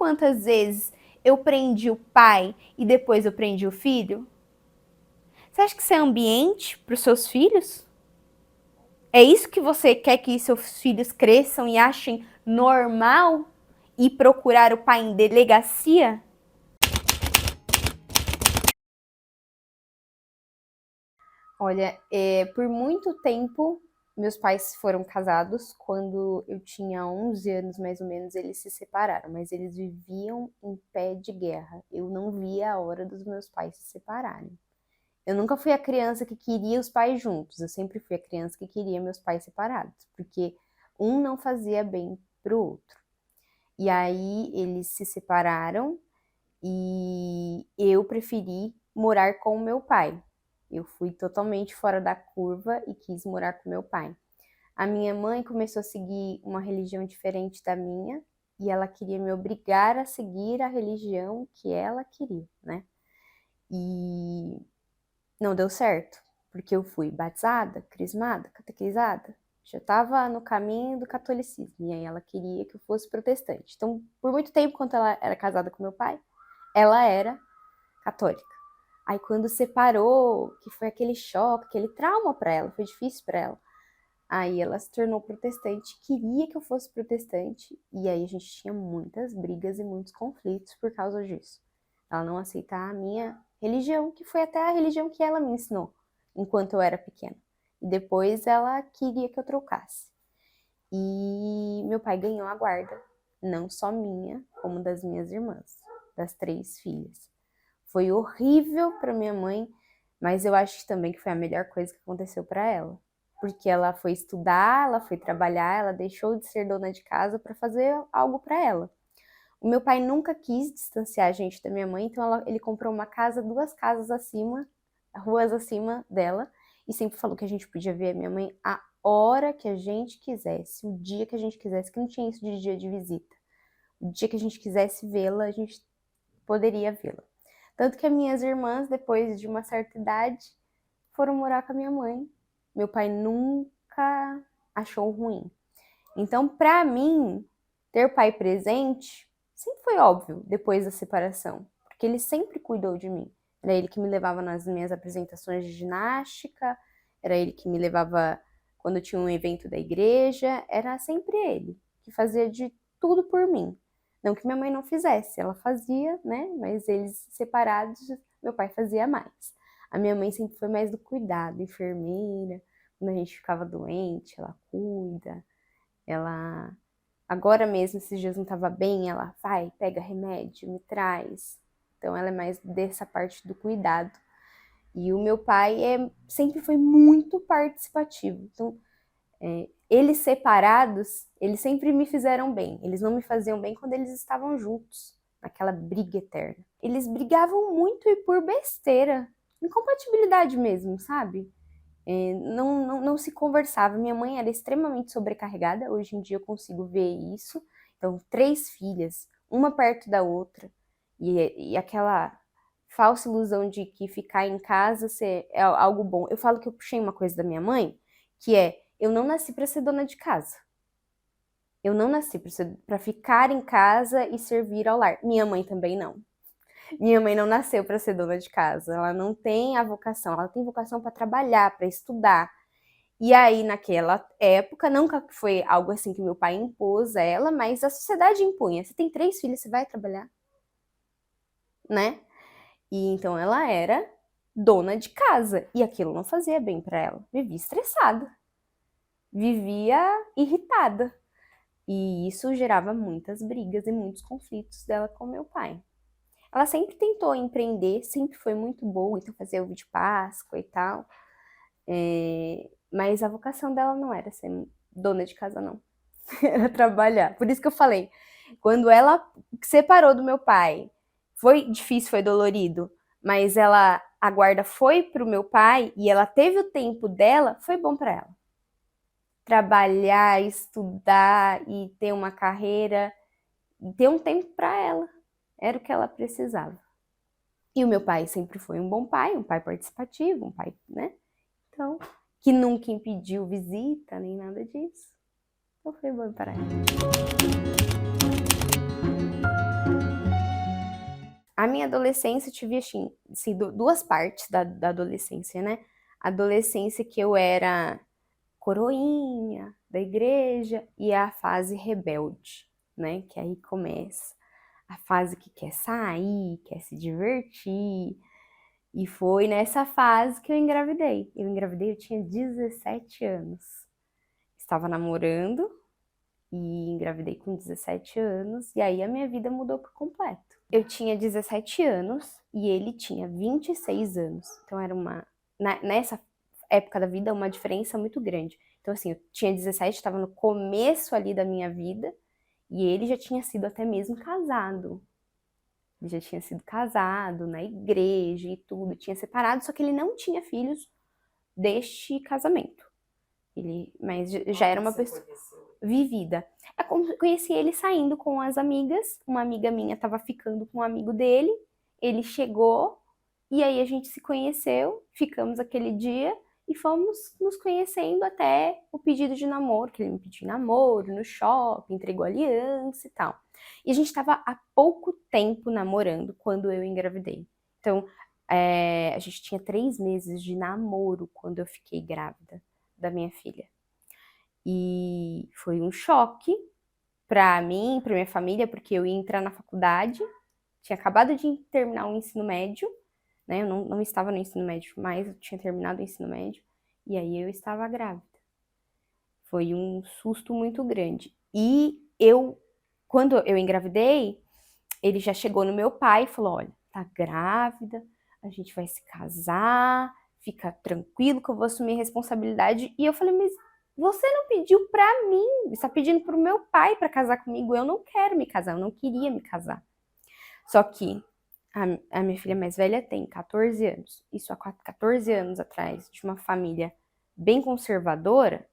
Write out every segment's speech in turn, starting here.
quantas vezes eu prendi o pai e depois eu prendi o filho? Você acha que isso é ambiente para os seus filhos? É isso que você quer que seus filhos cresçam e achem normal ir procurar o pai em delegacia? Olha, por muito tempo, meus pais foram casados. Quando eu tinha 11 anos, mais ou menos, eles se separaram. Mas eles viviam em pé de guerra. Eu não via a hora dos meus pais se separarem. Eu nunca fui a criança que queria os pais juntos. Eu sempre fui a criança que queria meus pais separados. Porque um não fazia bem pro outro. E aí, eles se separaram e eu preferi morar com o meu pai. Eu fui totalmente fora da curva e quis morar com meu pai. A minha mãe começou a seguir uma religião diferente da minha e ela queria me obrigar a seguir a religião que ela queria, né? E não deu certo, porque eu fui batizada, crismada, catequizada, já estava no caminho do catolicismo e aí ela queria que eu fosse protestante. Então, por muito tempo, enquanto ela era casada com meu pai, ela era católica. Aí quando separou, que foi aquele choque, aquele trauma para ela, foi difícil para ela. Aí ela se tornou protestante, queria que eu fosse protestante, e aí a gente tinha muitas brigas e muitos conflitos por causa disso. Ela não aceitar a minha religião, que foi até a religião que ela me ensinou, enquanto eu era pequena. E depois ela queria que eu trocasse. E meu pai ganhou a guarda, não só minha, como das minhas irmãs, das 3 filhas. Foi horrível para minha mãe, mas eu acho também que foi a melhor coisa que aconteceu para ela. Porque ela foi estudar, ela foi trabalhar, ela deixou de ser dona de casa para fazer algo para ela. O meu pai nunca quis distanciar a gente da minha mãe, então ele comprou uma casa, 2 casas acima, ruas acima dela, e sempre falou que a gente podia ver a minha mãe a hora que a gente quisesse, o dia que a gente quisesse, que não tinha isso de dia de visita. O dia que a gente quisesse vê-la, a gente poderia vê-la. Tanto que as minhas irmãs, depois de uma certa idade, foram morar com a minha mãe. Meu pai nunca achou ruim. Então, para mim, ter pai presente sempre foi óbvio depois da separação, porque ele sempre cuidou de mim. Era ele que me levava nas minhas apresentações de ginástica, era ele que me levava quando tinha um evento da igreja, era sempre ele que fazia de tudo por mim. Não que minha mãe não fizesse, ela fazia, né? Mas eles separados, meu pai fazia mais. A minha mãe sempre foi mais do cuidado, enfermeira. Quando a gente ficava doente, ela cuida. Ela, agora mesmo, esses dias não estava bem, ela vai, pega remédio, me traz. Então ela é mais dessa parte do cuidado. E o meu pai sempre foi muito participativo. Então, eles separados, eles sempre me fizeram bem. Eles não me faziam bem quando eles estavam juntos, naquela briga eterna. Eles brigavam muito e por besteira, incompatibilidade mesmo, sabe? Não se conversava. Minha mãe era extremamente sobrecarregada, hoje em dia eu consigo ver isso. Então, 3 filhas, uma perto da outra, e aquela falsa ilusão de que ficar em casa é algo bom. Eu falo que eu puxei uma coisa da minha mãe, que eu não nasci para ser dona de casa. Eu não nasci para ficar em casa e servir ao lar. Minha mãe também não. Minha mãe não nasceu para ser dona de casa. Ela não tem a vocação. Ela tem vocação para trabalhar, para estudar. E aí, naquela época, nunca foi algo assim que meu pai impôs a ela, mas a sociedade impunha. Você tem 3 filhos, você vai trabalhar, né? E então ela era dona de casa. E aquilo não fazia bem para ela. Vivia estressada. Vivia irritada. E isso gerava muitas brigas e muitos conflitos dela com meu pai. Ela sempre tentou empreender, sempre foi muito boa, então fazia ovo de Páscoa e tal. Mas a vocação dela não era ser dona de casa, não. Era trabalhar. Por isso que eu falei, quando ela separou do meu pai, foi difícil, foi dolorido, mas a guarda foi pro meu pai e ela teve o tempo dela, foi bom para ela. Trabalhar, estudar e ter uma carreira, e ter um tempo para ela. Era o que ela precisava. E o meu pai sempre foi um bom pai, um pai participativo, um pai, né? Então, que nunca impediu visita, nem nada disso. Então foi bom para ela. minha adolescência eu tive, assim, duas partes da adolescência, né? A adolescência que eu era coroinha da igreja e a fase rebelde, né? Que aí começa a fase que quer sair, quer se divertir. E foi nessa fase que eu engravidei. Eu tinha 17 anos. Estava namorando e engravidei com 17 anos, e aí a minha vida mudou por completo. Eu tinha 17 anos e ele tinha 26 anos. Então era nessa época da vida, uma diferença muito grande. Então, assim, eu tinha 17, estava no começo ali da minha vida, e ele já tinha sido até mesmo casado. Ele já tinha sido casado na igreja e tudo, tinha separado, só que ele não tinha filhos deste casamento. Mas já era uma pessoa vivida. Eu conheci ele saindo com as amigas, uma amiga minha estava ficando com um amigo dele, ele chegou, e aí a gente se conheceu, ficamos aquele dia, e fomos nos conhecendo até o pedido de namoro, que ele me pediu namoro no shopping, entregou aliança e tal. E a gente estava há pouco tempo namorando quando eu engravidei. Então, a gente tinha 3 meses de namoro quando eu fiquei grávida da minha filha. E foi um choque para mim, para minha família, porque eu ia entrar na faculdade, tinha acabado de terminar o ensino médio, né? Eu não estava no ensino médio, mas eu tinha terminado o ensino médio, e aí eu estava grávida. Foi um susto muito grande. E quando eu engravidei, ele já chegou no meu pai e falou: olha, tá grávida, a gente vai se casar, fica tranquilo que eu vou assumir a responsabilidade. E eu falei: mas você não pediu pra mim, você está pedindo pro meu pai para casar comigo, eu não quero me casar, eu não queria me casar. Só que a minha filha mais velha tem 14 anos. Isso há 14 anos atrás, de uma família bem conservadora,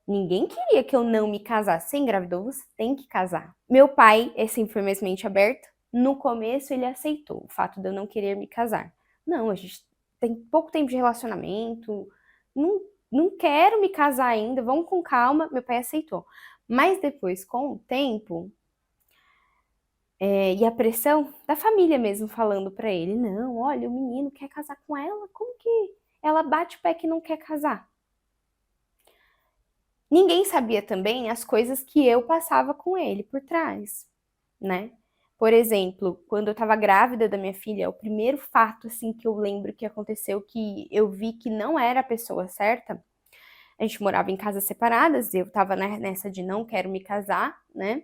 ninguém queria que eu não me casasse. Você engravidou, você tem que casar. Meu pai sempre foi mais mente aberta. No começo ele aceitou o fato de eu não querer me casar. Não, a gente tem pouco tempo de relacionamento, não quero me casar ainda, vamos com calma. Meu pai aceitou. Mas depois, com o tempo, e a pressão da família mesmo falando pra ele: não, olha, o menino quer casar com ela, como que ela bate o pé que não quer casar? Ninguém sabia também as coisas que eu passava com ele por trás, né? Por exemplo, quando eu estava grávida da minha filha, o primeiro fato assim que eu lembro que aconteceu, que eu vi que não era a pessoa certa. A gente morava em casas separadas, eu estava nessa de não quero me casar, né?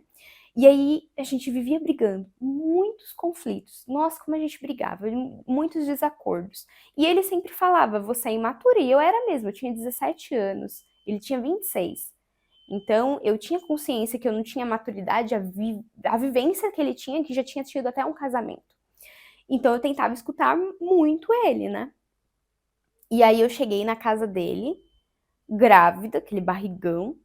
E aí a gente vivia brigando, muitos conflitos. Nossa, como a gente brigava, muitos desacordos. E ele sempre falava: você é imatura. E eu era mesmo, eu tinha 17 anos, ele tinha 26. Então eu tinha consciência que eu não tinha maturidade, a vivência que ele tinha, que já tinha tido até um casamento. Então eu tentava escutar muito ele, né? E aí eu cheguei na casa dele, grávida, aquele barrigão,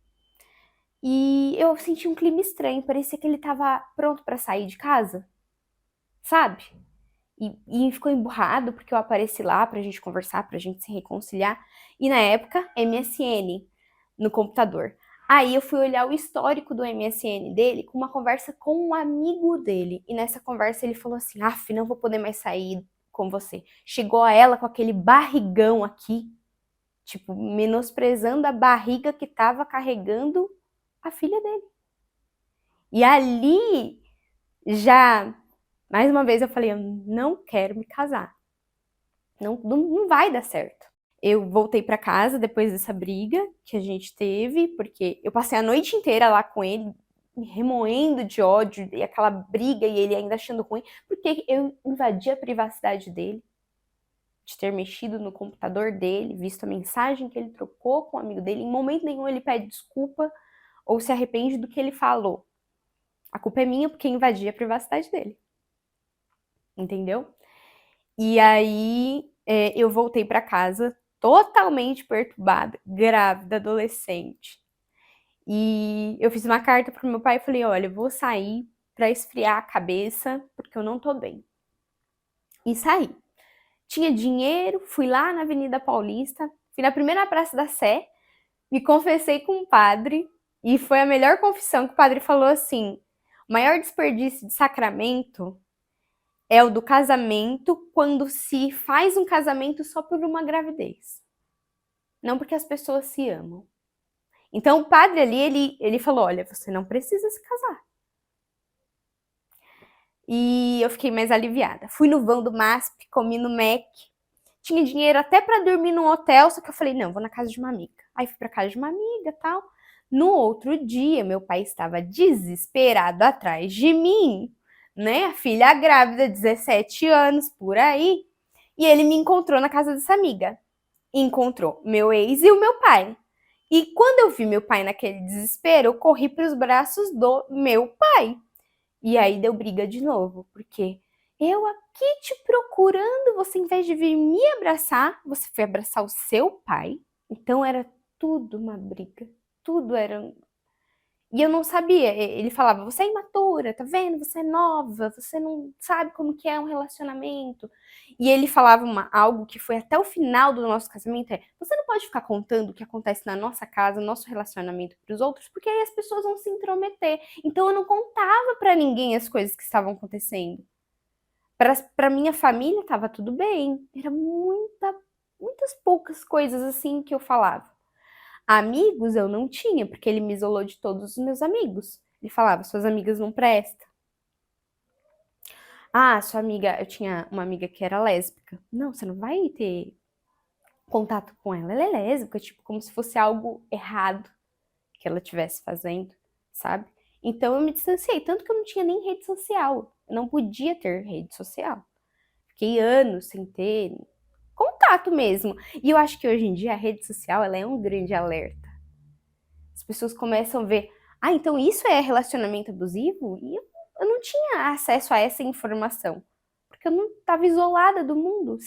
e eu senti um clima estranho, parecia que ele tava pronto pra sair de casa, sabe? E ficou emburrado porque eu apareci lá pra gente conversar, pra gente se reconciliar. E na época, MSN no computador. Aí eu fui olhar o histórico do MSN dele com uma conversa com um amigo dele. E nessa conversa ele falou assim: af, não vou poder mais sair com você. Chegou a ela com aquele barrigão aqui, tipo, menosprezando a barriga que tava carregando a filha dele. E ali, já, mais uma vez eu falei: eu não quero me casar. Não vai dar certo. Eu voltei para casa depois dessa briga que a gente teve, porque eu passei a noite inteira lá com ele, me remoendo de ódio, e aquela briga, e ele ainda achando ruim, porque eu invadi a privacidade dele, de ter mexido no computador dele, visto a mensagem que ele trocou com o amigo dele. Em momento nenhum ele pede desculpa ou se arrepende do que ele falou. A culpa é minha porque invadi a privacidade dele. Entendeu? E aí eu voltei para casa totalmente perturbada, grávida, adolescente. E eu fiz uma carta pro meu pai e falei: olha, eu vou sair para esfriar a cabeça porque eu não tô bem. E saí. Tinha dinheiro, fui lá na Avenida Paulista, fui na primeira Praça da Sé, me confessei com um padre, e foi a melhor confissão, que o padre falou assim: o maior desperdício de sacramento é o do casamento, quando se faz um casamento só por uma gravidez. Não porque as pessoas se amam. Então o padre ali, ele falou, olha, você não precisa se casar. E eu fiquei mais aliviada. Fui no vão do MASP, comi no Mac. Tinha dinheiro até para dormir num hotel, só que eu falei, não, vou na casa de uma amiga. Aí fui pra casa de uma amiga e tal. No outro dia, meu pai estava desesperado atrás de mim, né? A filha grávida, 17 anos, por aí. E ele me encontrou na casa dessa amiga. Encontrou meu ex e o meu pai. E quando eu vi meu pai naquele desespero, eu corri para os braços do meu pai. E aí deu briga de novo, porque eu aqui te procurando, você em vez de vir me abraçar, você foi abraçar o seu pai. Então era tudo uma briga, tudo era. E eu não sabia, ele falava, você é imatura, tá vendo? Você é nova, você não sabe como que é um relacionamento. E ele falava algo que foi até o final do nosso casamento, você não pode ficar contando o que acontece na nossa casa, nosso relacionamento para os outros, porque aí as pessoas vão se intrometer. Então eu não contava para ninguém as coisas que estavam acontecendo. Para minha família estava tudo bem, era muitas poucas coisas assim que eu falava. Amigos eu não tinha, porque ele me isolou de todos os meus amigos. Ele falava, suas amigas não prestam. Ah, sua amiga, eu tinha uma amiga que era lésbica. Não, você não vai ter contato com ela. Ela é lésbica, tipo, como se fosse algo errado que ela estivesse fazendo, sabe? Então eu me distanciei, tanto que eu não tinha nem rede social. Eu não podia ter rede social. Fiquei anos sem ter contato mesmo. E eu acho que hoje em dia a rede social ela é um grande alerta. As pessoas começam a ver, ah, então isso é relacionamento abusivo? E eu não tinha acesso a essa informação, porque eu não estava isolada do mundo,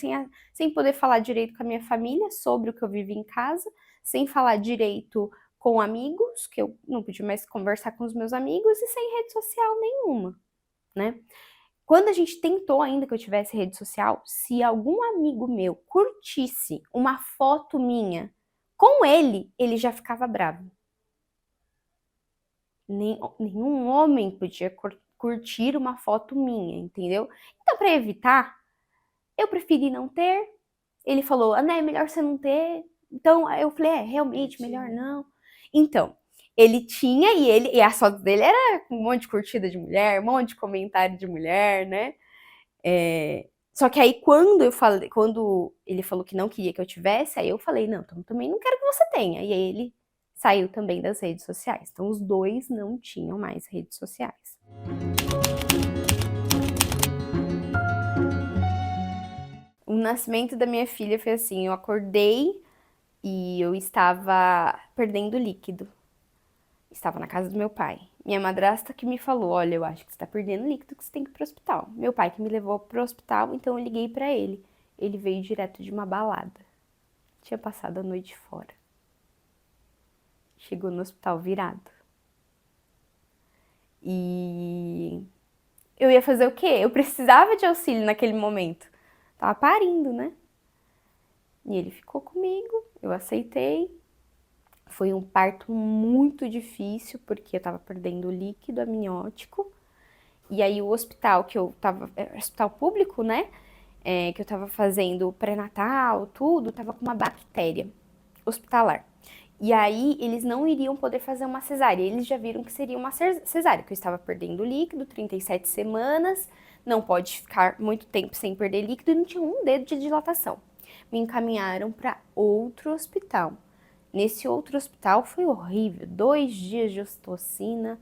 sem poder falar direito com a minha família sobre o que eu vivi em casa, sem falar direito com amigos, que eu não podia mais conversar com os meus amigos, e sem rede social nenhuma, né? Quando a gente tentou ainda que eu tivesse rede social, se algum amigo meu curtisse uma foto minha com ele já ficava bravo. Nenhum homem podia curtir uma foto minha, entendeu? Então, para evitar, eu preferi não ter. Ele falou, Ana, é melhor você não ter. Então, eu falei, realmente, melhor não. Então, ele tinha e as fotos dele era com um monte de curtida de mulher, um monte de comentário de mulher, né? Só que aí quando ele falou que não queria que eu tivesse, aí eu falei, não, então também não quero que você tenha. E aí ele saiu também das redes sociais. Então os dois não tinham mais redes sociais. O nascimento da minha filha foi assim, eu acordei e eu estava perdendo líquido. Estava na casa do meu pai. Minha madrasta que me falou, olha, eu acho que você tá perdendo líquido, que você tem que ir pro hospital. Meu pai que me levou pro hospital, então eu liguei pra ele. Ele veio direto de uma balada. Tinha passado a noite fora. Chegou no hospital virado. E eu ia fazer o quê? Eu precisava de auxílio naquele momento. Tava parindo, né? E ele ficou comigo, eu aceitei. Foi um parto muito difícil, porque eu tava perdendo líquido amniótico. E aí o hospital que eu tava, hospital público, né? Que eu tava fazendo pré-natal, tudo, tava com uma bactéria hospitalar. E aí eles não iriam poder fazer uma cesárea. Eles já viram que seria uma cesárea, que eu estava perdendo líquido, 37 semanas, não pode ficar muito tempo sem perder líquido e não tinha um dedo de dilatação. Me encaminharam para outro hospital. Nesse outro hospital foi horrível, 2 dias de ocitocina.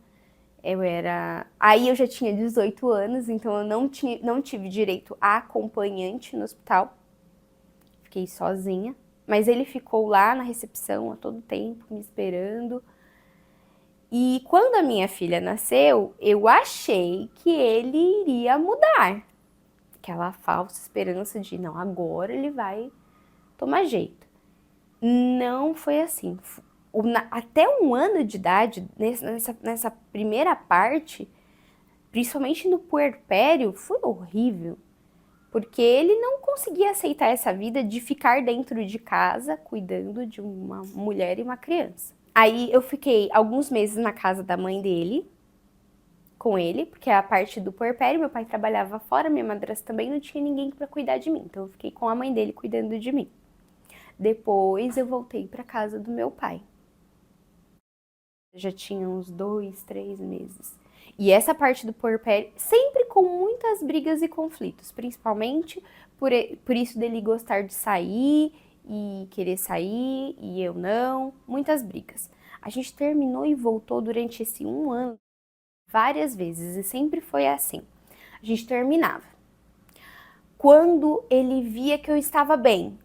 Aí eu já tinha 18 anos, então eu não tive direito a acompanhante no hospital. Fiquei sozinha. Mas ele ficou lá na recepção a todo tempo, me esperando. E quando a minha filha nasceu, eu achei que ele iria mudar. Aquela falsa esperança de, não, agora ele vai tomar jeito. Não foi assim. Até 1 ano de idade, nessa primeira parte, principalmente no puerpério, foi horrível. Porque ele não conseguia aceitar essa vida de ficar dentro de casa cuidando de uma mulher e uma criança. Aí eu fiquei alguns meses na casa da mãe dele, com ele, porque a parte do puerpério, meu pai trabalhava fora, minha madrasta também, não tinha ninguém para cuidar de mim. Então eu fiquei com a mãe dele cuidando de mim. Depois eu voltei para casa do meu pai. Já tinha uns 2, 3 meses. E essa parte do puerpério, sempre com muitas brigas e conflitos, principalmente por isso dele gostar de sair e querer sair e eu não, muitas brigas. A gente terminou e voltou durante esse 1 ano várias vezes e sempre foi assim. A gente terminava. Quando ele via que eu estava bem,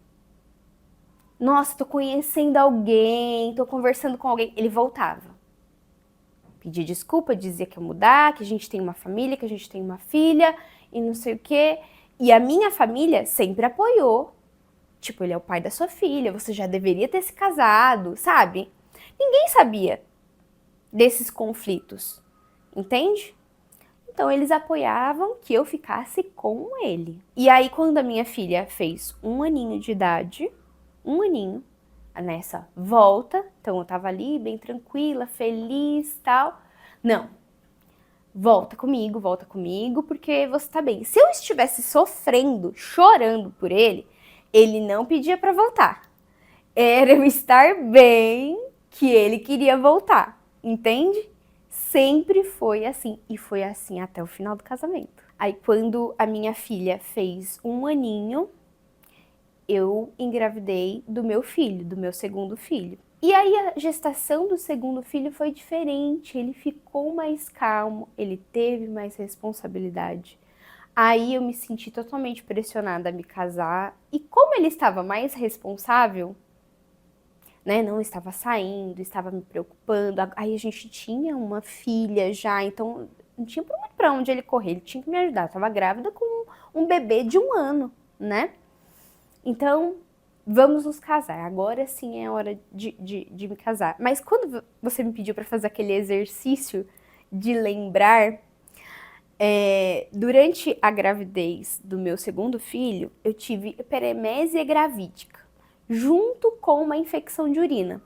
nossa, tô conhecendo alguém, tô conversando com alguém, ele voltava. Pedia desculpa, dizia que ia mudar, que a gente tem uma família, que a gente tem uma filha e não sei o quê. E a minha família sempre apoiou. Tipo, ele é o pai da sua filha, você já deveria ter se casado, sabe? Ninguém sabia desses conflitos, entende? Então eles apoiavam que eu ficasse com ele. E aí quando a minha filha fez 1 aninho de idade, 1 aninho, nessa volta, então eu tava ali bem tranquila, feliz, tal. Não. Volta comigo, porque você tá bem. Se eu estivesse sofrendo, chorando por ele não pedia para voltar. Era eu estar bem que ele queria voltar, entende? Sempre foi assim, e foi assim até o final do casamento. Aí quando a minha filha fez 1 aninho, eu engravidei do meu filho, do meu segundo filho. E aí a gestação do segundo filho foi diferente, ele ficou mais calmo, ele teve mais responsabilidade. Aí eu me senti totalmente pressionada a me casar, e como ele estava mais responsável, né, não estava saindo, estava me preocupando, aí a gente tinha uma filha já, então não tinha muito pra onde ele correr, ele tinha que me ajudar, eu estava grávida com um bebê de 1 ano, né? Então, vamos nos casar. Agora sim é hora de me casar. Mas quando você me pediu para fazer aquele exercício de lembrar, durante a gravidez do meu segundo filho, eu tive hiperemesia gravídica, junto com uma infecção de urina.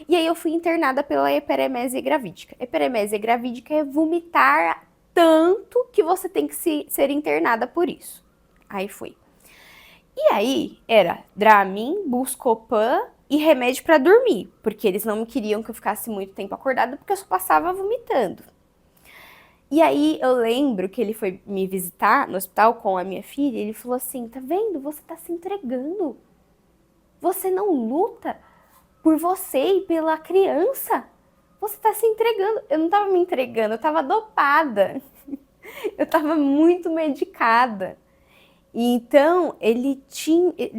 E aí eu fui internada pela hiperemesia gravídica. Hiperemesia gravídica é vomitar tanto que você tem que ser internada por isso. Aí fui. E aí era Dramin, Buscopan e remédio para dormir, porque eles não queriam que eu ficasse muito tempo acordada, porque eu só passava vomitando. E aí eu lembro que ele foi me visitar no hospital com a minha filha e ele falou assim, tá vendo, você tá se entregando. Você não luta por você e pela criança. Você tá se entregando. Eu não tava me entregando, eu tava dopada. Eu tava muito medicada. E então ele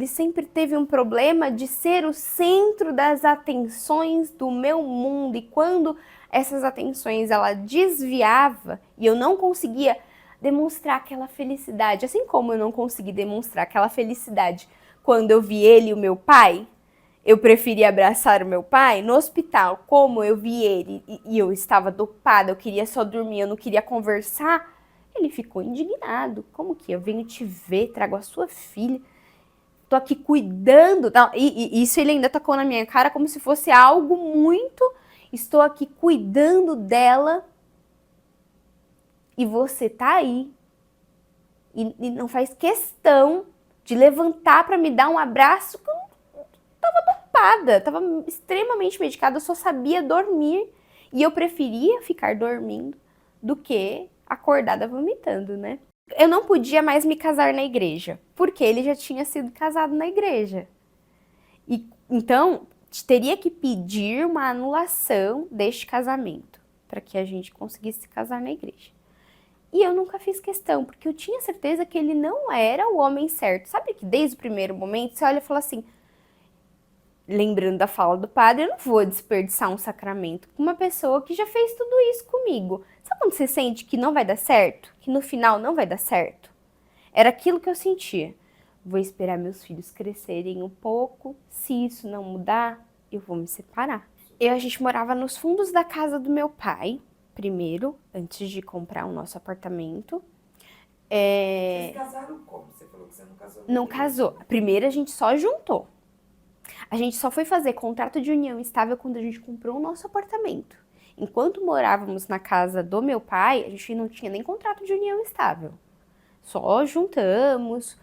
sempre teve um problema de ser o centro das atenções do meu mundo, e quando essas atenções ela desviava e eu não conseguia demonstrar aquela felicidade, assim como eu não consegui demonstrar aquela felicidade quando eu vi ele e o meu pai, eu preferi abraçar o meu pai no hospital, como eu vi ele e eu estava dopada, eu queria só dormir, eu não queria conversar. Ele ficou indignado. Como que eu venho te ver, trago a sua filha, tô aqui cuidando, e isso ele ainda tacou na minha cara como se fosse algo muito, estou aqui cuidando dela e você tá aí e não faz questão de levantar para me dar um abraço, que eu tava dopada, tava extremamente medicada, eu só sabia dormir e eu preferia ficar dormindo do que acordada vomitando, né? Eu não podia mais me casar na igreja, porque ele já tinha sido casado na igreja. E então teria que pedir uma anulação deste casamento para que a gente conseguisse se casar na igreja. E eu nunca fiz questão, porque eu tinha certeza que ele não era o homem certo. Sabe que desde o primeiro momento você olha e fala assim, lembrando da fala do padre, eu não vou desperdiçar um sacramento com uma pessoa que já fez tudo isso comigo. Sabe quando você sente que não vai dar certo? Que no final não vai dar certo? Era aquilo que eu sentia. Vou esperar meus filhos crescerem um pouco. Se isso não mudar, eu vou me separar. A gente morava nos fundos da casa do meu pai, primeiro, antes de comprar o nosso apartamento. Vocês casaram como? Você falou que você não casou. Não casou. Primeiro a gente só juntou. A gente só foi fazer contrato de união estável quando a gente comprou o nosso apartamento. Enquanto morávamos na casa do meu pai, a gente não tinha nem contrato de união estável. Só juntamos,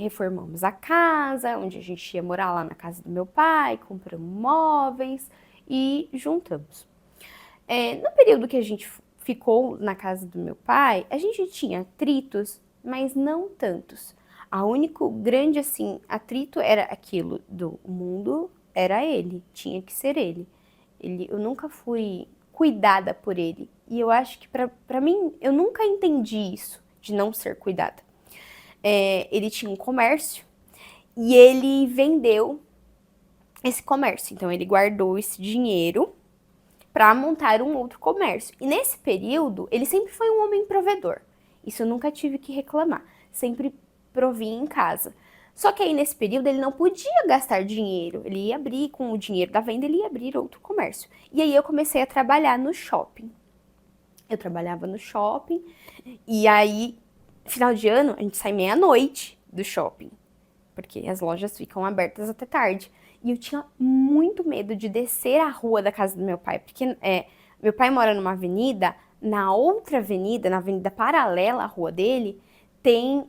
reformamos a casa, onde a gente ia morar lá na casa do meu pai, compramos móveis e juntamos. No período que a gente ficou na casa do meu pai, a gente tinha atritos, mas não tantos. A único grande, assim, atrito era aquilo do mundo, era ele, tinha que ser ele. Eu nunca fui cuidada por ele. E eu acho que pra mim, eu nunca entendi isso, de não ser cuidada. Ele tinha um comércio e ele vendeu esse comércio. Então, ele guardou esse dinheiro para montar um outro comércio. E nesse período, ele sempre foi um homem provedor. Isso eu nunca tive que reclamar. Sempre provia em casa. Só que aí nesse período ele não podia gastar dinheiro. Ele ia abrir com o dinheiro da venda, ele ia abrir outro comércio. E aí eu comecei a trabalhar no shopping. Eu trabalhava no shopping e aí, final de ano, a gente sai meia-noite do shopping, porque as lojas ficam abertas até tarde. E eu tinha muito medo de descer a rua da casa do meu pai, porque meu pai mora numa avenida, na outra avenida, na avenida paralela à rua dele, tem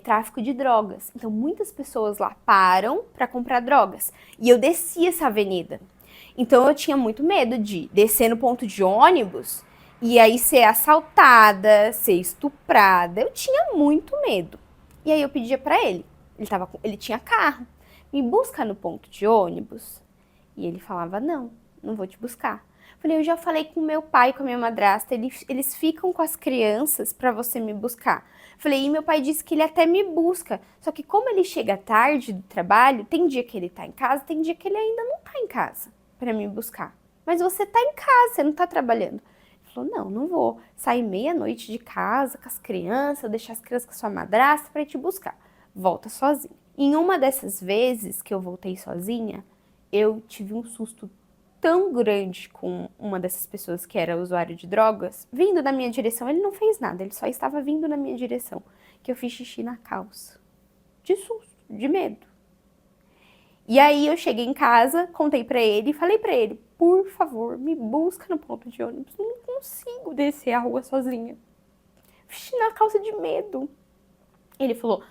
tráfico de drogas. Então muitas pessoas lá param para comprar drogas. E eu desci essa avenida. Então eu tinha muito medo de descer no ponto de ônibus e aí ser assaltada, ser estuprada. Eu tinha muito medo. E aí eu pedia para ele. Ele tinha carro. Me busca no ponto de ônibus. E ele falava, não vou te buscar. Falei, eu já falei com meu pai, com a minha madrasta, eles ficam com as crianças para você me buscar. Falei, e meu pai disse que ele até me busca, só que como ele chega tarde do trabalho, tem dia que ele tá em casa, tem dia que ele ainda não tá em casa para me buscar. Mas você tá em casa, você não tá trabalhando. Ele falou, não vou sair meia-noite de casa com as crianças, deixar as crianças com a sua madrasta para ir te buscar. Volta sozinho. Em uma dessas vezes que eu voltei sozinha, eu tive um susto tão grande com uma dessas pessoas que era usuário de drogas, vindo na minha direção. Ele não fez nada, ele só estava vindo na minha direção, que eu fiz xixi na calça. De susto, de medo. E aí eu cheguei em casa, contei pra ele e falei pra ele, por favor, me busca no ponto de ônibus, não consigo descer a rua sozinha. Xixi na calça de medo. Ele falou,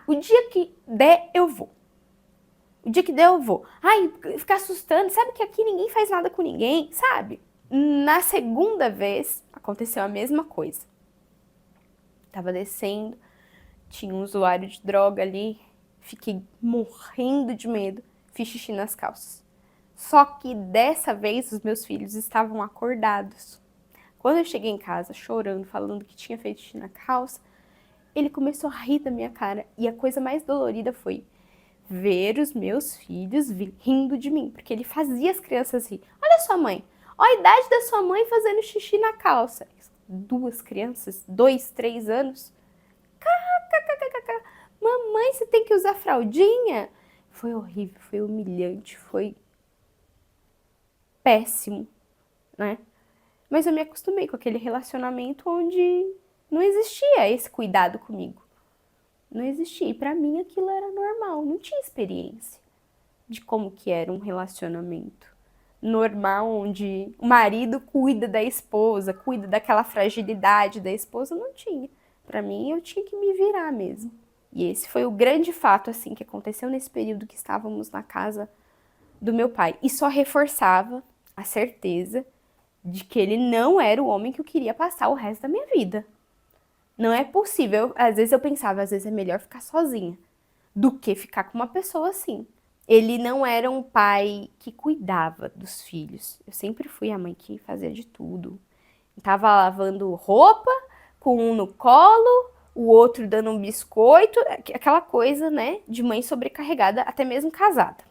o dia que der eu vou. O dia que der eu vou. Ficar assustando. Sabe que aqui ninguém faz nada com ninguém, sabe? Na segunda vez, aconteceu a mesma coisa. Tava descendo, tinha um usuário de droga ali. Fiquei morrendo de medo. Fiz xixi nas calças. Só que dessa vez os meus filhos estavam acordados. Quando eu cheguei em casa chorando, falando que tinha feito xixi na calça, ele começou a rir da minha cara. E a coisa mais dolorida foi ver os meus filhos rindo de mim, porque ele fazia as crianças rir. Olha sua mãe, olha a idade da sua mãe fazendo xixi na calça. 2 crianças, 2, 3 anos. Mamãe, você tem que usar fraldinha? Foi horrível, foi humilhante, foi péssimo, né? Mas eu me acostumei com aquele relacionamento onde não existia esse cuidado comigo. Não existia. E pra mim aquilo era normal. Não tinha experiência de como que era um relacionamento normal, onde o marido cuida da esposa, cuida daquela fragilidade da esposa. Não tinha. Pra mim, eu tinha que me virar mesmo. E esse foi o grande fato, assim, que aconteceu nesse período que estávamos na casa do meu pai. E só reforçava a certeza de que ele não era o homem que eu queria passar o resto da minha vida. Não é possível. Às vezes eu pensava, às vezes é melhor ficar sozinha do que ficar com uma pessoa assim. Ele não era um pai que cuidava dos filhos. Eu sempre fui a mãe que fazia de tudo. Tava lavando roupa, com um no colo, o outro dando um biscoito, aquela coisa, né, de mãe sobrecarregada, até mesmo casada,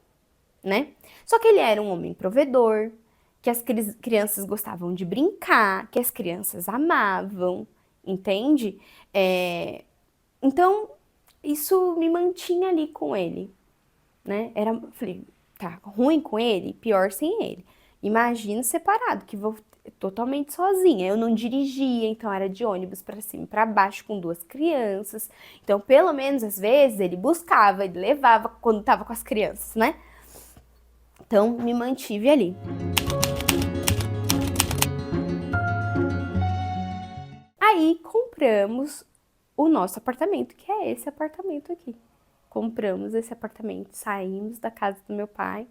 né? Só que ele era um homem provedor, que as crianças gostavam de brincar, que as crianças amavam, entende? Então, isso me mantinha ali com ele, né? Falei, tá ruim com ele, pior sem ele. Imagina separado, que vou totalmente sozinha. Eu não dirigia, então era de ônibus para cima e para baixo com 2 crianças. Então, pelo menos às vezes ele buscava, ele levava quando tava com as crianças, né? Então, me mantive ali. Aí compramos o nosso apartamento, que é esse apartamento aqui. Compramos esse apartamento, saímos da casa do meu pai.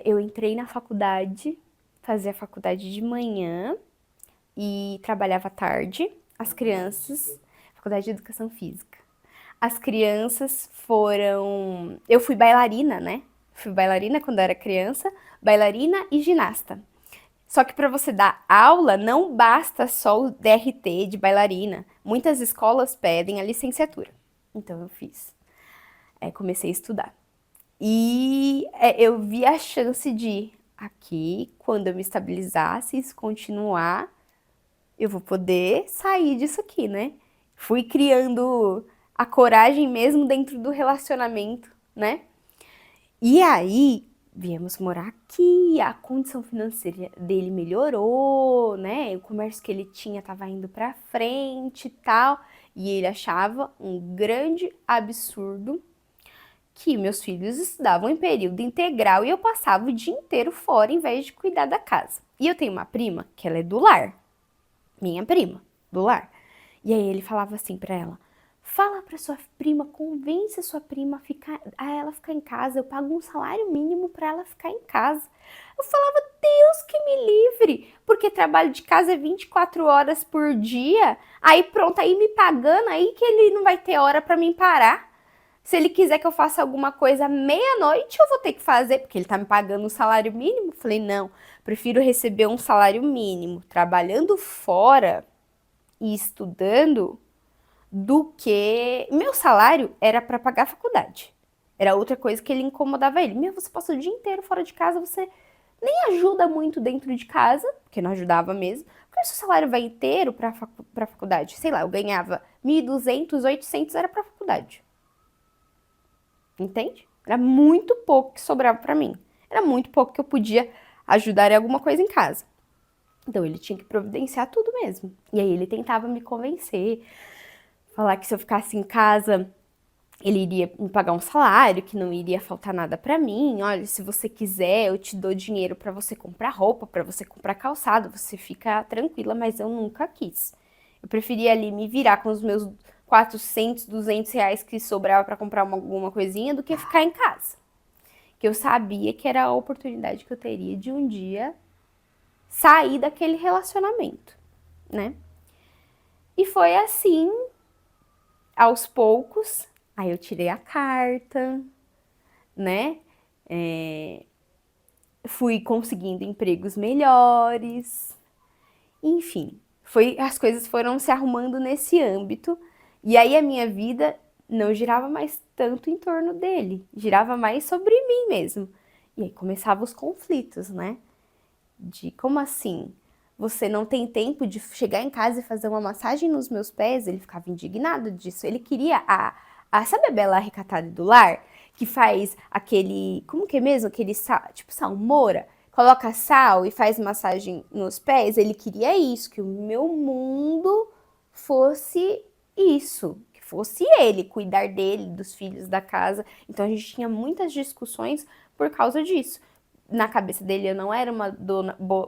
Eu entrei na faculdade, fazia faculdade de manhã e trabalhava à tarde. As crianças, faculdade de educação física. As crianças foram. Eu fui bailarina, né? Fui bailarina quando eu era criança, bailarina e ginasta. Só que para você dar aula, não basta só o DRT de bailarina. Muitas escolas pedem a licenciatura. Então eu fiz. Comecei a estudar. E eu vi a chance de, aqui, quando eu me estabilizasse, isso continuar, eu vou poder sair disso aqui, né? Fui criando a coragem mesmo dentro do relacionamento, né? E aí, viemos morar aqui, a condição financeira dele melhorou, né? O comércio que ele tinha estava indo para frente e tal. E ele achava um grande absurdo que meus filhos estudavam em período integral e eu passava o dia inteiro fora em vez de cuidar da casa. E eu tenho uma prima que ela é do lar, minha prima, do lar. E aí ele falava assim pra ela: fala pra sua prima, convence a sua prima a ela ficar em casa, eu pago um salário mínimo pra ela ficar em casa. Eu falava: Deus que me livre, porque trabalho de casa é 24 horas por dia, aí pronto, aí me pagando, aí que ele não vai ter hora pra mim parar. Se ele quiser que eu faça alguma coisa meia-noite, eu vou ter que fazer, porque ele tá me pagando um salário mínimo. Falei, não, prefiro receber um salário mínimo trabalhando fora e estudando do que... Meu salário era para pagar a faculdade. Era outra coisa que ele incomodava ele. Meu, você passa o dia inteiro fora de casa, você nem ajuda muito dentro de casa, porque não ajudava mesmo. Porque seu salário vai inteiro para faculdade. Sei lá, eu ganhava 1.200, 800 era para faculdade. Entende? Era muito pouco que sobrava para mim. Era muito pouco que eu podia ajudar em alguma coisa em casa. Então ele tinha que providenciar tudo mesmo. E aí ele tentava me convencer, falar que se eu ficasse em casa, ele iria me pagar um salário, que não iria faltar nada para mim. Olha, se você quiser, eu te dou dinheiro para você comprar roupa, para você comprar calçado, você fica tranquila, mas eu nunca quis. Eu preferia ali me virar com os meus 400, 200 reais que sobrava para comprar alguma coisinha do que ficar em casa. Que eu sabia que era a oportunidade que eu teria de um dia sair daquele relacionamento, né? E foi assim, aos poucos, aí eu tirei a carta, né? Fui conseguindo empregos melhores, enfim, as coisas foram se arrumando nesse âmbito. E aí a minha vida não girava mais tanto em torno dele, girava mais sobre mim mesmo. E aí começavam os conflitos, né? De como assim? Você não tem tempo de chegar em casa e fazer uma massagem nos meus pés? Ele ficava indignado disso. Ele queria sabe a Bela Recatada do Lar? Que faz aquele, como que é mesmo? Aquele tipo salmoura? Coloca sal e faz massagem nos pés. Ele queria isso, que o meu mundo fosse isso. Que fosse ele, cuidar dele, dos filhos, da casa. Então a gente tinha muitas discussões por causa disso. Na cabeça dele eu não era uma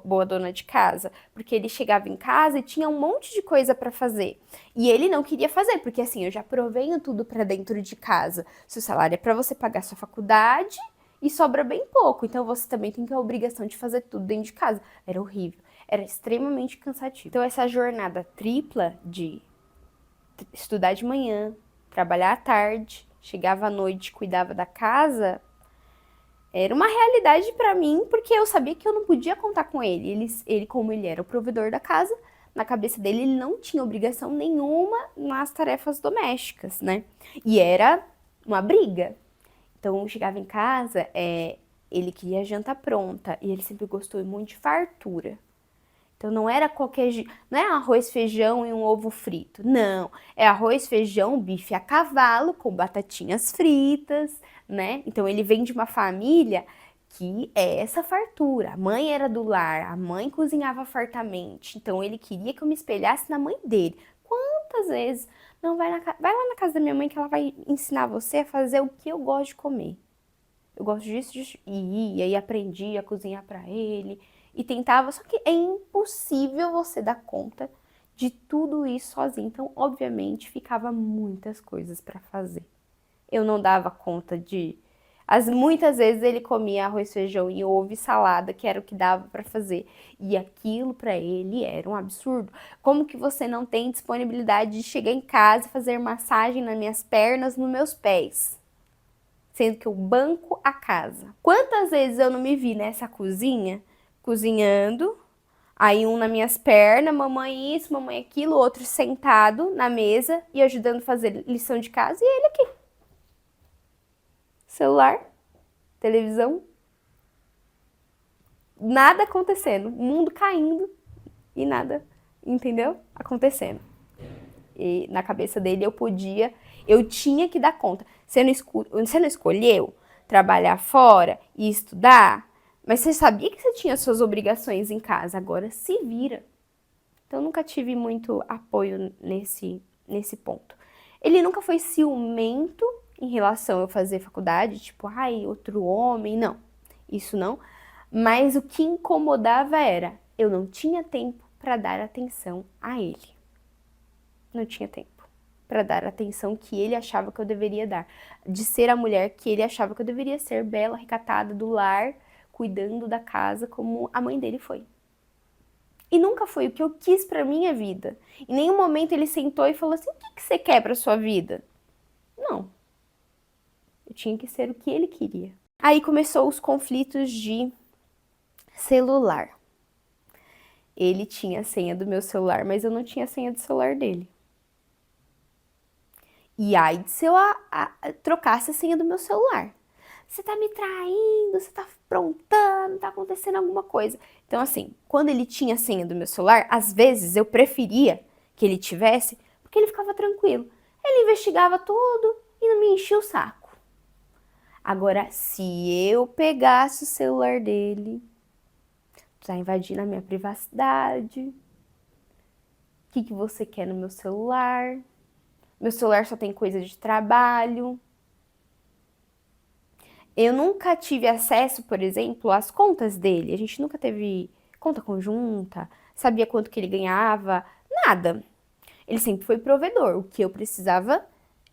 boa dona de casa, porque ele chegava em casa e tinha um monte de coisa para fazer. E ele não queria fazer, porque assim, eu já provenho tudo para dentro de casa. Seu salário é para você pagar sua faculdade e sobra bem pouco, então você também tem que ter a obrigação de fazer tudo dentro de casa. Era horrível, era extremamente cansativo. Então essa jornada tripla de estudar de manhã, trabalhar à tarde, chegava à noite, cuidava da casa, era uma realidade para mim, porque eu sabia que eu não podia contar com ele. Ele, como ele era o provedor da casa, na cabeça dele ele não tinha obrigação nenhuma nas tarefas domésticas, né? E era uma briga. Então eu chegava em casa, ele queria a janta pronta e ele sempre gostou muito de fartura. Então não era não é arroz, feijão e um ovo frito. Não, é arroz, feijão, bife a cavalo com batatinhas fritas, né? Então ele vem de uma família que é essa fartura. A mãe era do lar, a mãe cozinhava fartamente. Então ele queria que eu me espelhasse na mãe dele. Quantas vezes? Não, vai lá na casa da minha mãe que ela vai ensinar você a fazer o que eu gosto de comer. Eu gosto disso. E aí aprendi a cozinhar para ele. E tentava, só que é impossível você dar conta de tudo isso sozinha. Então, obviamente, ficava muitas coisas para fazer. Eu não dava conta de... Muitas vezes ele comia arroz, feijão e ovo e salada, que era o que dava para fazer. E aquilo para ele era um absurdo. Como que você não tem disponibilidade de chegar em casa e fazer massagem nas minhas pernas, nos meus pés? Sendo que eu banco a casa. Quantas vezes eu não me vi nessa cozinha, cozinhando, aí um nas minhas pernas, mamãe isso, mamãe aquilo, outro sentado na mesa e ajudando a fazer lição de casa, e ele aqui. Celular, televisão, nada acontecendo, o mundo caindo e nada, entendeu? Acontecendo. E na cabeça dele eu tinha que dar conta. Você não escolheu trabalhar fora e estudar, mas você sabia que você tinha suas obrigações em casa, agora se vira. Então, eu nunca tive muito apoio nesse ponto. Ele nunca foi ciumento em relação a eu fazer faculdade, tipo, ai, outro homem, não. Isso não. Mas o que incomodava era, eu não tinha tempo para dar atenção a ele. Não tinha tempo para dar a atenção que ele achava que eu deveria dar. De ser a mulher que ele achava que eu deveria ser, bela, recatada, do lar, cuidando da casa como a mãe dele foi. E nunca foi o que eu quis pra minha vida. Em nenhum momento ele sentou e falou assim, o que você quer pra sua vida? Não. Eu tinha que ser o que ele queria. Aí começou os conflitos de celular. Ele tinha a senha do meu celular, mas eu não tinha a senha do celular dele. E aí se eu trocasse a senha do meu celular. Você tá me traindo, você tá aprontando, tá acontecendo alguma coisa. Então, assim, quando ele tinha a senha do meu celular, às vezes eu preferia que ele tivesse, porque ele ficava tranquilo. Ele investigava tudo e não me enchia o saco. Agora, se eu pegasse o celular dele, tá invadindo a minha privacidade. O que você quer no meu celular? Meu celular só tem coisa de trabalho. Eu nunca tive acesso, por exemplo, às contas dele. A gente nunca teve conta conjunta, sabia quanto que ele ganhava, nada. Ele sempre foi provedor. O que eu precisava,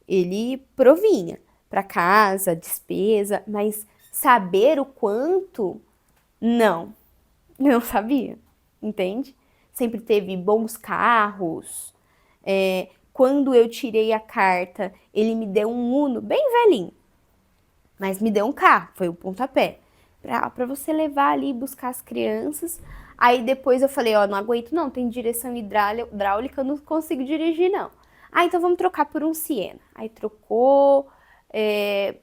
ele provinha para casa, despesa, mas saber o quanto, não sabia, entende? Sempre teve bons carros. Quando eu tirei a carta, ele me deu um Uno bem velhinho. Mas me deu um carro, foi o pontapé. Pra você levar ali e buscar as crianças. Aí depois eu falei, ó, não aguento não, tem direção hidráulica, eu não consigo dirigir não. Ah, então vamos trocar por um Siena. Aí trocou.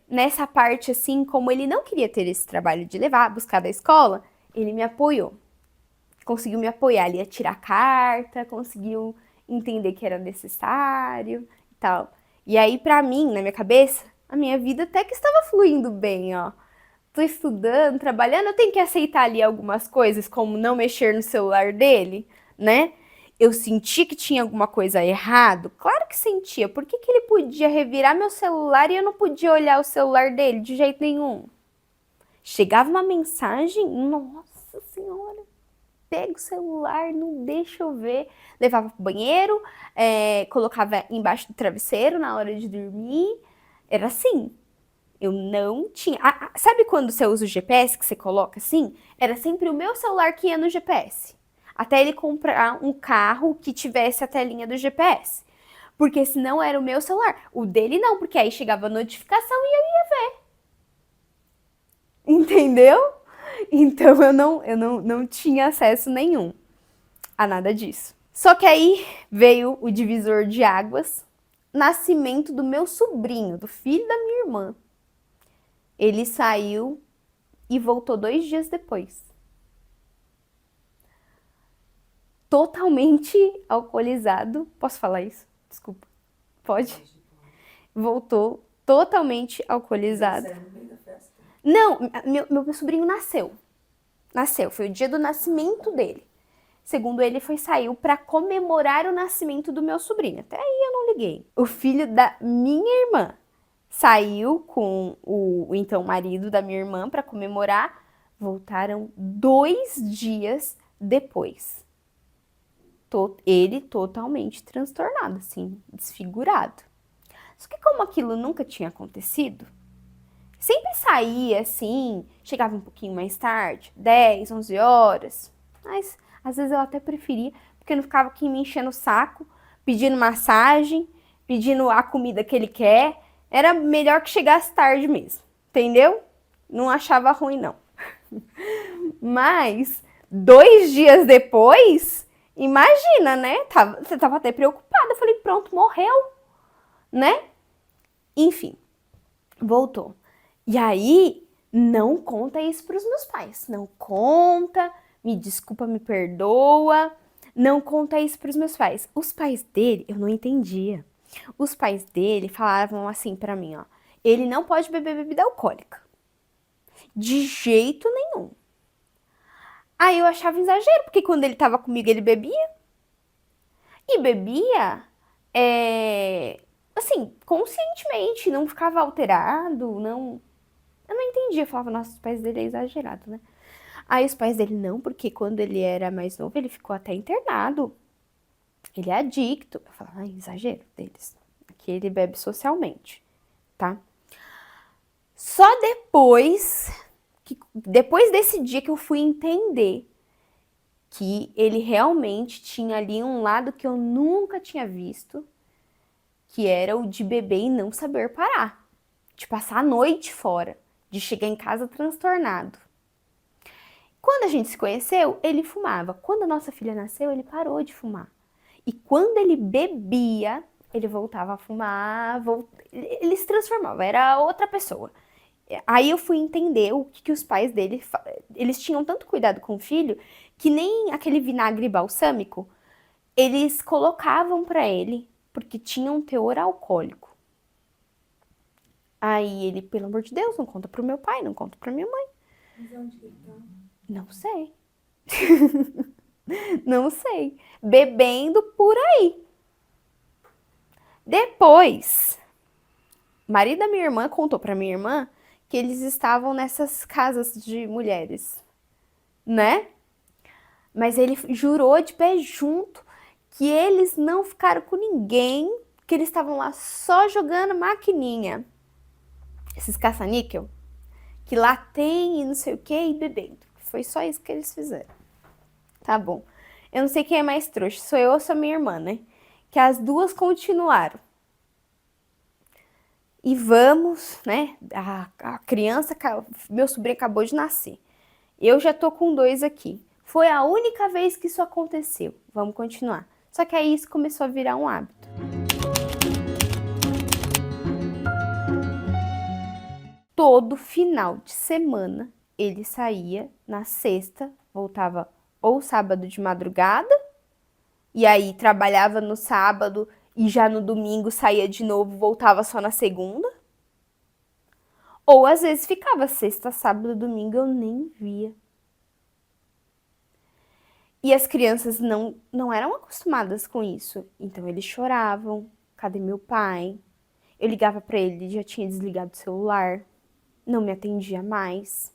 Nessa parte assim, como ele não queria ter esse trabalho de levar, buscar da escola, ele me apoiou. Conseguiu me apoiar ali a tirar carta, conseguiu entender que era necessário e tal. E aí, pra mim, na minha cabeça, a minha vida até que estava fluindo bem, ó. Tô estudando, trabalhando, eu tenho que aceitar ali algumas coisas, como não mexer no celular dele, né? Eu senti que tinha alguma coisa errado? Claro que sentia. Por que ele podia revirar meu celular e eu não podia olhar o celular dele de jeito nenhum? Chegava uma mensagem, nossa senhora, pega o celular, não deixa eu ver. Levava pro banheiro, colocava embaixo do travesseiro na hora de dormir. Era assim. Eu não tinha... sabe quando você usa o GPS que você coloca assim? Era sempre o meu celular que ia no GPS. Até ele comprar um carro que tivesse a telinha do GPS. Porque senão era o meu celular. O dele não, porque aí chegava a notificação e eu ia ver. Entendeu? Então eu não tinha acesso nenhum a nada disso. Só que aí veio o divisor de águas, nascimento do meu sobrinho, do filho da minha irmã. Ele saiu e voltou 2 dias depois. Totalmente alcoolizado. Posso falar isso? Desculpa. Pode? Voltou totalmente alcoolizado. Não, meu sobrinho nasceu. Nasceu, foi o dia do nascimento dele. Segundo ele, saiu para comemorar o nascimento do meu sobrinho. Até aí eu não liguei. O filho da minha irmã saiu com o então marido da minha irmã para comemorar. Voltaram 2 dias depois. Ele totalmente transtornado, assim, desfigurado. Só que como aquilo nunca tinha acontecido, sempre saía assim, chegava um pouquinho mais tarde, 10, 11 horas. Mas às vezes eu até preferia, porque eu não ficava aqui me enchendo o saco, pedindo massagem, pedindo a comida que ele quer. Era melhor que chegasse tarde mesmo, entendeu? Não achava ruim, não. Mas 2 dias depois, imagina, né? Você tava até preocupada. Eu falei, pronto, morreu, né? Enfim, voltou. E aí, não conta isso pros meus pais. Não conta, me desculpa, me perdoa. Não conta isso pros meus pais. Os pais dele, eu não entendia. Os pais dele falavam assim pra mim, ó. Ele não pode beber bebida alcoólica. De jeito nenhum. Aí eu achava exagero, porque quando ele tava comigo ele bebia. E bebia, assim, conscientemente, não ficava alterado, não. Eu não entendia, eu falava, nossa, os pais dele é exagerado, né? Aí os pais dele não, porque quando ele era mais novo, ele ficou até internado. Ele é adicto. Eu falava, exagero deles. Aqui ele bebe socialmente, tá? Só depois desse dia que eu fui entender que ele realmente tinha ali um lado que eu nunca tinha visto, que era o de beber e não saber parar, de passar a noite fora, de chegar em casa transtornado. Quando a gente se conheceu, ele fumava. Quando a nossa filha nasceu, ele parou de fumar. E quando ele bebia, ele voltava a fumar, ele se transformava, era outra pessoa. Aí eu fui entender o que os pais dele, eles tinham tanto cuidado com o filho, que nem aquele vinagre balsâmico, eles colocavam pra ele, porque tinha um teor alcoólico. Aí ele, pelo amor de Deus, não conta pro meu pai, não conta pra minha mãe. Mas onde que ele tá? Não sei. Não sei. Bebendo por aí. Depois, o marido da minha irmã contou pra minha irmã que eles estavam nessas casas de mulheres, né? Mas ele jurou de pé junto que eles não ficaram com ninguém, que eles estavam lá só jogando maquininha. Esses caça-níquel, que lá tem e não sei o que, e bebendo. Foi só isso que eles fizeram. Tá bom. Eu não sei quem é mais trouxa, sou eu ou sou minha irmã, né? Que as duas continuaram. E vamos, né? A criança, meu sobrinho acabou de nascer. Eu já tô com 2 aqui. Foi a única vez que isso aconteceu. Vamos continuar. Só que aí isso começou a virar um hábito. Todo final de semana ele saía na sexta, voltava ou sábado de madrugada, e aí trabalhava no sábado e já no domingo saía de novo, voltava só na segunda. Ou às vezes ficava sexta, sábado, domingo, eu nem via. E as crianças não eram acostumadas com isso. Então eles choravam, cadê meu pai? Eu ligava pra ele, ele já tinha desligado o celular, não me atendia mais.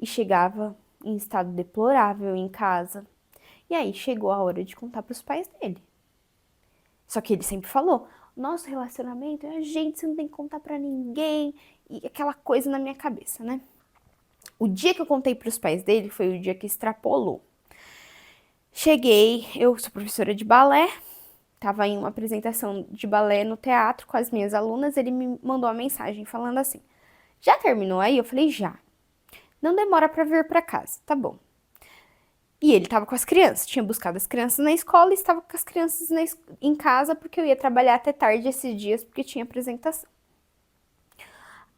E chegava em estado deplorável em casa. E aí chegou a hora de contar pros pais dele. Só que ele sempre falou, nosso relacionamento é a gente, você não tem que contar pra ninguém. E aquela coisa na minha cabeça, né? O dia que eu contei pros pais dele foi o dia que extrapolou. Cheguei, eu sou professora de balé, estava em uma apresentação de balé no teatro com as minhas alunas, ele me mandou uma mensagem falando assim, já terminou aí? Eu falei, já. Não demora para vir para casa, tá bom. E ele estava com as crianças, tinha buscado as crianças na escola e estava com as crianças em casa porque eu ia trabalhar até tarde esses dias porque tinha apresentação.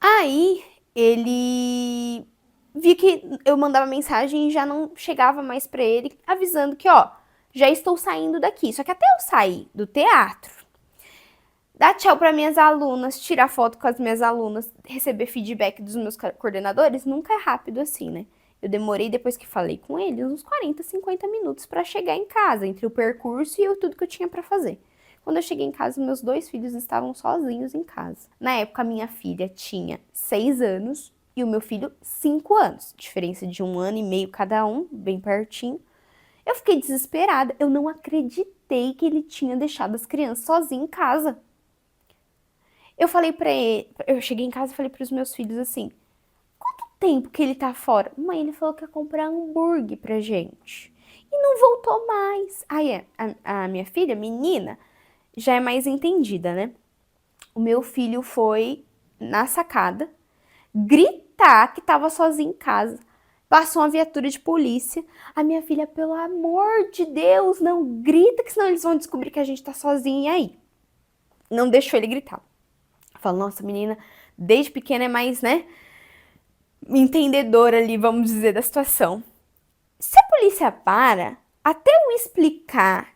Aí ele vi que eu mandava mensagem e já não chegava mais pra ele, avisando que, ó, já estou saindo daqui. Só que até eu sair do teatro, dar tchau para minhas alunas, tirar foto com as minhas alunas, receber feedback dos meus coordenadores, nunca é rápido assim, né? Eu demorei, depois que falei com eles, uns 40, 50 minutos para chegar em casa, entre o percurso e tudo que eu tinha para fazer. Quando eu cheguei em casa, meus 2 filhos estavam sozinhos em casa. Na época, minha filha tinha 6 anos e o meu filho 5 anos. Diferença de 1 ano e meio cada um, bem pertinho. Eu fiquei desesperada. Eu não acreditei que ele tinha deixado as crianças sozinhas em casa. Eu falei pra ele, eu cheguei em casa e falei pros meus filhos assim, quanto tempo que ele tá fora? Mãe, ele falou que ia comprar hambúrguer pra gente. E não voltou mais. Aí a minha filha, menina, já é mais entendida, né? O meu filho foi na sacada gritar que tava sozinho em casa. Passou uma viatura de polícia. A minha filha, pelo amor de Deus, não grita, que senão eles vão descobrir que a gente tá sozinho. E aí? Não deixou ele gritar. Falo, nossa, menina, desde pequena é mais, né, entendedora ali, vamos dizer, da situação. Se a polícia para, até eu explicar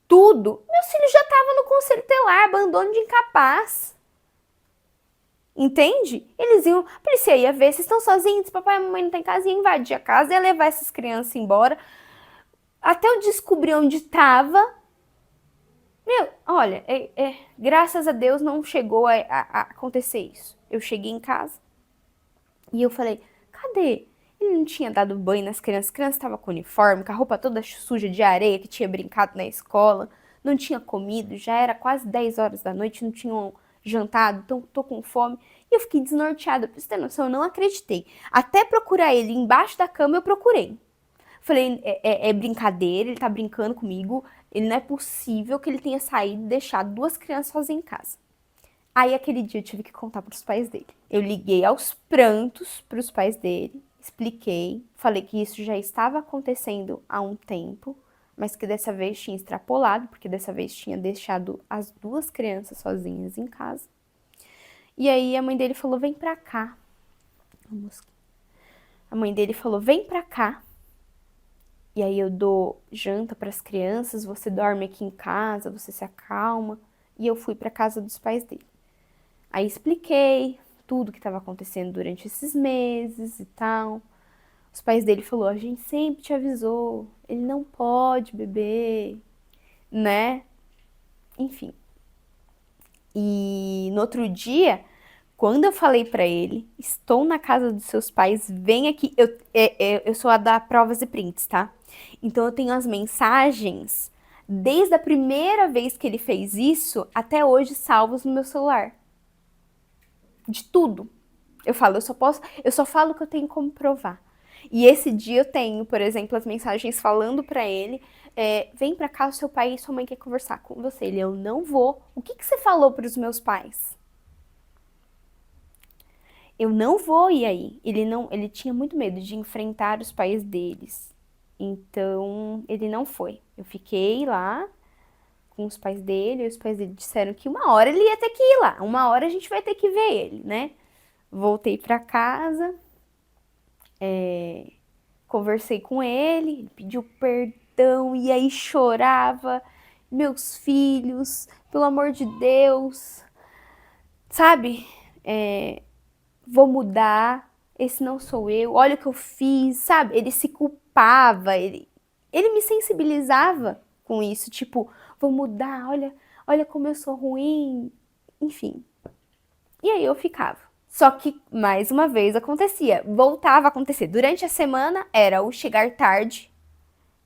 tudo, meus filhos já estavam no conselho tutelar, abandono de incapaz. Entende? Eles iam, a polícia ia ver, vocês estão sozinhos, papai e mamãe não tá em casa, ia invadir a casa, ia levar essas crianças embora. Até eu descobrir onde tava. Meu, olha, graças a Deus não chegou a acontecer isso. Eu cheguei em casa e eu falei, cadê? Ele não tinha dado banho nas crianças, a criança estava com uniforme, com a roupa toda suja de areia, que tinha brincado na escola, não tinha comido, já era quase 10 horas da noite, não tinham jantado, então tô com fome. E eu fiquei desnorteada, pra você ter noção, eu não acreditei. Até procurar ele embaixo da cama, eu procurei. Falei, é brincadeira, ele tá brincando comigo, ele não é possível que ele tenha saído e deixado 2 crianças sozinhas em casa. Aí aquele dia eu tive que contar pros pais dele. Eu liguei aos prantos pros pais dele, expliquei, falei que isso já estava acontecendo há um tempo, mas que dessa vez tinha extrapolado, porque dessa vez tinha deixado as 2 crianças sozinhas em casa. E aí a mãe dele falou, vem pra cá. A mãe dele falou, vem pra cá. E aí eu dou janta pras crianças, você dorme aqui em casa, você se acalma. E eu fui pra casa dos pais dele. Aí expliquei tudo que estava acontecendo durante esses meses e tal. Os pais dele falaram, a gente sempre te avisou, ele não pode beber, né? Enfim. E no outro dia, quando eu falei pra ele, estou na casa dos seus pais, vem aqui. Eu sou a da provas e prints, tá? Então eu tenho as mensagens, desde a primeira vez que ele fez isso, até hoje salvos no meu celular. De tudo. Eu falo, eu só falo que eu tenho como provar. E esse dia eu tenho, por exemplo, as mensagens falando pra ele, vem pra cá, o seu pai e sua mãe quer conversar com você. Ele, eu não vou. O que você falou pros meus pais? Eu não vou ir aí. Ele tinha muito medo de enfrentar os pais deles. Então, ele não foi. Eu fiquei lá com os pais dele, e os pais dele disseram que uma hora ele ia ter que ir lá. Uma hora a gente vai ter que ver ele, né? Voltei pra casa, conversei com ele pediu perdão e aí chorava. Meus filhos, pelo amor de Deus, sabe? Vou mudar, esse não sou eu, olha o que eu fiz, sabe? Ele se culpava, ele me sensibilizava com isso, tipo, vou mudar, olha como eu sou ruim, enfim. E aí eu ficava. Só que, mais uma vez, acontecia. Voltava a acontecer. Durante a semana, era o chegar tarde.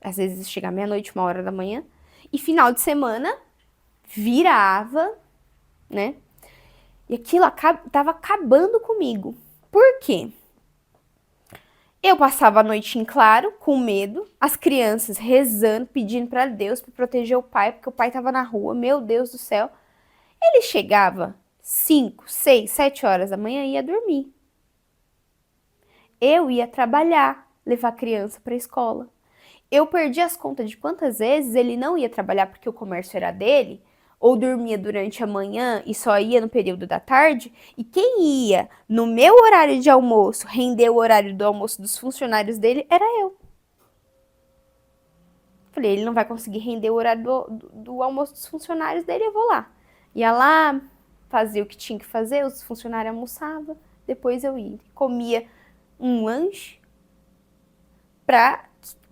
Às vezes, chegar meia-noite, 1h da manhã. E final de semana, virava, né? E aquilo tava acabando comigo. Por quê? Eu passava a noite em claro, com medo. As crianças rezando, pedindo pra Deus pra proteger o pai, porque o pai tava na rua. Meu Deus do céu. Ele chegava 5, 6, 7 horas da manhã e ia dormir. Eu ia trabalhar, levar a criança para a escola. Eu perdi as contas de quantas vezes ele não ia trabalhar porque o comércio era dele, ou dormia durante a manhã e só ia no período da tarde, e quem ia no meu horário de almoço, render o horário do almoço dos funcionários dele, era eu. Falei, ele não vai conseguir render o horário do almoço dos funcionários dele, eu vou lá. Ia lá, fazia o que tinha que fazer, os funcionários almoçavam, depois eu ia. Comia um lanche,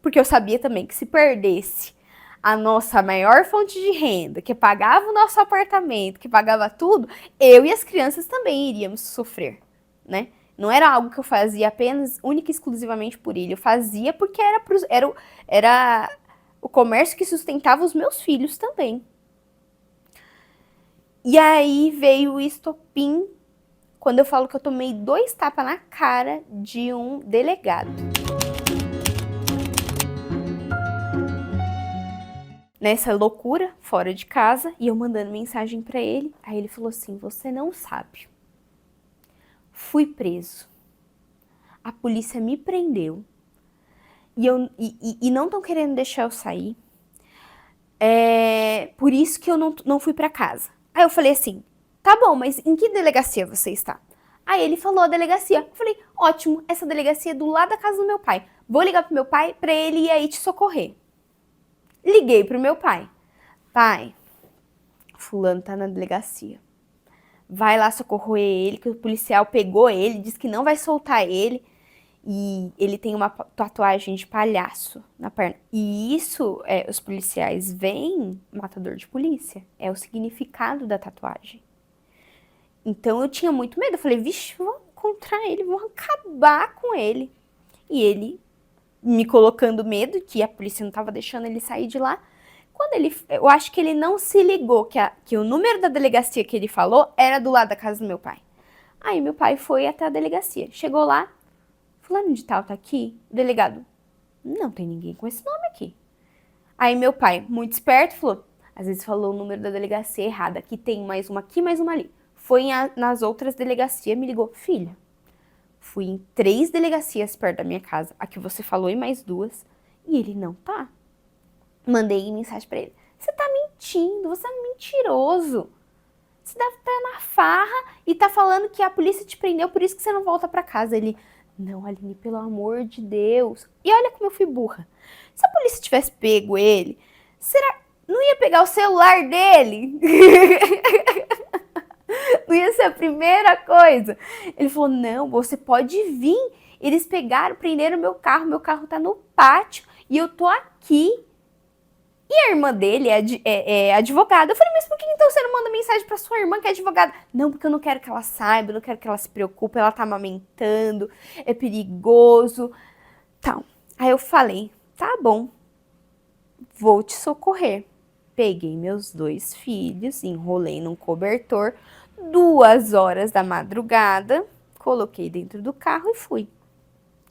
porque eu sabia também que se perdesse a nossa maior fonte de renda, que pagava o nosso apartamento, que pagava tudo, eu e as crianças também iríamos sofrer, né? Não era algo que eu fazia apenas, única e exclusivamente por ele. Eu fazia porque era o comércio que sustentava os meus filhos também. E aí veio o estopim, quando eu falo que eu tomei 2 tapas na cara de um delegado. Nessa loucura, fora de casa, e eu mandando mensagem pra ele. Aí ele falou assim, você não sabe. Fui preso. A polícia me prendeu. E não estão querendo deixar eu sair. Por isso que eu não fui pra casa. Aí eu falei assim, tá bom, mas em que delegacia você está? Aí ele falou a delegacia. Eu falei, ótimo, essa delegacia é do lado da casa do meu pai. Vou ligar pro meu pai pra ele ir aí te socorrer. Liguei pro meu pai. Pai, fulano tá na delegacia. Vai lá socorrer ele, que o policial pegou ele, disse que não vai soltar ele. E ele tem uma tatuagem de palhaço na perna. E isso, os policiais veem matador de polícia. É o significado da tatuagem. Então eu tinha muito medo. Eu falei, vixe, vou encontrar ele, vou acabar com ele. E ele me colocando medo, que a polícia não estava deixando ele sair de lá. Eu acho que ele não se ligou que o número da delegacia que ele falou era do lado da casa do meu pai. Aí meu pai foi até a delegacia. Chegou lá, fulano de tal tá aqui? O delegado, não tem ninguém com esse nome aqui. Aí meu pai, muito esperto, falou, às vezes falou o número da delegacia errado. Aqui tem mais uma aqui, mais uma ali. Foi nas outras delegacias, me ligou, filha, fui em 3 delegacias perto da minha casa, a que você falou e mais 2, e ele não tá. Mandei mensagem pra ele, você tá mentindo, você é mentiroso. Você deve estar na farra e tá falando que a polícia te prendeu, por isso que você não volta pra casa. Ele, não, Aline, pelo amor de Deus. E olha como eu fui burra. Se a polícia tivesse pego ele, não ia pegar o celular dele? Não ia ser a primeira coisa. Ele falou, não, você pode vir. Eles prenderam meu carro tá no pátio e eu tô aqui. E a irmã dele é advogada. Eu falei, mas por que então você não manda mensagem pra sua irmã que é advogada? Não, porque eu não quero que ela saiba, eu não quero que ela se preocupe, ela tá amamentando, é perigoso. Tal. Aí eu falei, tá bom, vou te socorrer. Peguei meus 2 filhos, enrolei num cobertor, 2 horas da madrugada, coloquei dentro do carro e fui.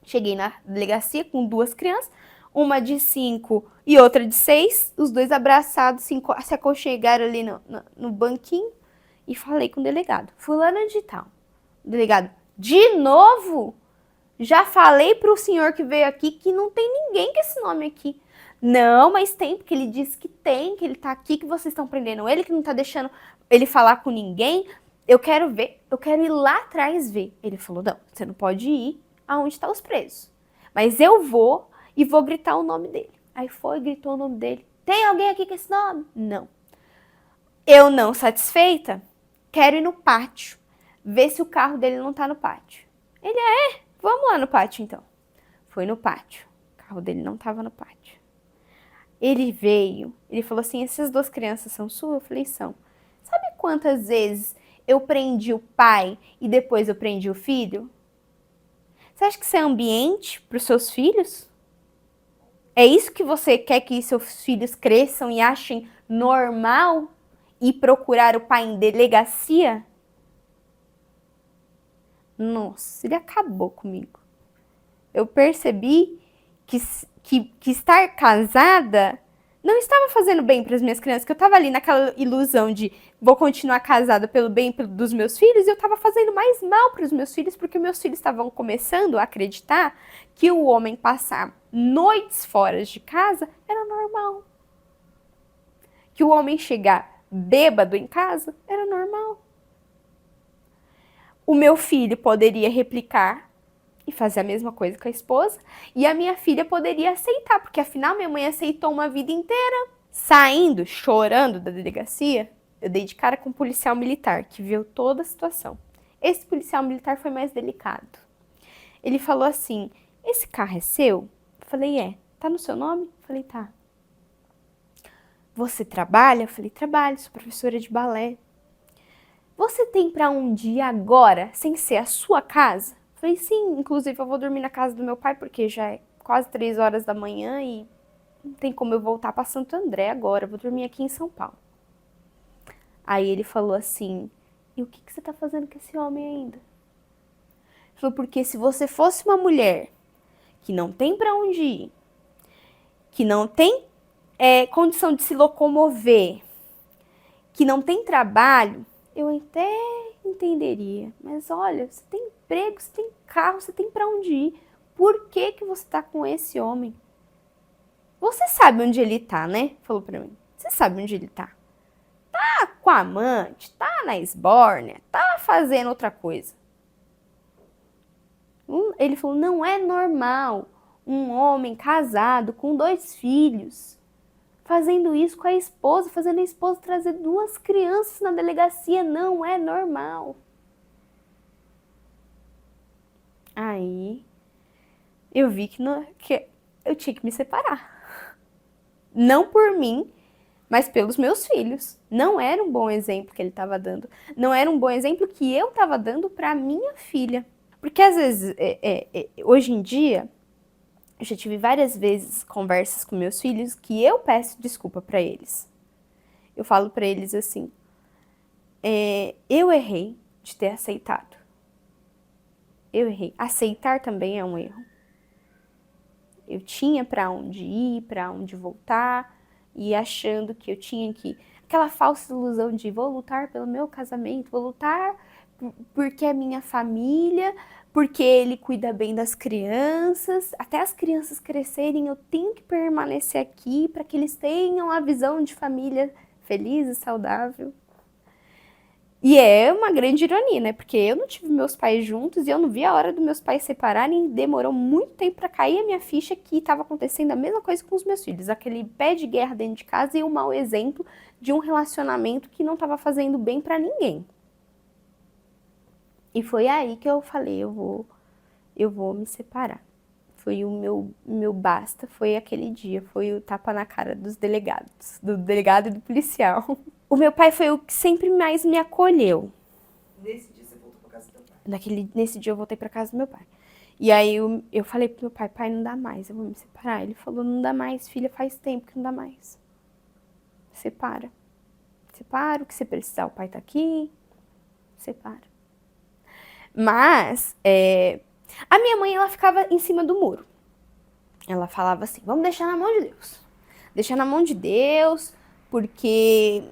Cheguei na delegacia com 2 crianças, uma de 5 e outra de 6, os 2 abraçados, se aconchegaram ali no banquinho e falei com o delegado, fulana de tal. O delegado, de novo? Já falei pro senhor que veio aqui que não tem ninguém com esse nome aqui. Não, mas tem, porque ele disse que tem, que ele tá aqui, que vocês estão prendendo ele, que não tá deixando ele falar com ninguém. Eu quero ver, eu quero ir lá atrás ver. Ele falou, não, você não pode ir aonde estão os presos. Mas eu vou e vou gritar o nome dele. Aí foi, gritou o nome dele. Tem alguém aqui com esse nome? Não. Eu não satisfeita, quero ir no pátio, ver se o carro dele não tá no pátio. Ele, vamos lá no pátio então. Foi no pátio, o carro dele não tava no pátio. Ele veio, ele falou assim, essas 2 crianças são suas? Eu falei, são. Sabe quantas vezes eu prendi o pai e depois eu prendi o filho? Você acha que isso é ambiente para os seus filhos? É isso que você quer que seus filhos cresçam e achem normal ir procurar o pai em delegacia? Nossa, ele acabou comigo. Eu percebi que estar casada não estava fazendo bem para as minhas crianças, que eu estava ali naquela ilusão de vou continuar casada pelo bem dos meus filhos, e eu estava fazendo mais mal para os meus filhos, porque meus filhos estavam começando a acreditar que o homem passar noites fora de casa era normal. Que o homem chegar bêbado em casa era normal. O meu filho poderia replicar e fazer a mesma coisa com a esposa, e a minha filha poderia aceitar, porque afinal minha mãe aceitou uma vida inteira. Saindo, chorando da delegacia, eu dei de cara com um policial militar, que viu toda a situação. Esse policial militar foi mais delicado. Ele falou assim, esse carro é seu? Eu falei, é. Tá no seu nome? Eu falei, tá. Você trabalha? Eu falei, trabalho, sou professora de balé. Você tem pra um dia agora, sem ser a sua casa? Eu falei, sim, inclusive eu vou dormir na casa do meu pai, porque já é quase 3 horas da manhã e não tem como eu voltar para Santo André agora, eu vou dormir aqui em São Paulo. Aí ele falou assim, e o que você tá fazendo com esse homem ainda? Ele falou, porque se você fosse uma mulher que não tem para onde ir, que não tem condição de se locomover, que não tem trabalho, eu até entenderia. Mas olha, você tem emprego, você tem carro, você tem para onde ir. Por que você tá com esse homem? Você sabe onde ele tá, né? Falou pra mim. Você sabe onde ele tá. Tá com a amante, tá na esbórnia, tá fazendo outra coisa. Ele falou, não é normal um homem casado com 2 filhos fazendo isso com a esposa, fazendo a esposa trazer 2 crianças na delegacia, não é normal. Aí eu vi que eu tinha que me separar. Não por mim, mas pelos meus filhos. Não era um bom exemplo que ele estava dando. Não era um bom exemplo que eu estava dando para minha filha. Porque às vezes, hoje em dia, eu já tive várias vezes conversas com meus filhos que eu peço desculpa para eles. Eu falo para eles assim, eu errei de ter aceitado. Eu errei. Aceitar também é um erro. Eu tinha para onde ir, para onde voltar, e achando que eu tinha que... Aquela falsa ilusão de vou lutar pelo meu casamento, vou lutar porque é minha família, porque ele cuida bem das crianças, até as crianças crescerem, eu tenho que permanecer aqui para que eles tenham a visão de família feliz e saudável. E é uma grande ironia, né? Porque eu não tive meus pais juntos e eu não vi a hora dos meus pais se separarem e demorou muito tempo para cair a minha ficha que estava acontecendo a mesma coisa com os meus filhos. Aquele pé de guerra dentro de casa e um mau exemplo de um relacionamento que não estava fazendo bem para ninguém. E foi aí que eu falei, eu vou me separar. Foi o meu basta, foi aquele dia, foi o tapa na cara dos delegados, do delegado e do policial. O meu pai foi o que sempre mais me acolheu. Nesse dia você voltou pra casa do teu pai? Nesse dia eu voltei pra casa do meu pai. E aí eu falei pro meu pai, pai, não dá mais, eu vou me separar. Ele falou, não dá mais, filha, faz tempo que não dá mais. Separa. Separa, o que você precisar, o pai tá aqui. Separa. Mas, a minha mãe, ela ficava em cima do muro. Ela falava assim, vamos deixar na mão de Deus. Deixar na mão de Deus, porque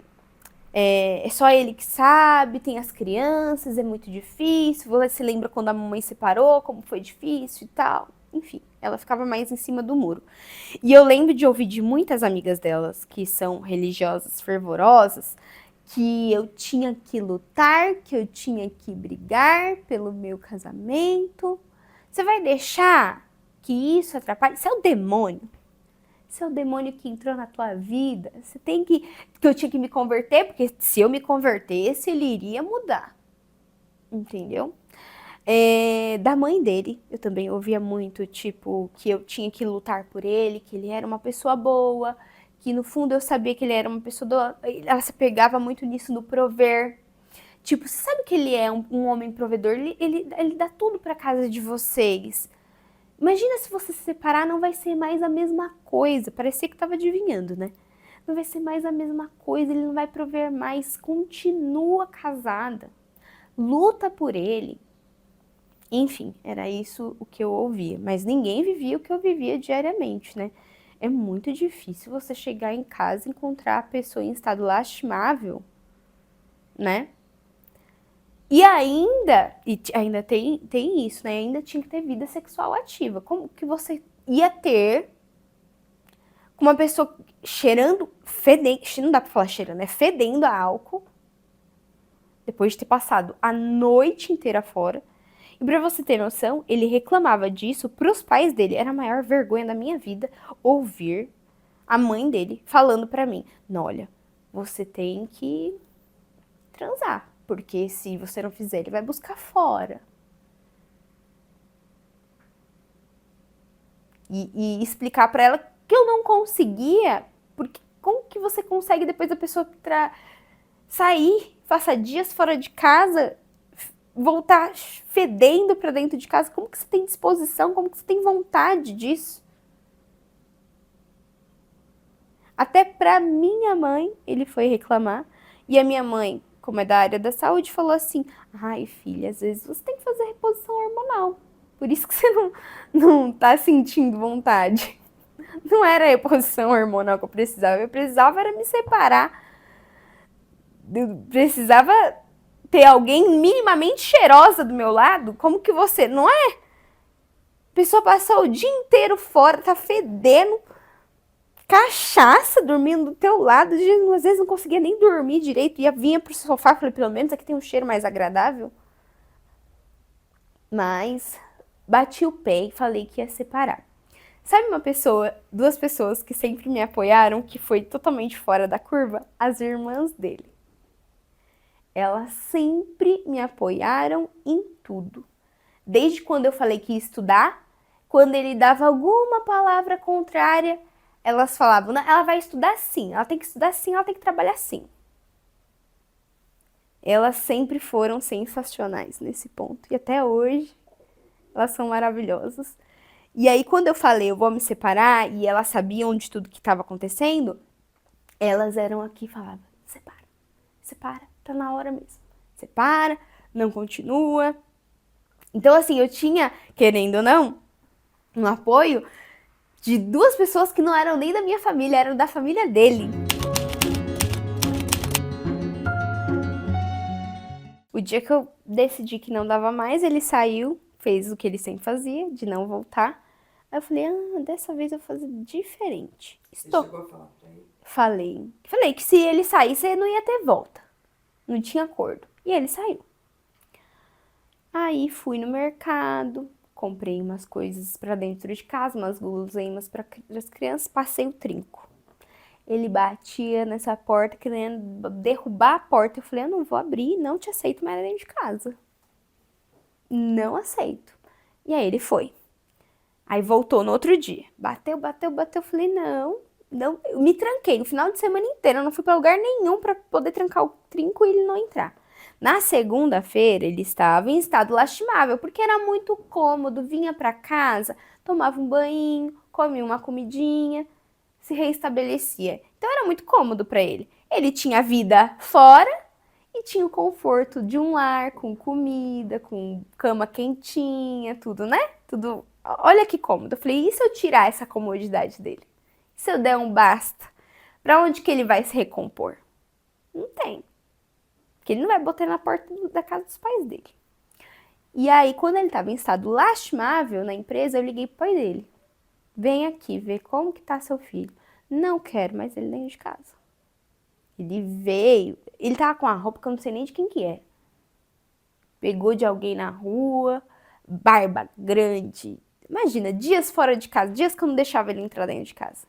é só ele que sabe, tem as crianças, é muito difícil. Você se lembra quando a mamãe separou, como foi difícil e tal. Enfim, ela ficava mais em cima do muro. E eu lembro de ouvir de muitas amigas delas, que são religiosas fervorosas, que eu tinha que lutar, que eu tinha que brigar pelo meu casamento. Você vai deixar que isso atrapalhe? Isso é o demônio. Isso é o demônio que entrou na tua vida. Você tem que eu tinha que me converter, porque se eu me convertesse, ele iria mudar. Entendeu? Da mãe dele, eu também ouvia muito, tipo, que eu tinha que lutar por ele, que ele era uma pessoa boa, que no fundo eu sabia que ele era uma pessoa... Ela se pegava muito nisso no prover. Tipo, você sabe que ele é um homem provedor, ele dá tudo pra casa de vocês. Imagina se você se separar, não vai ser mais a mesma coisa. Parecia que tava adivinhando, né? Não vai ser mais a mesma coisa, ele não vai prover mais. Continua casada. Luta por ele. Enfim, era isso o que eu ouvia. Mas ninguém vivia o que eu vivia diariamente, né? É muito difícil você chegar em casa e encontrar a pessoa em estado lastimável, né? E ainda tem isso, né? Ainda tinha que ter vida sexual ativa. Como que você ia ter com uma pessoa cheirando, fedendo, não dá pra falar cheirando, né? Fedendo a álcool, depois de ter passado a noite inteira fora. E pra você ter noção, ele reclamava disso pros pais dele. Era a maior vergonha da minha vida ouvir a mãe dele falando pra mim, não, olha, você tem que transar, porque se você não fizer, ele vai buscar fora. E explicar pra ela que eu não conseguia, porque como que você consegue depois da pessoa sair, passa dias fora de casa, voltar fedendo pra dentro de casa? Como que você tem disposição? Como que você tem vontade disso? Até pra minha mãe, ele foi reclamar. E a minha mãe, como é da área da saúde, falou assim: ai, filha, às vezes você tem que fazer reposição hormonal. Por isso que você não tá sentindo vontade. Não era a reposição hormonal que eu precisava era me separar. Eu precisava ter alguém minimamente cheirosa do meu lado. Como que você, não é? A pessoa passou o dia inteiro fora, tá fedendo, cachaça dormindo do teu lado, às vezes não conseguia nem dormir direito, ia vinha pro sofá, falei, pelo menos aqui tem um cheiro mais agradável. Mas bati o pé e falei que ia separar. Sabe duas pessoas que sempre me apoiaram, que foi totalmente fora da curva? As irmãs dele. Elas sempre me apoiaram em tudo. Desde quando eu falei que ia estudar, quando ele dava alguma palavra contrária, elas falavam, ela vai estudar sim, ela tem que estudar sim, ela tem que trabalhar sim. Elas sempre foram sensacionais nesse ponto. E até hoje, elas são maravilhosas. E aí, quando eu falei, eu vou me separar, e elas sabiam de tudo que estava acontecendo, elas eram aqui e falavam, separa, tá na hora mesmo. Separa, não continua. Então, assim, eu tinha, querendo ou não, um apoio de duas pessoas que não eram nem da minha família, eram da família dele. O dia que eu decidi que não dava mais, ele saiu, fez o que ele sempre fazia, de não voltar. Aí eu falei, dessa vez eu vou fazer diferente. Você chegou a falar pra ele? Falei que se ele saísse, ele não ia ter volta. Não tinha acordo. E ele saiu. Aí fui no mercado, comprei umas coisas pra dentro de casa, umas guloseimas para as crianças, passei o trinco. Ele batia nessa porta, querendo derrubar a porta. Eu falei, eu não vou abrir, não te aceito mais dentro de casa. Não aceito. E aí ele foi. Aí voltou no outro dia. Bateu. Eu falei, não. Eu me tranquei o final de semana inteiro. Eu não fui pra lugar nenhum pra poder trancar o trinco e ele não entrar. Na segunda-feira, ele estava em estado lastimável, porque era muito cômodo. Vinha pra casa, tomava um banho, comia uma comidinha, se reestabelecia. Então era muito cômodo pra ele. Ele tinha vida fora e tinha o conforto de um lar, com comida, com cama quentinha, tudo, né? Tudo. Olha que cômodo. Eu falei, e se eu tirar essa comodidade dele? E se eu der um basta? Pra onde que ele vai se recompor? Não tem. Porque ele não vai botar na porta da casa dos pais dele. E aí, quando ele estava em estado lastimável na empresa, eu liguei pro pai dele. Vem aqui ver como que tá seu filho. Não quero mais ele dentro de casa. Ele veio, ele tava com uma roupa que eu não sei nem de quem que é. Pegou de alguém na rua, barba grande. Imagina, dias fora de casa, dias que eu não deixava ele entrar dentro de casa.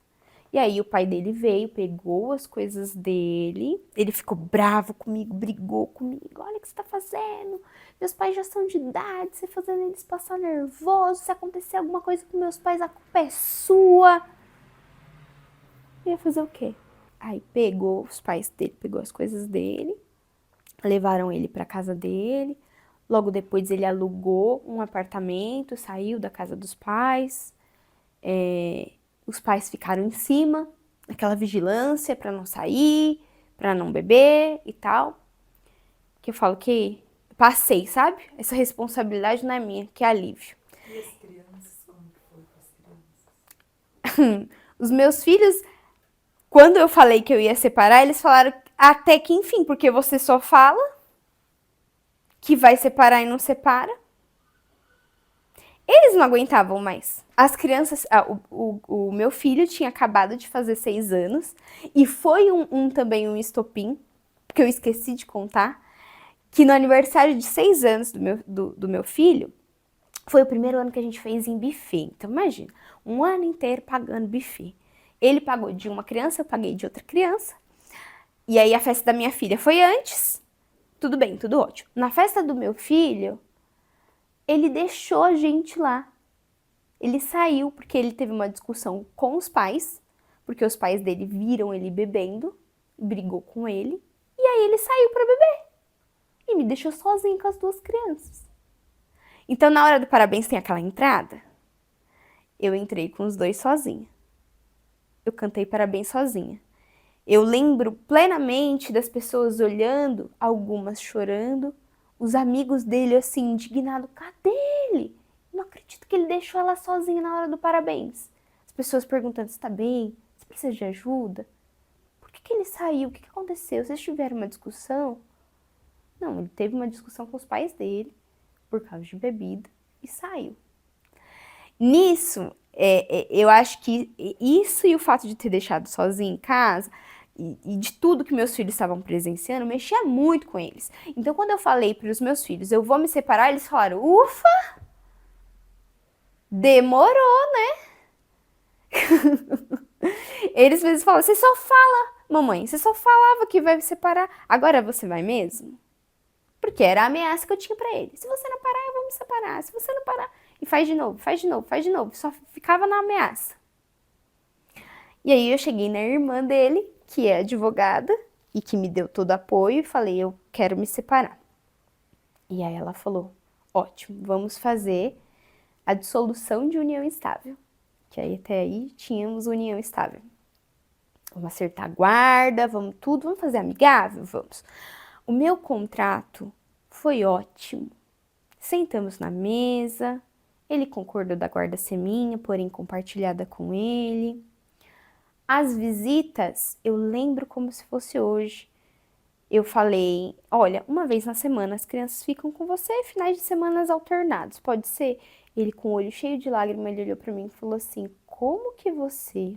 E aí o pai dele veio, pegou as coisas dele, ele ficou bravo comigo, brigou comigo. Olha o que você tá fazendo, meus pais já são de idade, você fazendo eles passar nervoso, se acontecer alguma coisa com meus pais, a culpa é sua. Eu ia fazer o quê? Aí pegou os pais dele, pegou as coisas dele, levaram ele pra casa dele. Logo depois ele alugou um apartamento, saiu da casa dos pais. Os pais ficaram em cima, naquela vigilância pra não sair, pra não beber e tal. Que eu falo que passei, sabe? Essa responsabilidade não é minha, que é alívio. E as crianças, como que foi com as crianças? Os meus filhos, quando eu falei que eu ia separar, eles falaram até que enfim, porque você só fala que vai separar e não separa. Eles não aguentavam mais. As crianças, o meu filho tinha acabado de fazer 6 anos e foi também um estopim, que eu esqueci de contar, que no aniversário de 6 anos do meu filho, foi o primeiro ano que a gente fez em buffet. Então imagina, um ano inteiro pagando buffet. Ele pagou de uma criança, eu paguei de outra criança. E aí a festa da minha filha foi antes. Tudo bem, tudo ótimo. Na festa do meu filho, ele deixou a gente lá. Ele saiu porque ele teve uma discussão com os pais, porque os pais dele viram ele bebendo, brigou com ele, e aí ele saiu pra beber. e me deixou sozinha com as 2 crianças. Então, na hora do parabéns tem aquela entrada. Eu entrei com os 2 sozinha. Eu cantei parabéns sozinha. Eu lembro plenamente das pessoas olhando, algumas chorando, os amigos dele assim, indignados, cadê ele? Não acredito que ele deixou ela sozinha na hora do parabéns. As pessoas perguntando, você tá bem? Você precisa de ajuda? Por que ele saiu? O que aconteceu? Vocês tiveram uma discussão? Não, ele teve uma discussão com os pais dele, por causa de bebida, e saiu. Nisso, eu acho que isso e o fato de ter deixado sozinho em casa, e de tudo que meus filhos estavam presenciando, mexia muito com eles. Então, quando eu falei para os meus filhos, eu vou me separar, eles falaram, ufa, demorou, né? Eles às vezes falam, você só fala, mamãe, você só falava que vai me separar, agora você vai mesmo? Porque era a ameaça que eu tinha pra ele. Se você não parar, eu vou me separar. Se você não parar... E faz de novo, faz de novo, faz de novo. Só ficava na ameaça. E aí eu cheguei na irmã dele, que é advogada, e que me deu todo apoio, e falei, eu quero me separar. E aí ela falou, ótimo, vamos fazer a dissolução de união estável. Que aí até aí tínhamos união estável. Vamos acertar a guarda, vamos tudo, vamos fazer amigável? Vamos. O meu contrato foi ótimo. Sentamos na mesa, ele concordou da guarda ser minha, porém compartilhada com ele. As visitas, eu lembro como se fosse hoje. Eu falei, olha, uma vez na semana as crianças ficam com você, finais de semanas alternados, pode ser? Ele com o olho cheio de lágrimas, ele olhou pra mim e falou assim, como que você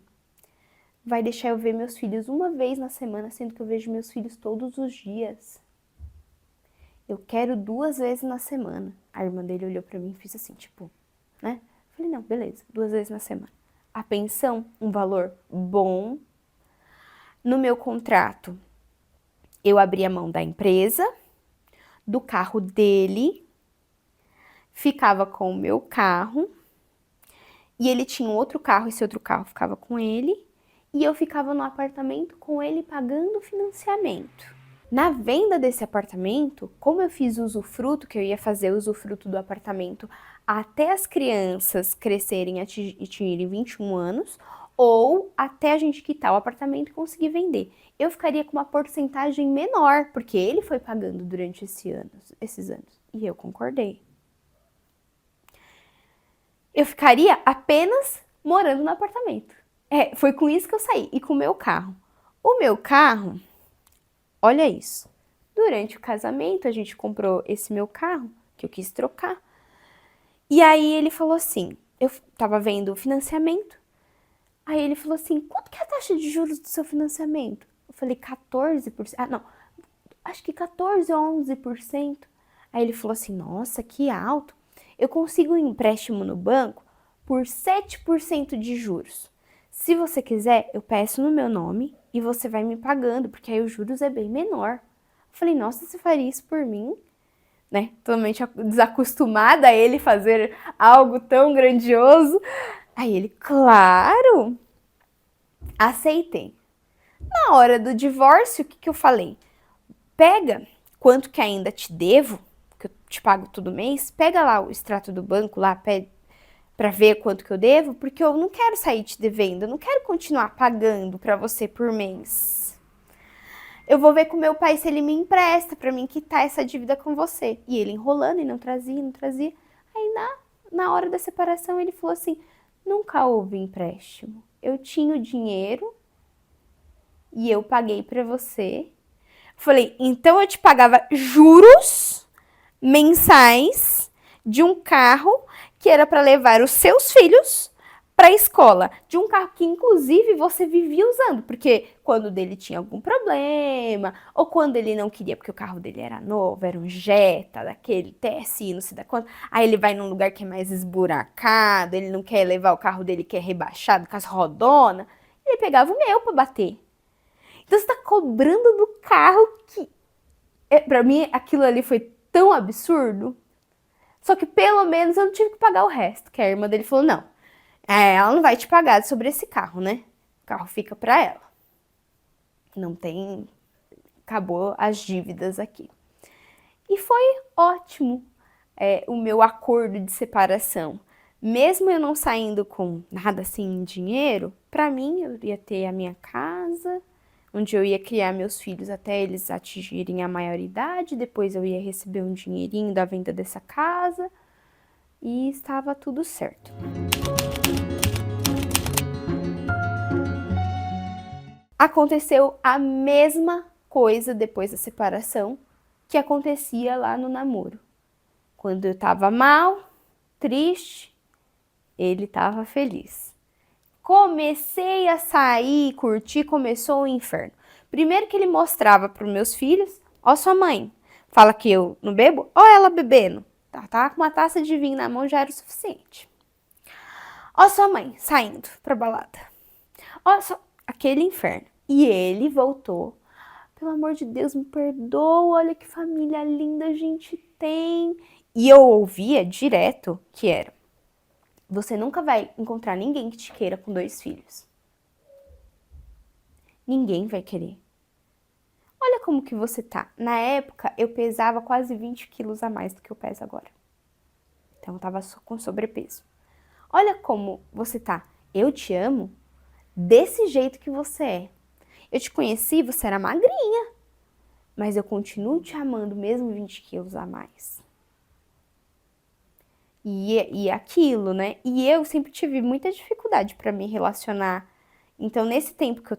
vai deixar eu ver meus filhos uma vez na semana, sendo que eu vejo meus filhos todos os dias? Eu quero 2 vezes na semana. A irmã dele olhou pra mim e fez assim, tipo, né? Falei, não, beleza, 2 vezes na semana. A pensão, um valor bom. No meu contrato, eu abri a mão da empresa, do carro dele, ficava com o meu carro, e ele tinha um outro carro, esse outro carro ficava com ele, e eu ficava no apartamento com ele pagando o financiamento. Na venda desse apartamento, como eu fiz usufruto, que eu ia fazer usufruto do apartamento até as crianças crescerem e atingirem 21 anos, ou até a gente quitar o apartamento e conseguir vender. Eu ficaria com uma porcentagem menor, porque ele foi pagando durante esses anos. E eu concordei. Eu ficaria apenas morando no apartamento. Foi com isso que eu saí, e com o meu carro. O meu carro... Olha isso. Durante o casamento, a gente comprou esse meu carro, que eu quis trocar. E aí ele falou assim, eu tava vendo o financiamento. Aí ele falou assim, quanto que é a taxa de juros do seu financiamento? Eu falei, 14%. Ah, não, acho que 14 ou 11%. Aí ele falou assim, nossa, que alto. Eu consigo um empréstimo no banco por 7% de juros. Se você quiser, eu peço no meu nome e você vai me pagando, porque aí os juros é bem menor. Eu falei, nossa, você faria isso por mim? Né? Totalmente desacostumada a ele fazer algo tão grandioso. Aí ele, claro, aceitei. Na hora do divórcio, o que eu falei? Pega quanto que ainda te devo, que eu te pago todo mês, pega lá o extrato do banco, lá, para ver quanto que eu devo, porque eu não quero sair te devendo, eu não quero continuar pagando para você por mês. Eu vou ver com meu pai se ele me empresta para mim quitar essa dívida com você. E ele enrolando e não trazia, não trazia. Aí na hora da separação ele falou assim, nunca houve empréstimo. Eu tinha o dinheiro e eu paguei para você. Falei, então eu te pagava juros mensais de um carro que era para levar os seus filhos para a escola, de um carro que inclusive você vivia usando, porque quando dele tinha algum problema, ou quando ele não queria, porque o carro dele era novo, era um Jetta, daquele TSI, não sei da quanto, aí ele vai num lugar que é mais esburacado, ele não quer levar o carro dele que é rebaixado, com as rodonas, ele pegava o meu para bater. Então você tá cobrando do carro que... Pra mim, aquilo ali foi tão absurdo. Só que pelo menos eu não tive que pagar o resto. Que a irmã dele falou, não, ela não vai te pagar sobre esse carro, né? O carro fica pra ela. Não tem... Acabou as dívidas aqui. E foi ótimo o meu acordo de separação. Mesmo eu não saindo com nada assim em dinheiro, para mim eu ia ter a minha casa, onde eu ia criar meus filhos até eles atingirem a maioridade, depois eu ia receber um dinheirinho da venda dessa casa e estava tudo certo. Aconteceu a mesma coisa depois da separação que acontecia lá no namoro. Quando eu tava mal, triste, ele tava feliz. Comecei a sair, curtir, começou o inferno. Primeiro que ele mostrava para os meus filhos, ó sua mãe, fala que eu não bebo, ó ela bebendo. Tá com uma taça de vinho na mão já era o suficiente. Ó sua mãe saindo pra balada. Ó só aquele inferno. E ele voltou. Pelo amor de Deus, me perdoa, olha que família linda a gente tem. E eu ouvia direto que era: você nunca vai encontrar ninguém que te queira com 2 filhos. Ninguém vai querer. Olha como que você tá. Na época, eu pesava quase 20 quilos a mais do que eu peso agora. Então, eu tava com sobrepeso. Olha como você tá. Eu te amo desse jeito que você é. Eu te conheci, você era magrinha. Mas eu continuo te amando mesmo 20 quilos a mais. E aquilo, né? E eu sempre tive muita dificuldade para me relacionar. Então, nesse tempo que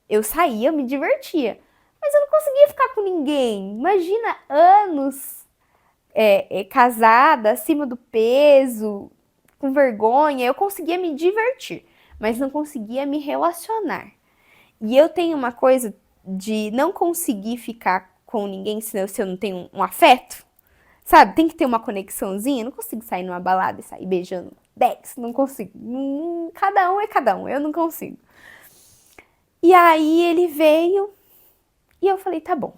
eu saía, eu me divertia. Mas eu não conseguia ficar com ninguém. Imagina anos casada, acima do peso, com vergonha. Eu conseguia me divertir, mas não conseguia me relacionar. E eu tenho uma coisa de não conseguir ficar com ninguém se eu não tenho um afeto. Sabe, tem que ter uma conexãozinha. Eu não consigo sair numa balada e sair beijando 10. Não consigo. Cada um é cada um. Eu não consigo. E aí ele veio e eu falei, tá bom,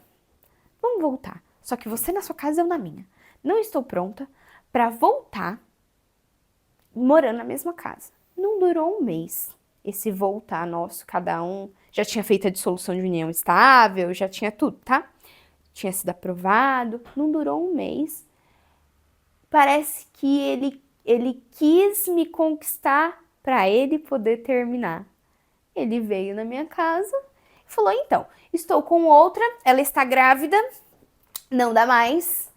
vamos voltar. Só que você na sua casa, eu na minha. Não estou pronta pra voltar morando na mesma casa. Não durou um mês esse voltar nosso, cada um já tinha feito a dissolução de união estável, já tinha tudo, tá? Tinha sido aprovado, não durou um mês. Parece que ele quis me conquistar para ele poder terminar. Ele veio na minha casa e falou, então, estou com outra, ela está grávida, não dá mais.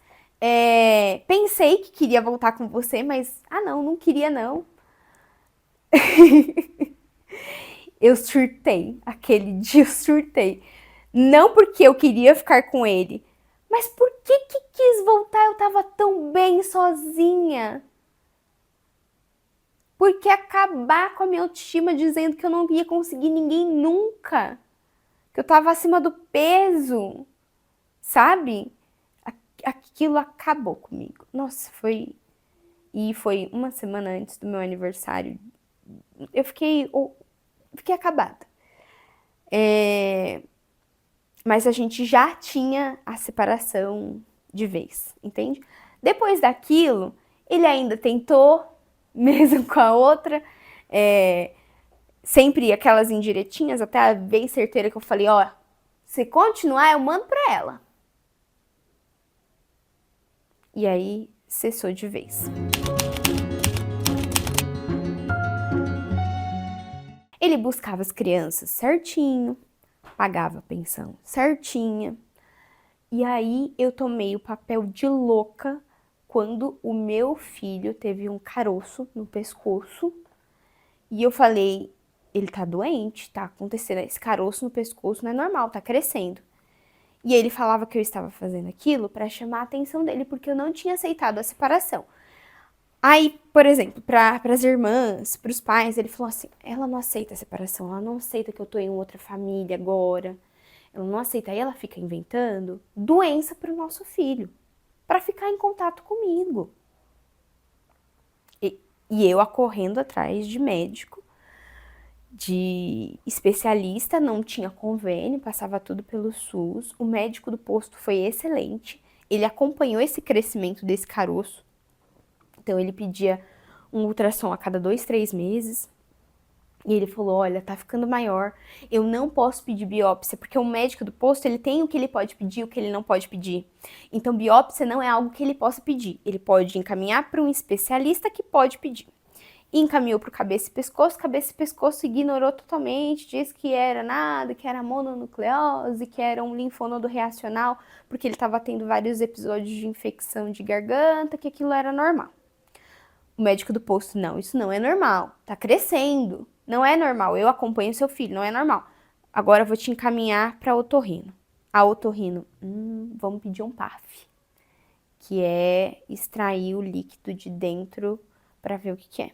Pensei que queria voltar com você, mas, não queria não. Eu surtei, aquele dia eu surtei. Não porque eu queria ficar com ele, mas por que quis voltar? Eu tava tão bem sozinha. Por que acabar com a minha autoestima dizendo que eu não ia conseguir ninguém nunca? Que eu tava acima do peso, sabe? Aquilo acabou comigo. Nossa, foi uma semana antes do meu aniversário. Eu fiquei acabada. Mas a gente já tinha a separação de vez, entende? Depois daquilo, ele ainda tentou, mesmo com a outra, sempre aquelas indiretinhas, até a vez certeira que eu falei, ó, se continuar, eu mando pra ela. E aí, cessou de vez. Ele buscava as crianças certinho, pagava a pensão certinha. E aí eu tomei o papel de louca quando o meu filho teve um caroço no pescoço. E eu falei, ele tá doente, tá acontecendo, esse caroço no pescoço não é normal, tá crescendo. E ele falava que eu estava fazendo aquilo para chamar a atenção dele, porque eu não tinha aceitado a separação. Aí, por exemplo, para as irmãs, para os pais, ele falou assim, ela não aceita a separação, ela não aceita que eu tô em outra família agora, ela não aceita. Aí ela fica inventando doença para o nosso filho, para ficar em contato comigo. E eu correndo atrás de médico, de especialista, não tinha convênio, passava tudo pelo SUS. O médico do posto foi excelente, ele acompanhou esse crescimento desse caroço. Então ele pedia um ultrassom a cada 2, 3 meses. E ele falou, olha, tá ficando maior, eu não posso pedir biópsia, porque o médico do posto, ele tem o que ele pode pedir e o que ele não pode pedir. Então, biópsia não é algo que ele possa pedir. Ele pode encaminhar para um especialista que pode pedir. E encaminhou para o cabeça e pescoço ignorou totalmente, disse que era nada, que era mononucleose, que era um linfonodo reacional, porque ele estava tendo vários episódios de infecção de garganta, que aquilo era normal. O médico do posto, não, isso não é normal, tá crescendo, não é normal, eu acompanho seu filho, não é normal. Agora eu vou te encaminhar para otorrino. A otorrino, vamos pedir um PAF, que é extrair o líquido de dentro para ver o que é.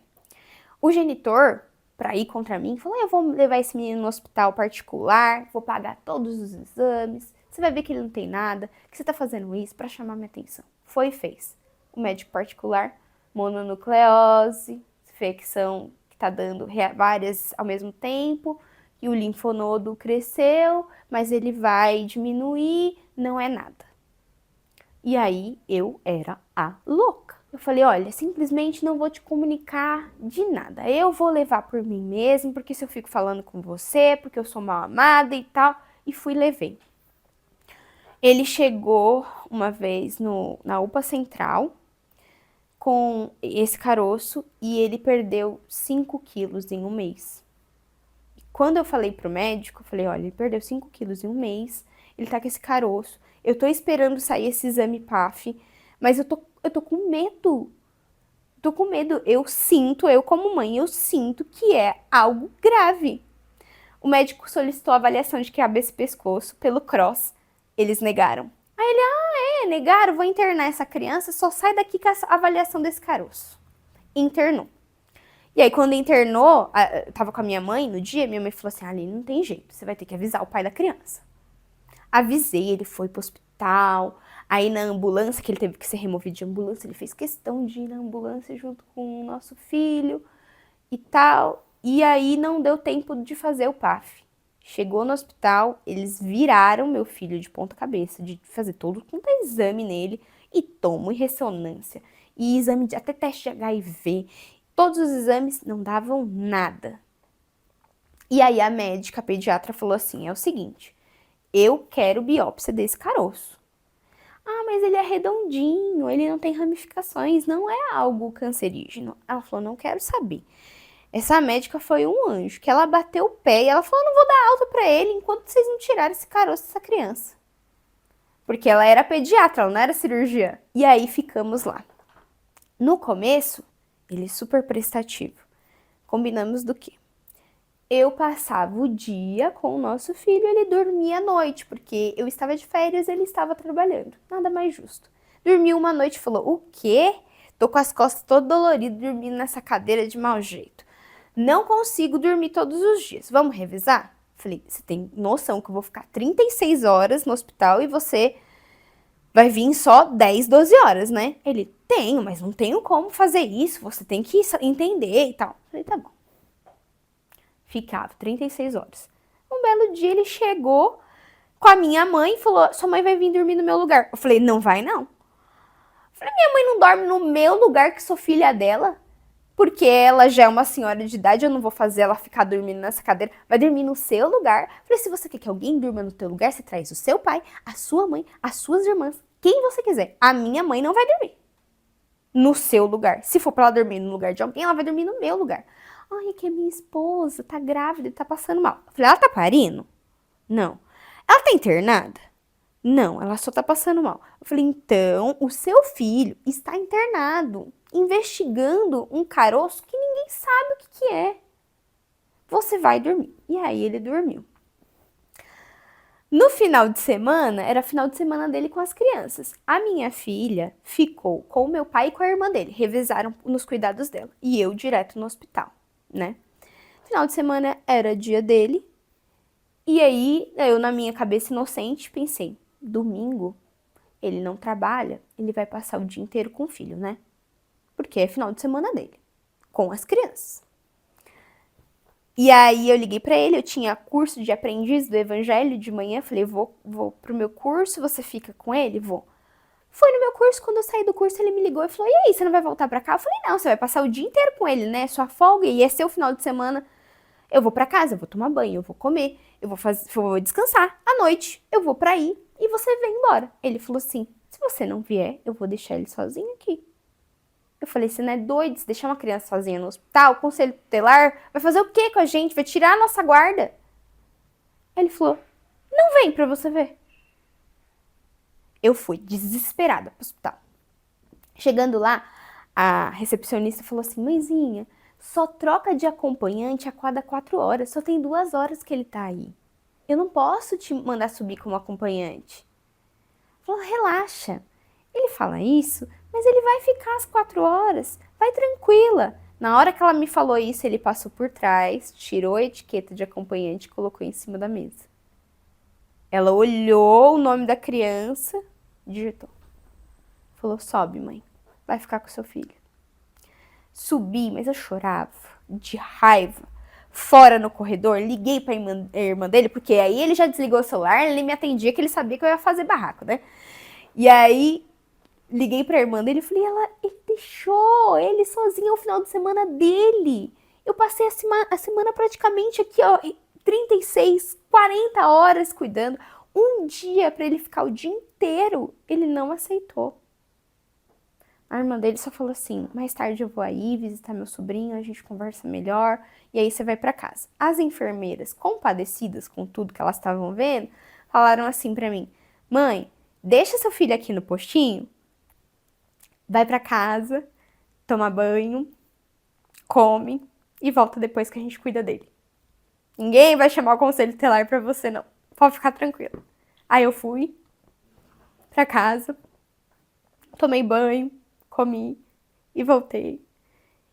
O genitor, para ir contra mim, falou, eu vou levar esse menino no hospital particular, vou pagar todos os exames, você vai ver que ele não tem nada, que você tá fazendo isso para chamar minha atenção. Foi e fez. O médico particular, mononucleose, infecção que tá dando várias ao mesmo tempo, e o linfonodo cresceu, mas ele vai diminuir, não é nada. E aí eu era a louca. Eu falei, olha, simplesmente não vou te comunicar de nada. Eu vou levar por mim mesmo, porque se eu fico falando com você, porque eu sou mal amada e tal. E fui e levei. Ele chegou uma vez na UPA Central com esse caroço e ele perdeu 5 quilos em um mês. Quando eu falei pro médico, eu falei, olha, ele perdeu 5 quilos em um mês, ele tá com esse caroço, eu tô esperando sair esse exame PAF, mas eu tô com medo. Tô com medo, eu como mãe, eu sinto que é algo grave. O médico solicitou a avaliação de cabeça e pescoço pelo CROSS, eles negaram. Aí ele, negaram, vou internar essa criança, só sai daqui com a avaliação desse caroço. Internou. E aí, quando internou, eu tava com a minha mãe no dia, minha mãe falou assim, Aline, não tem jeito, você vai ter que avisar o pai da criança. Avisei, ele foi pro hospital, aí na ambulância, que ele teve que ser removido de ambulância, ele fez questão de ir na ambulância junto com o nosso filho e tal. E aí não deu tempo de fazer o PAF. Chegou no hospital, eles viraram meu filho de ponta cabeça, de fazer todo quanto é exame nele, e tomo e ressonância, e exame de até teste de HIV. Todos os exames não davam nada. E aí a médica, a pediatra, falou assim, é o seguinte, eu quero biópsia desse caroço. Ah, mas ele é redondinho, ele não tem ramificações, não é algo cancerígeno. Ela falou, não quero saber. Essa médica foi um anjo, que ela bateu o pé e ela falou, não vou dar alta pra ele enquanto vocês não tirarem esse caroço dessa criança. Porque ela era pediatra, ela não era cirurgiã. E aí ficamos lá. No começo, ele super prestativo. Combinamos do quê? Eu passava o dia com o nosso filho, ele dormia à noite, porque eu estava de férias, ele estava trabalhando. Nada mais justo. Dormiu uma noite e falou, o quê? Tô com as costas todo dolorido, dormindo nessa cadeira de mau jeito. Não consigo dormir todos os dias. Vamos revezar? Falei, você tem noção que eu vou ficar 36 horas no hospital e você vai vir só 10, 12 horas, né? Ele, tenho, mas não tenho como fazer isso, você tem que entender e tal. Falei, tá bom. Ficava 36 horas. Um belo dia ele chegou com a minha mãe e falou, sua mãe vai vir dormir no meu lugar. Eu falei, não vai não. Eu falei, minha mãe não dorme no meu lugar que sou filha dela? Porque ela já é uma senhora de idade, eu não vou fazer ela ficar dormindo nessa cadeira. Vai dormir no seu lugar. Eu falei, se você quer que alguém durma no teu lugar, você traz o seu pai, a sua mãe, as suas irmãs, quem você quiser. A minha mãe não vai dormir no seu lugar. Se for pra ela dormir no lugar de alguém, ela vai dormir no meu lugar. Ai, é que a minha esposa tá grávida e tá passando mal. Eu falei, ela tá parindo? Não. Ela tá internada? Não, ela só tá passando mal. Eu falei, então, o seu filho está internado, investigando um caroço que ninguém sabe o que é. Você vai dormir. E aí ele dormiu. No final de semana, era final de semana dele com as crianças. A minha filha ficou com o meu pai e com a irmã dele, revezaram nos cuidados dela. E eu direto no hospital, né? Final de semana era dia dele. E aí, eu na minha cabeça inocente, pensei, domingo, ele não trabalha, ele vai passar o dia inteiro com o filho, né? Porque é final de semana dele, com as crianças. E aí eu liguei pra ele, eu tinha curso de aprendiz do evangelho de manhã, falei, vou pro meu curso, você fica com ele? Vou. Foi no meu curso, quando eu saí do curso, ele me ligou e falou, e aí, você não vai voltar pra cá? Eu falei, não, você vai passar o dia inteiro com ele, né? Sua folga e é seu final de semana. Eu vou pra casa, eu vou tomar banho, eu vou comer, vou descansar. À noite, eu vou pra aí e você vem embora. Ele falou assim, se você não vier, eu vou deixar ele sozinho aqui. Eu falei, você não é doido se deixar uma criança sozinha no hospital? O conselho tutelar vai fazer o quê com a gente? Vai tirar a nossa guarda? Ele falou, não vem pra você ver. Eu fui desesperada pro hospital. Chegando lá, a recepcionista falou assim, mãezinha, só troca de acompanhante a cada 4 horas, só tem 2 horas que ele tá aí. Eu não posso te mandar subir como acompanhante. Falou, relaxa. Ele fala isso, mas ele vai ficar às 4 horas. Vai tranquila. Na hora que ela me falou isso, ele passou por trás, tirou a etiqueta de acompanhante e colocou em cima da mesa. Ela olhou o nome da criança, digitou. Falou, sobe, mãe. Vai ficar com seu filho. Subi, mas eu chorava de raiva. Fora no corredor, liguei pra irmã dele, porque aí ele já desligou o celular, ele me atendia que ele sabia que eu ia fazer barraco, né? E aí, liguei pra irmã dele e falei, ele deixou ele sozinho ao final de semana dele. Eu passei a semana praticamente aqui, ó, 36, 40 horas cuidando. Um dia pra ele ficar o dia inteiro, ele não aceitou. A irmã dele só falou assim, mais tarde eu vou aí visitar meu sobrinho, a gente conversa melhor, e aí você vai pra casa. As enfermeiras, compadecidas com tudo que elas estavam vendo, falaram assim pra mim, mãe, deixa seu filho aqui no postinho, vai pra casa, toma banho, come e volta depois que a gente cuida dele. Ninguém vai chamar o conselho tutelar pra você, não. Pode ficar tranquilo. Aí eu fui pra casa, tomei banho, comi e voltei.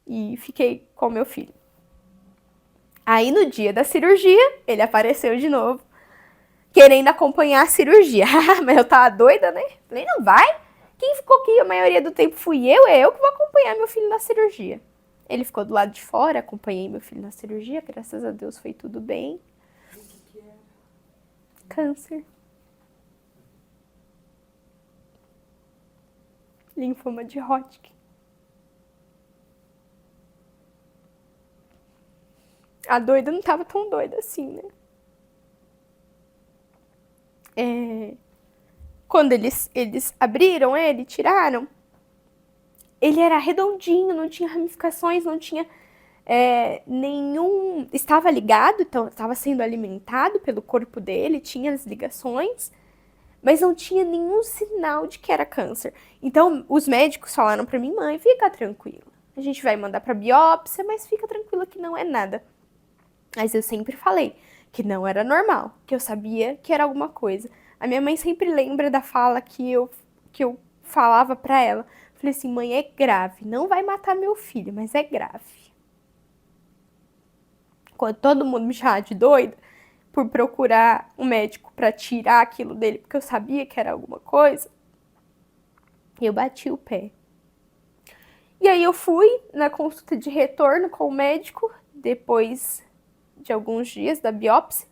E fiquei com meu filho. Aí no dia da cirurgia, ele apareceu de novo, querendo acompanhar a cirurgia. Mas eu tava doida, né? Falei, não vai? Quem ficou aqui a maioria do tempo fui eu, é eu que vou acompanhar meu filho na cirurgia. Ele ficou do lado de fora, acompanhei meu filho na cirurgia, graças a Deus foi tudo bem. O que era? Câncer. Linfoma de Hodgkin. A doida não tava tão doida assim, né? Quando eles abriram ele, tiraram, ele era redondinho, não tinha ramificações, não tinha nenhum... Estava ligado, então estava sendo alimentado pelo corpo dele, tinha as ligações, mas não tinha nenhum sinal de que era câncer. Então, os médicos falaram pra mim, mãe, fica tranquila. A gente vai mandar pra biópsia, mas fica tranquila que não é nada. Mas eu sempre falei que não era normal, que eu sabia que era alguma coisa. A minha mãe sempre lembra da fala que eu falava pra ela. Falei assim, mãe, é grave, não vai matar meu filho, mas é grave. Quando todo mundo me chamava de doida por procurar um médico pra tirar aquilo dele, porque eu sabia que era alguma coisa, eu bati o pé. E aí eu fui na consulta de retorno com o médico, depois de alguns dias da biópsia.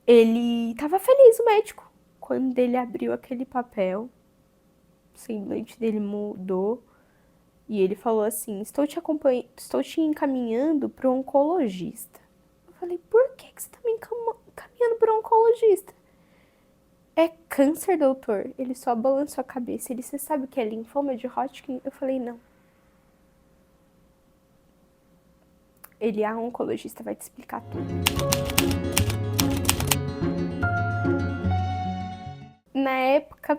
Ele tava feliz, o médico. Quando ele abriu aquele papel, o semblante dele mudou e ele falou assim, estou te encaminhando para um oncologista. Eu falei, por que você tá me encaminhando para um oncologista? É câncer, doutor? Ele só balançou a cabeça. Você sabe o que é linfoma de Hodgkin? Eu falei, não. Ele, a oncologista vai te explicar tudo. Na época,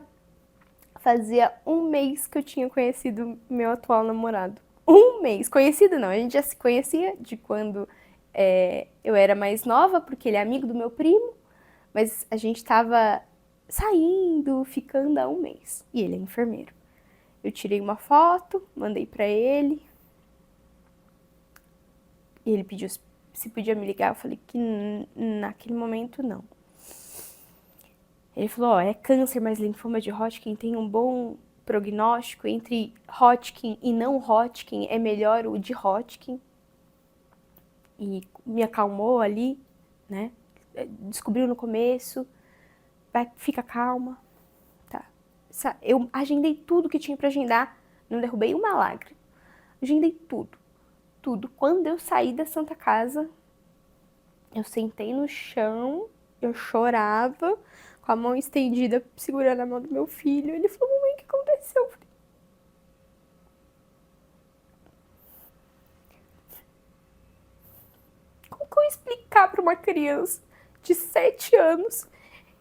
fazia 1 mês que eu tinha conhecido meu atual namorado. 1 mês. Conhecido não, a gente já se conhecia de quando eu era mais nova, porque ele é amigo do meu primo, mas a gente tava saindo, ficando há 1 mês. E ele é enfermeiro. Eu tirei uma foto, mandei pra ele. E ele pediu se podia me ligar. Eu falei que naquele momento não. Ele falou, é câncer, mas linfoma de Hodgkin tem um bom prognóstico. Entre Hodgkin e não Hodgkin, é melhor o de Hodgkin. E me acalmou ali, né? Descobriu no começo. Fica calma. Tá. Eu agendei tudo que tinha pra agendar. Não derrubei uma lágrima. Agendei tudo. tudo. Quando eu saí da Santa Casa, eu sentei no chão, eu chorava, com a mão estendida, segurando a mão do meu filho. Ele falou, mamãe, o que aconteceu? Eu falei, como que eu ia explicar para uma criança de 7 anos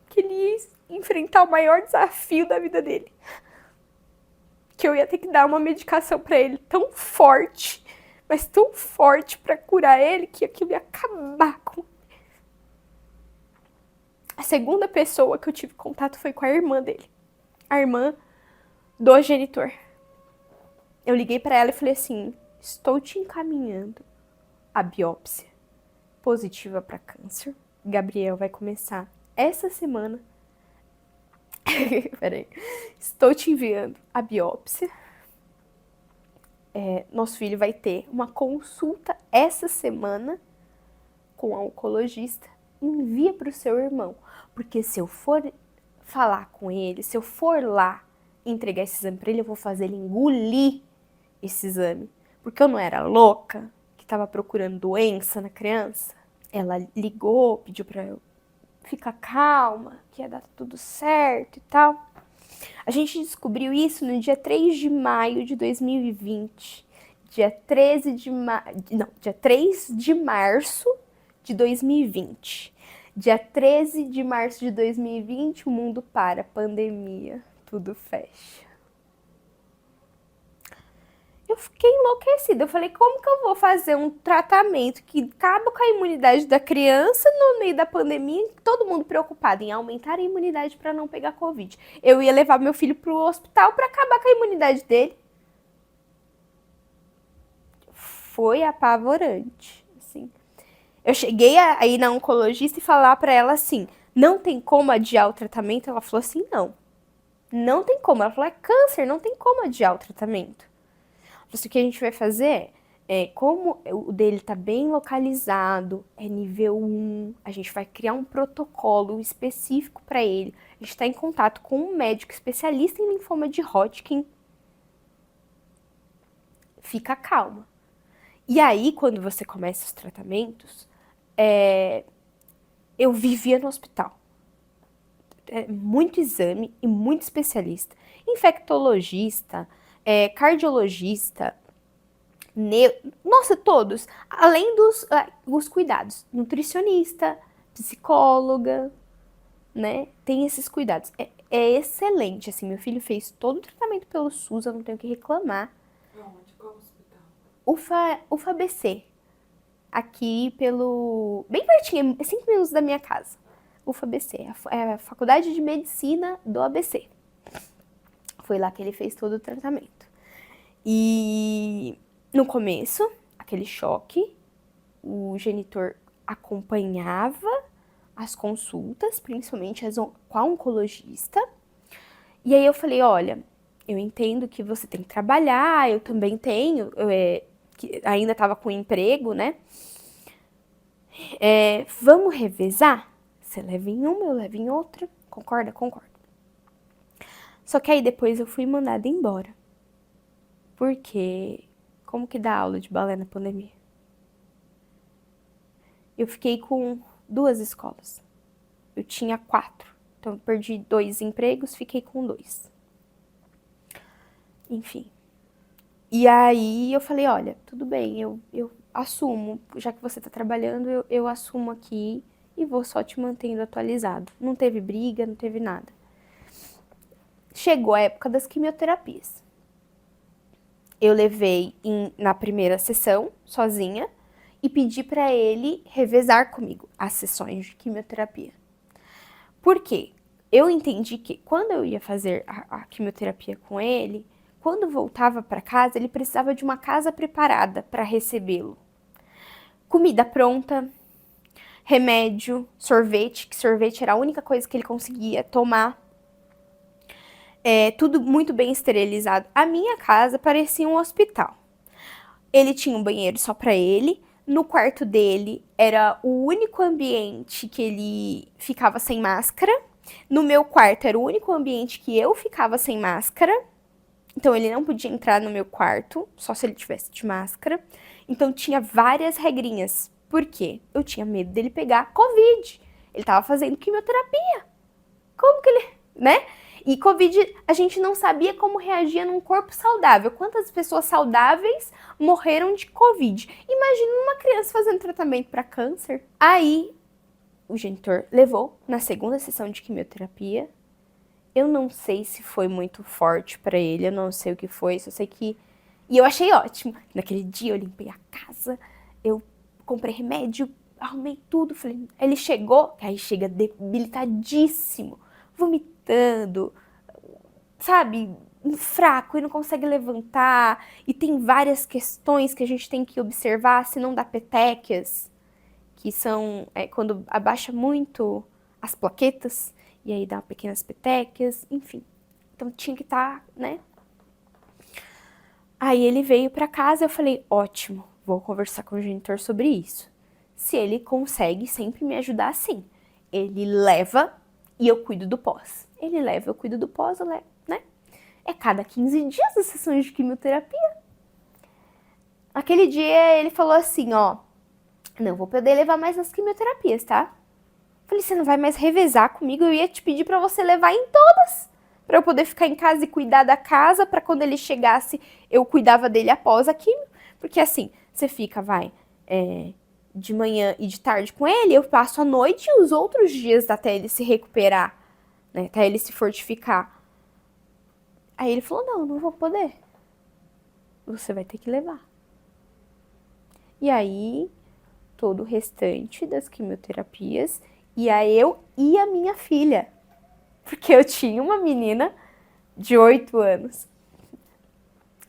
que ele ia enfrentar o maior desafio da vida dele? Que eu ia ter que dar uma medicação para ele tão forte, mas tão forte para curar ele, que aquilo ia acabar com... A segunda pessoa que eu tive contato foi com a irmã dele. A irmã do genitor. Eu liguei para ela e falei assim, estou te encaminhando a biópsia positiva para câncer. Gabriel vai começar essa semana. Peraí. Estou te enviando a biópsia. Nosso filho vai ter uma consulta essa semana com o oncologista. Envia para o seu irmão. Porque se eu for falar com ele, se eu for lá entregar esse exame para ele, eu vou fazer ele engolir esse exame. Porque eu não era louca, que estava procurando doença na criança. Ela ligou, pediu para eu ficar calma, que ia dar tudo certo e tal. A gente descobriu isso no dia 3 de maio de 2020. Dia 3 de março de 2020. Dia 13 de março de 2020, o mundo para, pandemia, tudo fecha. Eu fiquei enlouquecida. Eu falei, como que eu vou fazer um tratamento que acaba com a imunidade da criança no meio da pandemia? Todo mundo preocupado em aumentar a imunidade para não pegar Covid. Eu ia levar meu filho pro hospital para acabar com a imunidade dele. Foi apavorante, assim. Eu cheguei a ir na oncologista e falar para ela assim, não tem como adiar o tratamento? Ela falou assim, não tem como. Ela falou, é câncer, não tem como adiar o tratamento. O que a gente vai fazer como o dele tá bem localizado, é nível 1, a gente vai criar um protocolo específico para ele. A gente está em contato com um médico especialista em linfoma de Hodgkin. Fica calma. E aí, quando você começa os tratamentos, eu vivia no hospital. Muito exame e muito especialista. Infectologista, cardiologista, nossa, todos. Além dos cuidados. Nutricionista, psicóloga, né? Tem esses cuidados. É excelente, assim. Meu filho fez todo o tratamento pelo SUS, eu não tenho o que reclamar. Onde? Qual hospital? UFABC. Aqui pelo... Bem pertinho, é 5 minutos da minha casa. UFABC, é a Faculdade de Medicina do ABC. Foi lá que ele fez todo o tratamento. E no começo, aquele choque, o genitor acompanhava as consultas, principalmente com a oncologista. E aí eu falei, olha, eu entendo que você tem que trabalhar, eu também tenho, que ainda estava com emprego, né? Vamos revezar? Você leva em uma, eu levo em outra. Concorda? Concordo. Só que aí depois eu fui mandada embora. Porque como que dá aula de balé na pandemia? Eu fiquei com 2 escolas. Eu tinha 4. Então eu perdi 2 empregos, fiquei com 2. Enfim. E aí eu falei, olha, tudo bem, eu assumo, já que você tá trabalhando, eu assumo aqui e vou só te mantendo atualizado. Não teve briga, não teve nada. Chegou a época das quimioterapias. Eu levei na primeira sessão, sozinha, e pedi para ele revezar comigo as sessões de quimioterapia. Por quê? Eu entendi que quando eu ia fazer a quimioterapia com ele, quando voltava para casa, ele precisava de uma casa preparada para recebê-lo. Comida pronta, remédio, sorvete, que sorvete era a única coisa que ele conseguia tomar. Tudo muito bem esterilizado. A minha casa parecia um hospital. Ele tinha um banheiro só para ele. No quarto dele era o único ambiente que ele ficava sem máscara. No meu quarto era o único ambiente que eu ficava sem máscara. Então, ele não podia entrar no meu quarto, só se ele tivesse de máscara. Então, tinha várias regrinhas. Por quê? Eu tinha medo dele pegar Covid. Ele tava fazendo quimioterapia. Como que ele... né? E Covid, a gente não sabia como reagia num corpo saudável. Quantas pessoas saudáveis morreram de Covid? Imagina uma criança fazendo tratamento para câncer. Aí, o genitor levou na segunda sessão de quimioterapia. Eu não sei se foi muito forte pra ele, eu não sei o que foi, só sei que... E eu achei ótimo. Naquele dia eu limpei a casa, eu comprei remédio, arrumei tudo. Falei, ele chegou, aí chega debilitadíssimo, vomitando, sabe, fraco e não consegue levantar. E tem várias questões que a gente tem que observar, se não dá petequias, que são quando abaixa muito as plaquetas, e aí dá pequenas petequias, enfim. Então tinha que estar, né? Aí ele veio pra casa, eu falei, ótimo, vou conversar com o genitor sobre isso. Se ele consegue sempre me ajudar assim. Ele leva e eu cuido do pós. Ele leva, eu cuido do pós, eu levo, né? É cada 15 dias as sessões de quimioterapia. Aquele dia ele falou assim, ó, não vou poder levar mais as quimioterapias, tá? Falei, você não vai mais revezar comigo? Eu ia te pedir pra você levar em todas. Pra eu poder ficar em casa e cuidar da casa, pra quando ele chegasse, eu cuidava dele após a quimio. Porque assim, você fica, de manhã e de tarde com ele, eu passo a noite e os outros dias até ele se recuperar, né? Até ele se fortificar. Aí ele falou, não vou poder. Você vai ter que levar. E aí, todo o restante das quimioterapias, ia eu e a minha filha. Porque eu tinha uma menina de 8 anos.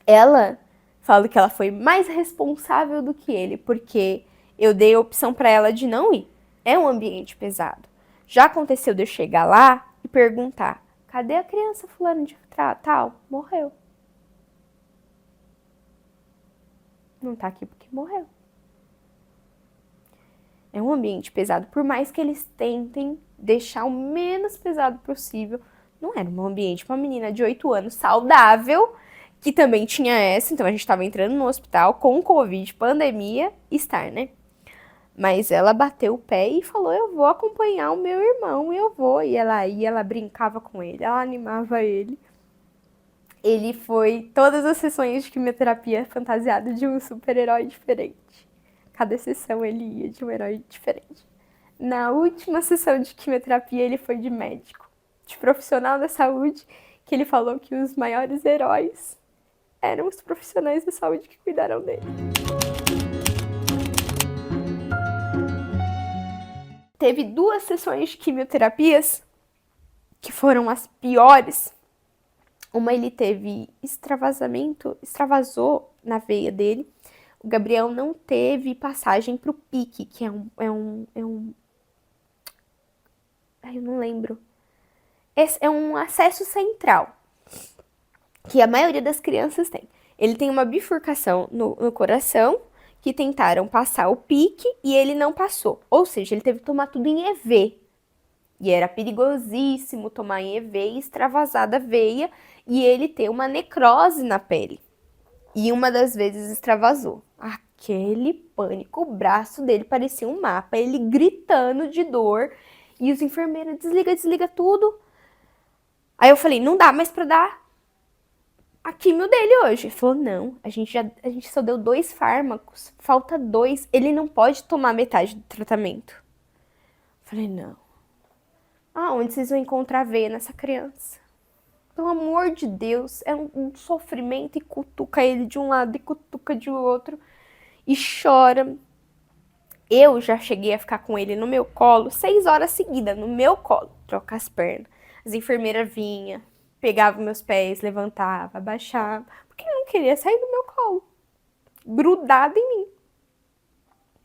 Ela, falo que ela foi mais responsável do que ele, porque eu dei a opção para ela de não ir. É um ambiente pesado. Já aconteceu de eu chegar lá e perguntar, cadê a criança fulano de tal? Morreu. Não tá aqui porque morreu. É um ambiente pesado, por mais que eles tentem deixar o menos pesado possível. Não era um ambiente para uma menina de 8 anos saudável, que também tinha essa, então a gente estava entrando no hospital com Covid, pandemia, estar, né? Mas ela bateu o pé e falou, eu vou acompanhar o meu irmão, eu vou. E ela ia, ela brincava com ele, ela animava ele. Ele foi todas as sessões de quimioterapia fantasiado de um super-herói diferente. Cada sessão ele ia de um herói diferente. Na última sessão de quimioterapia, ele foi de médico, de profissional da saúde, que ele falou que os maiores heróis eram os profissionais da saúde que cuidaram dele. Teve 2 sessões de quimioterapias que foram as piores. Uma ele teve extravasou na veia dele. O Gabriel não teve passagem pro pique, que eu não lembro. É um acesso central, que a maioria das crianças tem. Ele tem uma bifurcação no coração, que tentaram passar o pique e ele não passou. Ou seja, ele teve que tomar tudo em EV. E era perigosíssimo tomar em EV e extravasar da veia e ele ter uma necrose na pele. E uma das vezes extravasou. Aquele pânico, o braço dele parecia um mapa, ele gritando de dor. E os enfermeiros, desliga tudo. Aí eu falei, não dá mais pra dar a quimio dele hoje. Ele falou, não, a gente só deu 2 fármacos, falta 2. Ele não pode tomar metade do tratamento. Eu falei, não. Onde vocês vão encontrar veia nessa criança? Pelo amor de Deus, é um sofrimento e cutuca ele de um lado e cutuca de outro e chora. Eu já cheguei a ficar com ele no meu colo 6 horas seguidas, no meu colo, trocar as pernas. As enfermeiras vinham, pegavam meus pés, levantava, abaixava, porque ele não queria sair do meu colo, grudado em mim.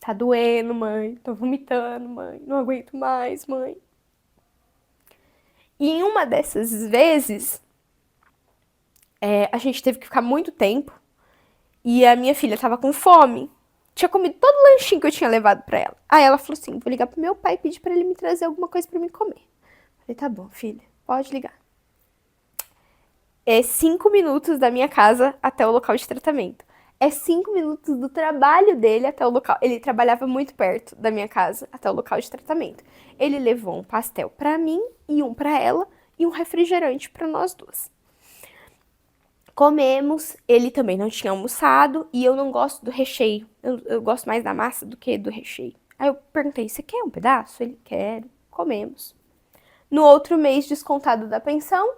Tá doendo, mãe, tô vomitando, mãe, não aguento mais, mãe. E em uma dessas vezes, a gente teve que ficar muito tempo e a minha filha tava com fome. Tinha comido todo o lanchinho que eu tinha levado pra ela. Aí ela falou assim, vou ligar pro meu pai e pedir pra ele me trazer alguma coisa pra mim comer. Falei, tá bom, filha, pode ligar. É 5 minutos da minha casa até o local de tratamento. É 5 minutos do trabalho dele até o local. Ele trabalhava muito perto da minha casa até o local de tratamento. Ele levou um pastel para mim e um para ela e um refrigerante para nós duas. Comemos, ele também não tinha almoçado e eu não gosto do recheio. Eu gosto mais da massa do que do recheio. Aí eu perguntei, você quer um pedaço? Ele, quer. Comemos. No outro mês descontado da pensão,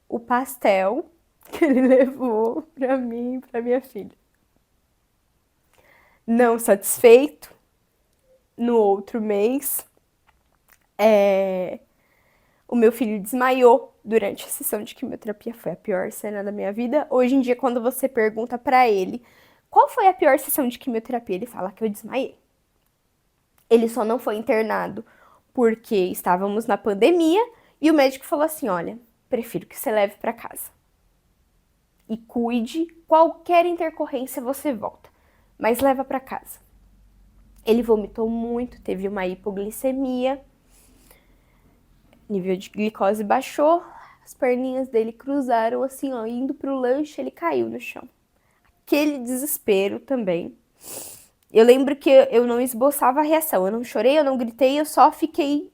o pastel que ele levou pra mim e pra minha filha. Não satisfeito, no outro mês, o meu filho desmaiou durante a sessão de quimioterapia. Foi a pior cena da minha vida. Hoje em dia, quando você pergunta pra ele qual foi a pior sessão de quimioterapia, ele fala que eu desmaiei. Ele só não foi internado porque estávamos na pandemia e o médico falou assim, olha, prefiro que você leve pra casa. E cuide, qualquer intercorrência você volta, mas leva pra casa. Ele vomitou muito, teve uma hipoglicemia, nível de glicose baixou, as perninhas dele cruzaram assim, ó, indo pro lanche, ele caiu no chão. Aquele desespero também. Eu lembro que eu não esboçava a reação, eu não chorei, eu não gritei, eu só fiquei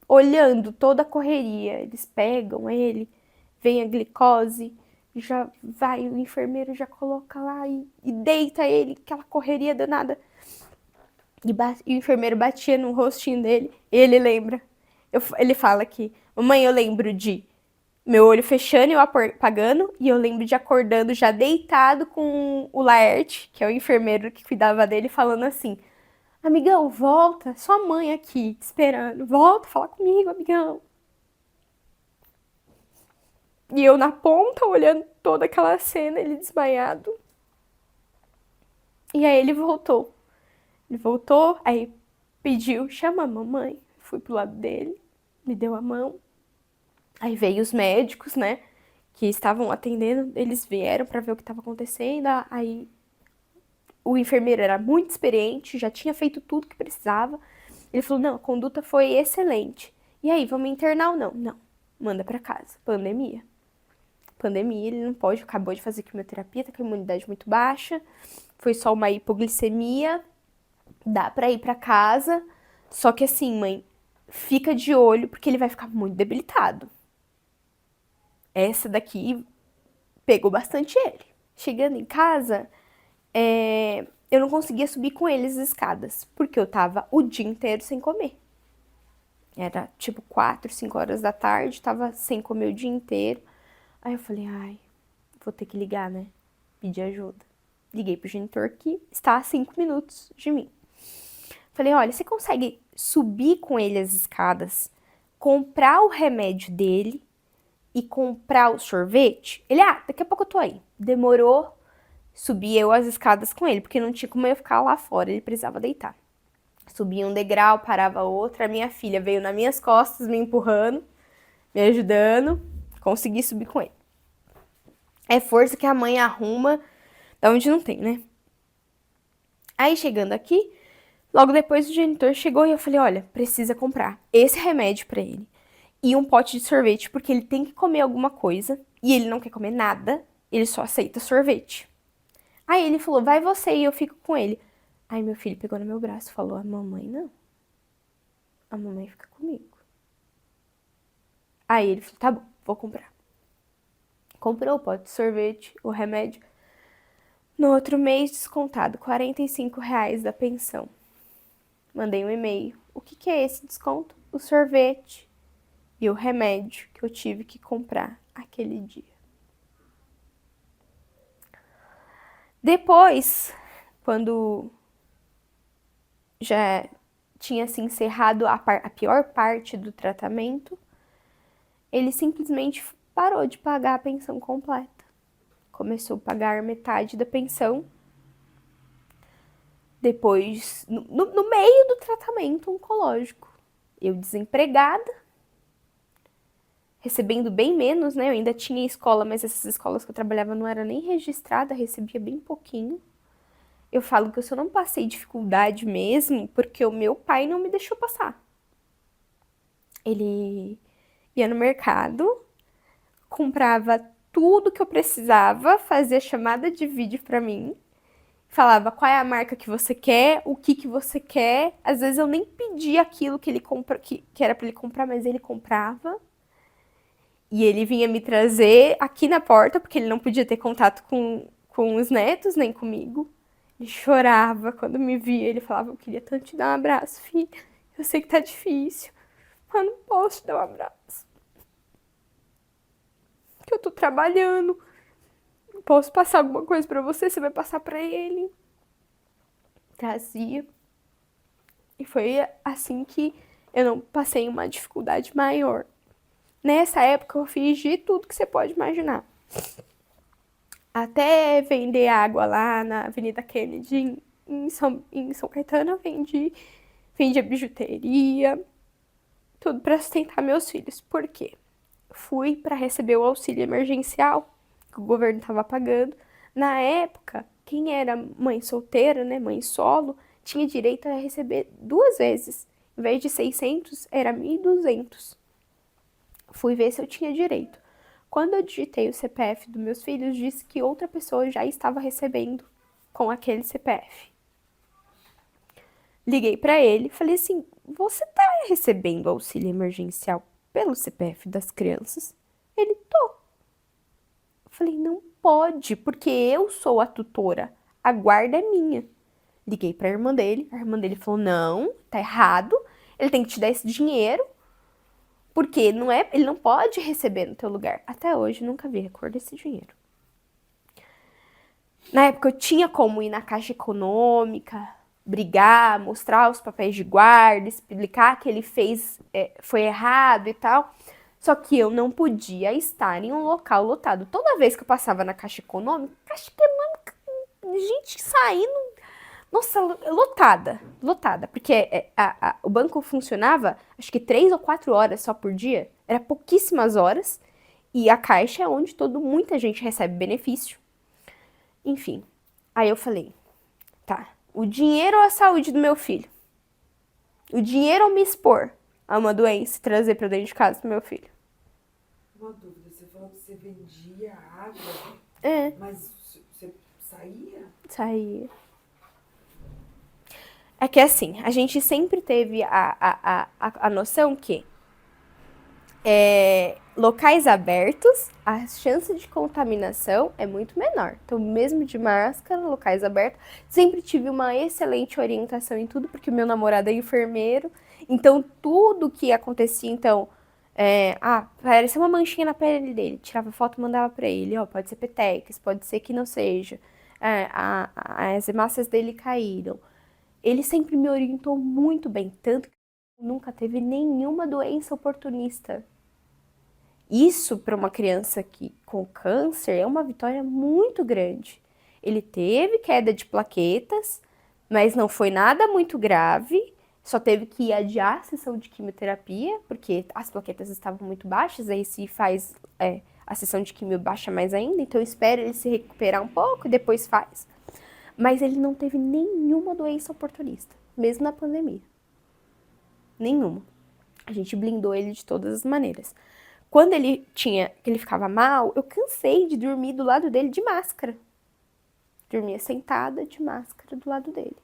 olhando toda a correria. Eles pegam ele, vem a glicose, já vai, o enfermeiro já coloca lá e deita ele, aquela correria danada. E o enfermeiro batia no rostinho dele, e ele lembra. Ele fala que, mamãe, eu lembro de meu olho fechando e eu apagando, e eu lembro de acordando já deitado com o Laerte, que é o enfermeiro que cuidava dele, falando assim, amigão, volta, sua mãe aqui, te esperando, volta, fala comigo, amigão. E eu na ponta, olhando toda aquela cena, ele desmaiado. E aí ele voltou. Ele voltou, aí pediu, chama a mamãe. Fui pro lado dele, me deu a mão. Aí veio os médicos, né, que estavam atendendo, eles vieram para ver o que estava acontecendo. Aí o enfermeiro era muito experiente, já tinha feito tudo que precisava. Ele falou, não, a conduta foi excelente. E aí, vamos internar ou não? Não, manda para casa, pandemia. Pandemia, ele não pode, acabou de fazer quimioterapia, tá com a imunidade muito baixa, foi só uma hipoglicemia, dá pra ir pra casa, só que assim, mãe, fica de olho porque ele vai ficar muito debilitado. Essa daqui pegou bastante ele. Chegando em casa, eu não conseguia subir com eles as escadas, porque eu tava o dia inteiro sem comer. Era tipo 4, 5 horas da tarde, tava sem comer o dia inteiro. Aí eu falei, ai, vou ter que ligar, né? Pedir ajuda. Liguei pro genitor que está a 5 minutos de mim. Falei, olha, você consegue subir com ele as escadas, comprar o remédio dele e comprar o sorvete? Ele, daqui a pouco eu tô aí. Demorou, subi eu as escadas com ele, porque não tinha como eu ficar lá fora, ele precisava deitar. Subia um degrau, parava outro, a minha filha veio nas minhas costas, me empurrando, me ajudando, consegui subir com ele. É força que a mãe arruma da onde não tem, né? Aí chegando aqui, logo depois o genitor chegou e eu falei, olha, precisa comprar esse remédio pra ele e um pote de sorvete, porque ele tem que comer alguma coisa e ele não quer comer nada, ele só aceita sorvete. Aí ele falou, vai você e eu fico com ele. Aí meu filho pegou no meu braço e falou, a mamãe não. A mamãe fica comigo. Aí ele falou, tá bom, vou comprar. Comprou o pote de sorvete, o remédio. No outro mês, descontado, R$ 45 da pensão. Mandei um e-mail. O que é esse desconto? O sorvete e o remédio que eu tive que comprar aquele dia. Depois, quando já tinha se encerrado a pior parte do tratamento, ele simplesmente parou de pagar a pensão completa. Começou a pagar metade da pensão. Depois, no meio do tratamento oncológico, eu desempregada, recebendo bem menos, né? Eu ainda tinha escola, mas essas escolas que eu trabalhava não era nem registrada, recebia bem pouquinho. Eu falo que eu só não passei dificuldade mesmo porque o meu pai não me deixou passar. Ele ia no mercado, comprava tudo que eu precisava, fazia chamada de vídeo pra mim, falava qual é a marca que você quer, o que você quer. Às vezes eu nem pedia aquilo que ele compra, que era pra ele comprar, mas ele comprava. E ele vinha me trazer aqui na porta, porque ele não podia ter contato com os netos, nem comigo. Ele chorava quando me via, ele falava, eu queria tanto te dar um abraço, filha. Eu sei que tá difícil, mas não posso te dar um abraço. Porque eu tô trabalhando. Posso passar alguma coisa pra você, você vai passar pra ele. Trazia. E foi assim que eu não passei uma dificuldade maior. Nessa época eu fiz de tudo que você pode imaginar. Até vender água lá na Avenida Kennedy, em São Caetano, eu vendia bijuteria, tudo para sustentar meus filhos. Por quê? Fui para receber o auxílio emergencial que o governo estava pagando. Na época, quem era mãe solteira, né, mãe solo, tinha direito a receber 2 vezes. Em vez de 600, era 1.200. Fui ver se eu tinha direito. Quando eu digitei o CPF dos meus filhos, disse que outra pessoa já estava recebendo com aquele CPF. Liguei para ele, falei assim: você tá recebendo auxílio emergencial pelo CPF das crianças? Ele, tô. Falei, não pode, porque eu sou a tutora, a guarda é minha. Liguei para a irmã dele falou, não, tá errado, ele tem que te dar esse dinheiro, porque não é, ele não pode receber no teu lugar. Até hoje nunca vi a cor desse dinheiro. Na época eu tinha como ir na Caixa Econômica, brigar, mostrar os papéis de guarda, explicar que ele fez, foi errado e tal. Só que eu não podia estar em um local lotado. Toda vez que eu passava na Caixa Econômica, gente saindo, nossa, lotada. Porque o banco funcionava, acho que 3 ou 4 horas só por dia. Era pouquíssimas horas. E a Caixa é onde muita gente recebe benefício. Enfim, aí eu falei, tá, o dinheiro ou a saúde do meu filho? O dinheiro ou me expor a uma doença e trazer pra dentro de casa do meu filho? Uma dúvida, você falou que você vendia água, É, mas você saía? saía. É que assim, a gente sempre teve a noção que locais abertos, a chance de contaminação é muito menor. Então, mesmo de máscara, locais abertos, sempre tive uma excelente orientação em tudo, porque o meu namorado é enfermeiro. Então, tudo que acontecia, então, apareceu uma manchinha na pele dele, tirava foto e mandava pra ele, ó, pode ser petex, pode ser que não seja. As hemácias dele caíram. Ele sempre me orientou muito bem, tanto que nunca teve nenhuma doença oportunista. Isso para uma criança com câncer é uma vitória muito grande. Ele teve queda de plaquetas, mas não foi nada muito grave. Só teve que adiar a sessão de quimioterapia, porque as plaquetas estavam muito baixas, aí se faz a sessão de quimio baixa mais ainda, então eu espero ele se recuperar um pouco e depois faz. Mas ele não teve nenhuma doença oportunista, mesmo na pandemia. Nenhuma. A gente blindou ele de todas as maneiras. Quando ele ficava mal, eu cansei de dormir do lado dele de máscara. Dormia sentada de máscara do lado dele.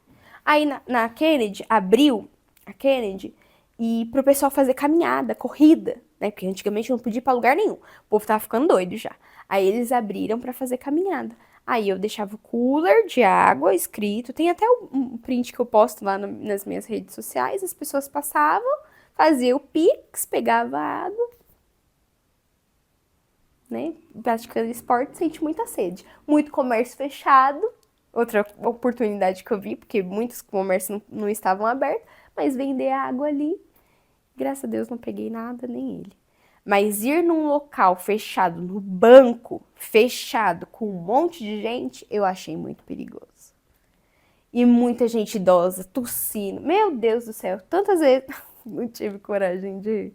Aí na Kennedy, abriu a Kennedy e pro pessoal fazer caminhada, corrida, né? Porque antigamente não podia ir pra lugar nenhum. O povo tava ficando doido já. Aí eles abriram pra fazer caminhada. Aí eu deixava o cooler de água escrito. Tem até um print que eu posto lá nas minhas redes sociais. As pessoas passavam, faziam o Pix, pegava a água, né? Praticando esporte, sente muita sede. Muito comércio fechado, outra oportunidade que eu vi, porque muitos comércios não estavam abertos, mas vender água ali, graças a Deus não peguei nada, nem ele. Mas ir num local fechado, no banco, fechado, com um monte de gente, eu achei muito perigoso. E muita gente idosa, tossindo. Meu Deus do céu, tantas vezes não tive coragem de ir.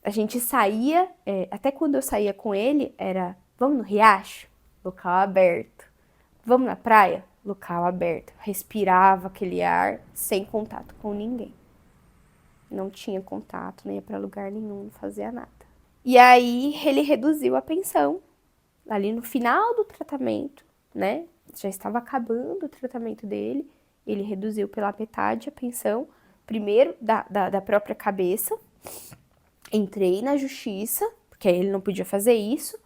A gente saía, até quando eu saía com ele, era, vamos no riacho? Local aberto. Vamos na praia? Local aberto. Respirava aquele ar sem contato com ninguém. Não tinha contato, nem ia pra lugar nenhum, não fazia nada. E aí ele reduziu a pensão, ali no final do tratamento, né? Já estava acabando o tratamento dele, ele reduziu pela metade a pensão, primeiro da própria cabeça. Entrei na justiça, porque ele não podia fazer isso,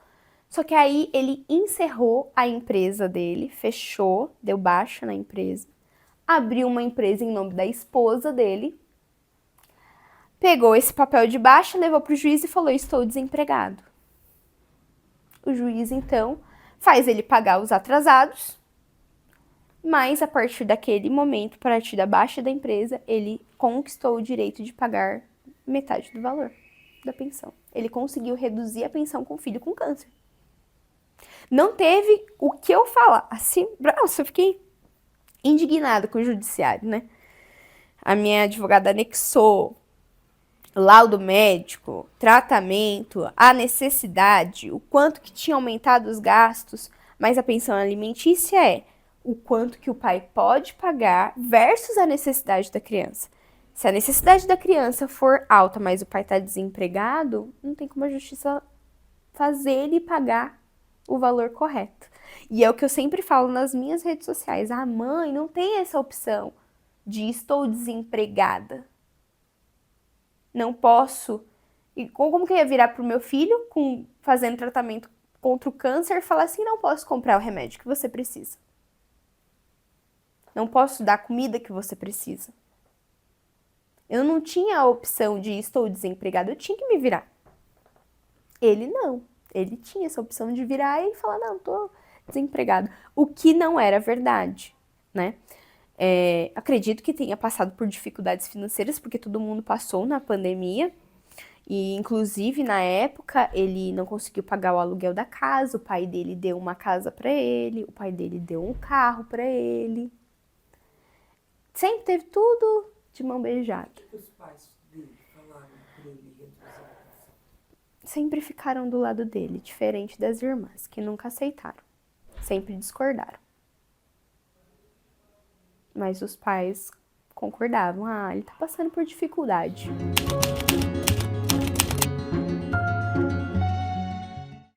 só que aí ele encerrou a empresa dele, fechou, deu baixa na empresa, abriu uma empresa em nome da esposa dele, pegou esse papel de baixa, levou para o juiz e falou: estou desempregado. O juiz, então, faz ele pagar os atrasados, mas a partir daquele momento, a partir da baixa da empresa, ele conquistou o direito de pagar metade do valor da pensão. Ele conseguiu reduzir a pensão com o filho com câncer. Não teve o que eu falar. Assim, nossa, eu fiquei indignada com o judiciário, né? A minha advogada anexou laudo médico, tratamento, a necessidade, o quanto que tinha aumentado os gastos, mas a pensão alimentícia é o quanto que o pai pode pagar versus a necessidade da criança. Se a necessidade da criança for alta, mas o pai está desempregado, não tem como a justiça fazer ele pagar o valor correto. E é o que eu sempre falo nas minhas redes sociais. A mãe não tem essa opção de estou desempregada. Não posso. E como que eu ia virar pro meu filho fazendo tratamento contra o câncer e falar assim, não posso comprar o remédio que você precisa. Não posso dar a comida que você precisa. Eu não tinha a opção de estou desempregado, eu tinha que me virar. Ele não. Ele tinha essa opção de virar e falar, não, tô desempregado. O que não era verdade, né? Acredito que tenha passado por dificuldades financeiras, porque todo mundo passou na pandemia. E, inclusive, na época, ele não conseguiu pagar o aluguel da casa, o pai dele deu uma casa para ele, o pai dele deu um carro para ele. Sempre teve tudo de mão beijada. O que os pais dele falaram para ele reduzir a pensão? Sempre ficaram do lado dele, diferente das irmãs, que nunca aceitaram. Sempre discordaram. Mas os pais concordavam, ele tá passando por dificuldade.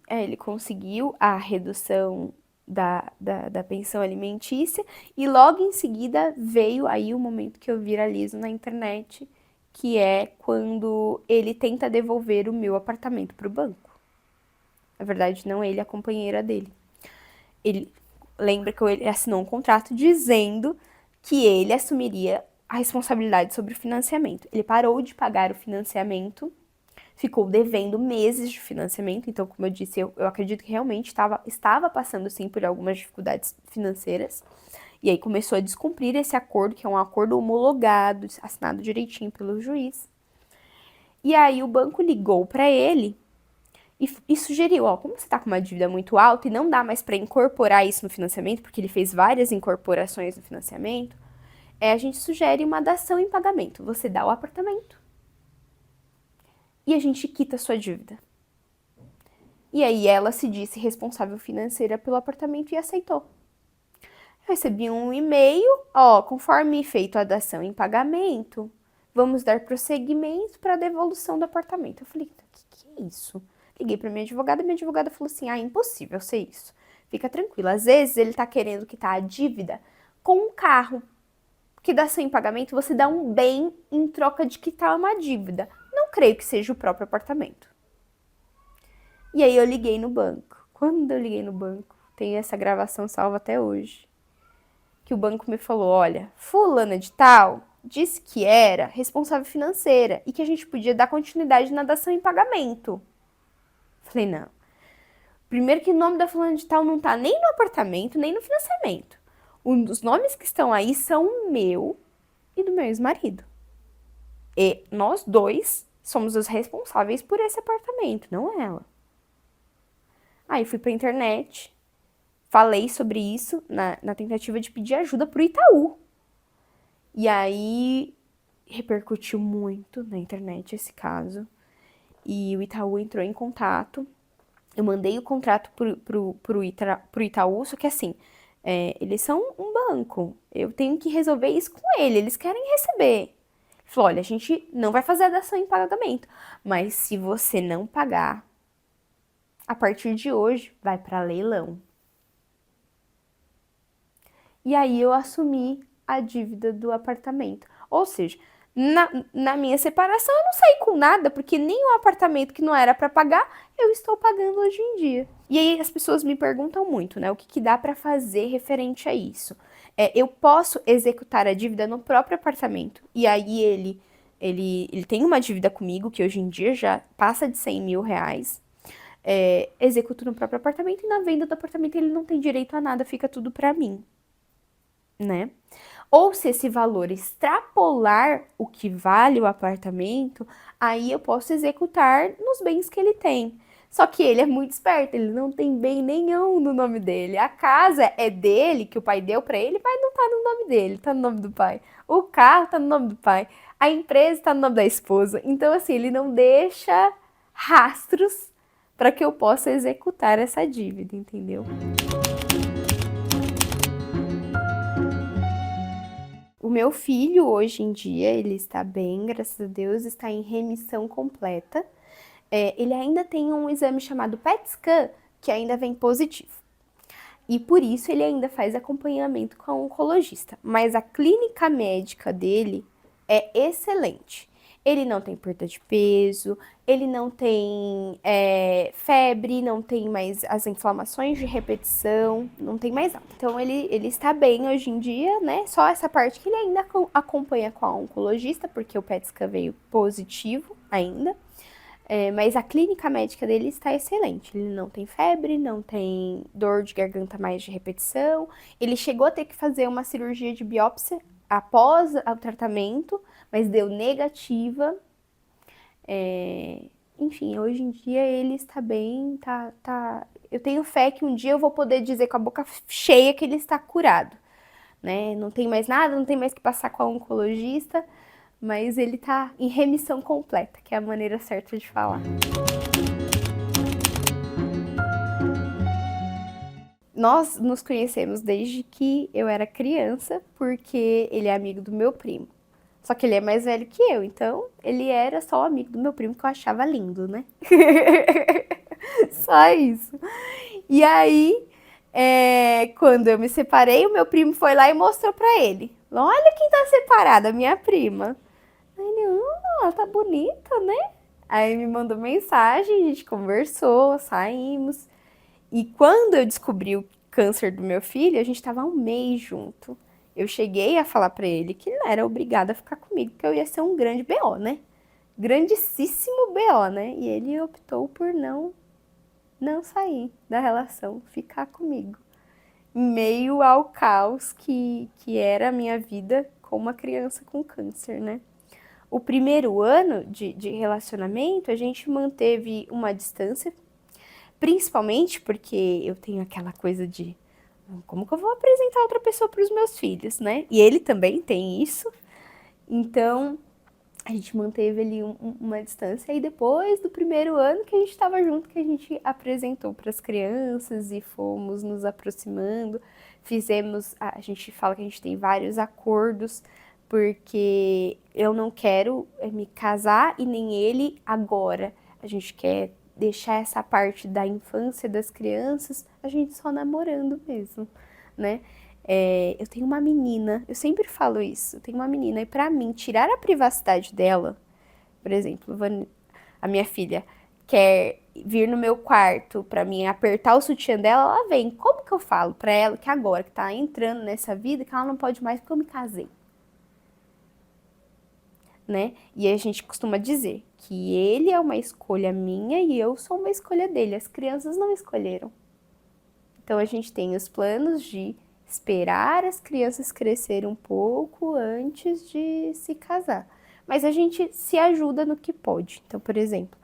Ele conseguiu a redução da pensão alimentícia e logo em seguida veio aí o momento que eu viralizo na internet, que é quando ele tenta devolver o meu apartamento para o banco. Na verdade, não ele, a companheira dele. Ele lembra que ele assinou um contrato dizendo que ele assumiria a responsabilidade sobre o financiamento. Ele parou de pagar o financiamento, ficou devendo meses de financiamento, então, como eu disse, eu acredito que realmente estava passando, sim, por algumas dificuldades financeiras, e aí começou a descumprir esse acordo, que é um acordo homologado, assinado direitinho pelo juiz, e aí o banco ligou para ele e sugeriu, como você tá com uma dívida muito alta e não dá mais para incorporar isso no financiamento, porque ele fez várias incorporações no financiamento, a gente sugere uma dação em pagamento, você dá o apartamento, e a gente quita a sua dívida. E aí ela se disse responsável financeira pelo apartamento e aceitou. Eu recebi um e-mail, conforme feito a dação em pagamento, vamos dar prosseguimento para a devolução do apartamento. Eu falei, o que é isso? Liguei para minha advogada falou assim, impossível ser isso. Fica tranquila, às vezes ele tá querendo quitar a dívida com um carro, que dação em pagamento você dá um bem em troca de quitar uma dívida. Não creio que seja o próprio apartamento. E aí eu liguei no banco. Quando eu liguei no banco, tem essa gravação salva até hoje, que o banco me falou, olha, fulana de tal disse que era responsável financeira e que a gente podia dar continuidade na dação em pagamento. Falei, não. Primeiro que o nome da fulana de tal não tá nem no apartamento, nem no financiamento. Um dos nomes que estão aí são o meu e do meu ex-marido. E nós dois somos os responsáveis por esse apartamento, não ela. Aí fui pra internet, falei sobre isso na tentativa de pedir ajuda pro Itaú. E aí repercutiu muito na internet esse caso. E o Itaú entrou em contato. Eu mandei o contrato pro Itaú, só que assim, eles são um banco. Eu tenho que resolver isso com ele, eles querem receber. Falou, olha, a gente não vai fazer a dação em pagamento, mas se você não pagar, a partir de hoje vai para leilão. E aí eu assumi a dívida do apartamento. Ou seja, na minha separação eu não saí com nada, porque nem o apartamento que não era para pagar, eu estou pagando hoje em dia. E aí as pessoas me perguntam muito, né, o que dá para fazer referente a isso. Eu posso executar a dívida no próprio apartamento, e aí ele tem uma dívida comigo, que hoje em dia já passa de 100 mil reais, executo no próprio apartamento, e na venda do apartamento ele não tem direito a nada, fica tudo para mim, né? Ou se esse valor extrapolar o que vale o apartamento, aí eu posso executar nos bens que ele tem. Só que ele é muito esperto, ele não tem bem nenhum no nome dele. A casa é dele, que o pai deu para ele, mas não tá no nome dele, tá no nome do pai. O carro tá no nome do pai. A empresa tá no nome da esposa. Então, assim, ele não deixa rastros para que eu possa executar essa dívida, entendeu? O meu filho, hoje em dia, ele está bem, graças a Deus, está em remissão completa. Ele ainda tem um exame chamado PET scan, que ainda vem positivo. E por isso ele ainda faz acompanhamento com a oncologista. Mas a clínica médica dele é excelente. Ele não tem perda de peso, ele não tem febre, não tem mais as inflamações de repetição, não tem mais nada. Então ele está bem hoje em dia, né? Só essa parte que ele ainda acompanha com a oncologista, porque o PET scan veio positivo ainda. Mas a clínica médica dele está excelente. Ele não tem febre, não tem dor de garganta mais de repetição. Ele chegou a ter que fazer uma cirurgia de biópsia após o tratamento, mas deu negativa. Enfim, hoje em dia ele está bem, Eu tenho fé que um dia eu vou poder dizer com a boca cheia que ele está curado, né? Não tem mais nada, não tem mais que passar com a oncologista, mas ele tá em remissão completa, que é a maneira certa de falar. Nós nos conhecemos desde que eu era criança, porque ele é amigo do meu primo. Só que ele é mais velho que eu, então ele era só amigo do meu primo, que eu achava lindo, né? Só isso. E aí, quando eu me separei, o meu primo foi lá e mostrou pra ele. Olha quem tá separada, minha prima. Aí ele, ela tá bonita, né? Aí me mandou mensagem, a gente conversou, saímos. E quando eu descobri o câncer do meu filho, a gente tava um mês junto. Eu cheguei a falar pra ele que ele não era obrigado a ficar comigo, porque eu ia ser um grande BO, né? Grandíssimo BO, né? E ele optou por não sair da relação, ficar comigo. Em meio ao caos que era a minha vida com uma criança com câncer, né? O primeiro ano de relacionamento, a gente manteve uma distância, principalmente porque eu tenho aquela coisa de como que eu vou apresentar outra pessoa para os meus filhos, né? E ele também tem isso. Então, a gente manteve ali uma distância. E depois do primeiro ano que a gente estava junto, que a gente apresentou para as crianças e fomos nos aproximando. A gente fala que a gente tem vários acordos, porque eu não quero me casar e nem ele agora. A gente quer deixar essa parte da infância das crianças, a gente só namorando mesmo, né? Eu tenho uma menina, eu sempre falo isso, eu tenho uma menina, e pra mim, tirar a privacidade dela, por exemplo, a minha filha quer vir no meu quarto pra mim apertar o sutiã dela, ela vem. Como que eu falo pra ela que agora que tá entrando nessa vida, que ela não pode mais porque eu me casei? Né? E a gente costuma dizer que ele é uma escolha minha e eu sou uma escolha dele. As crianças não escolheram. Então a gente tem os planos de esperar as crianças crescerem um pouco antes de se casar. Mas a gente se ajuda no que pode. Então, por exemplo,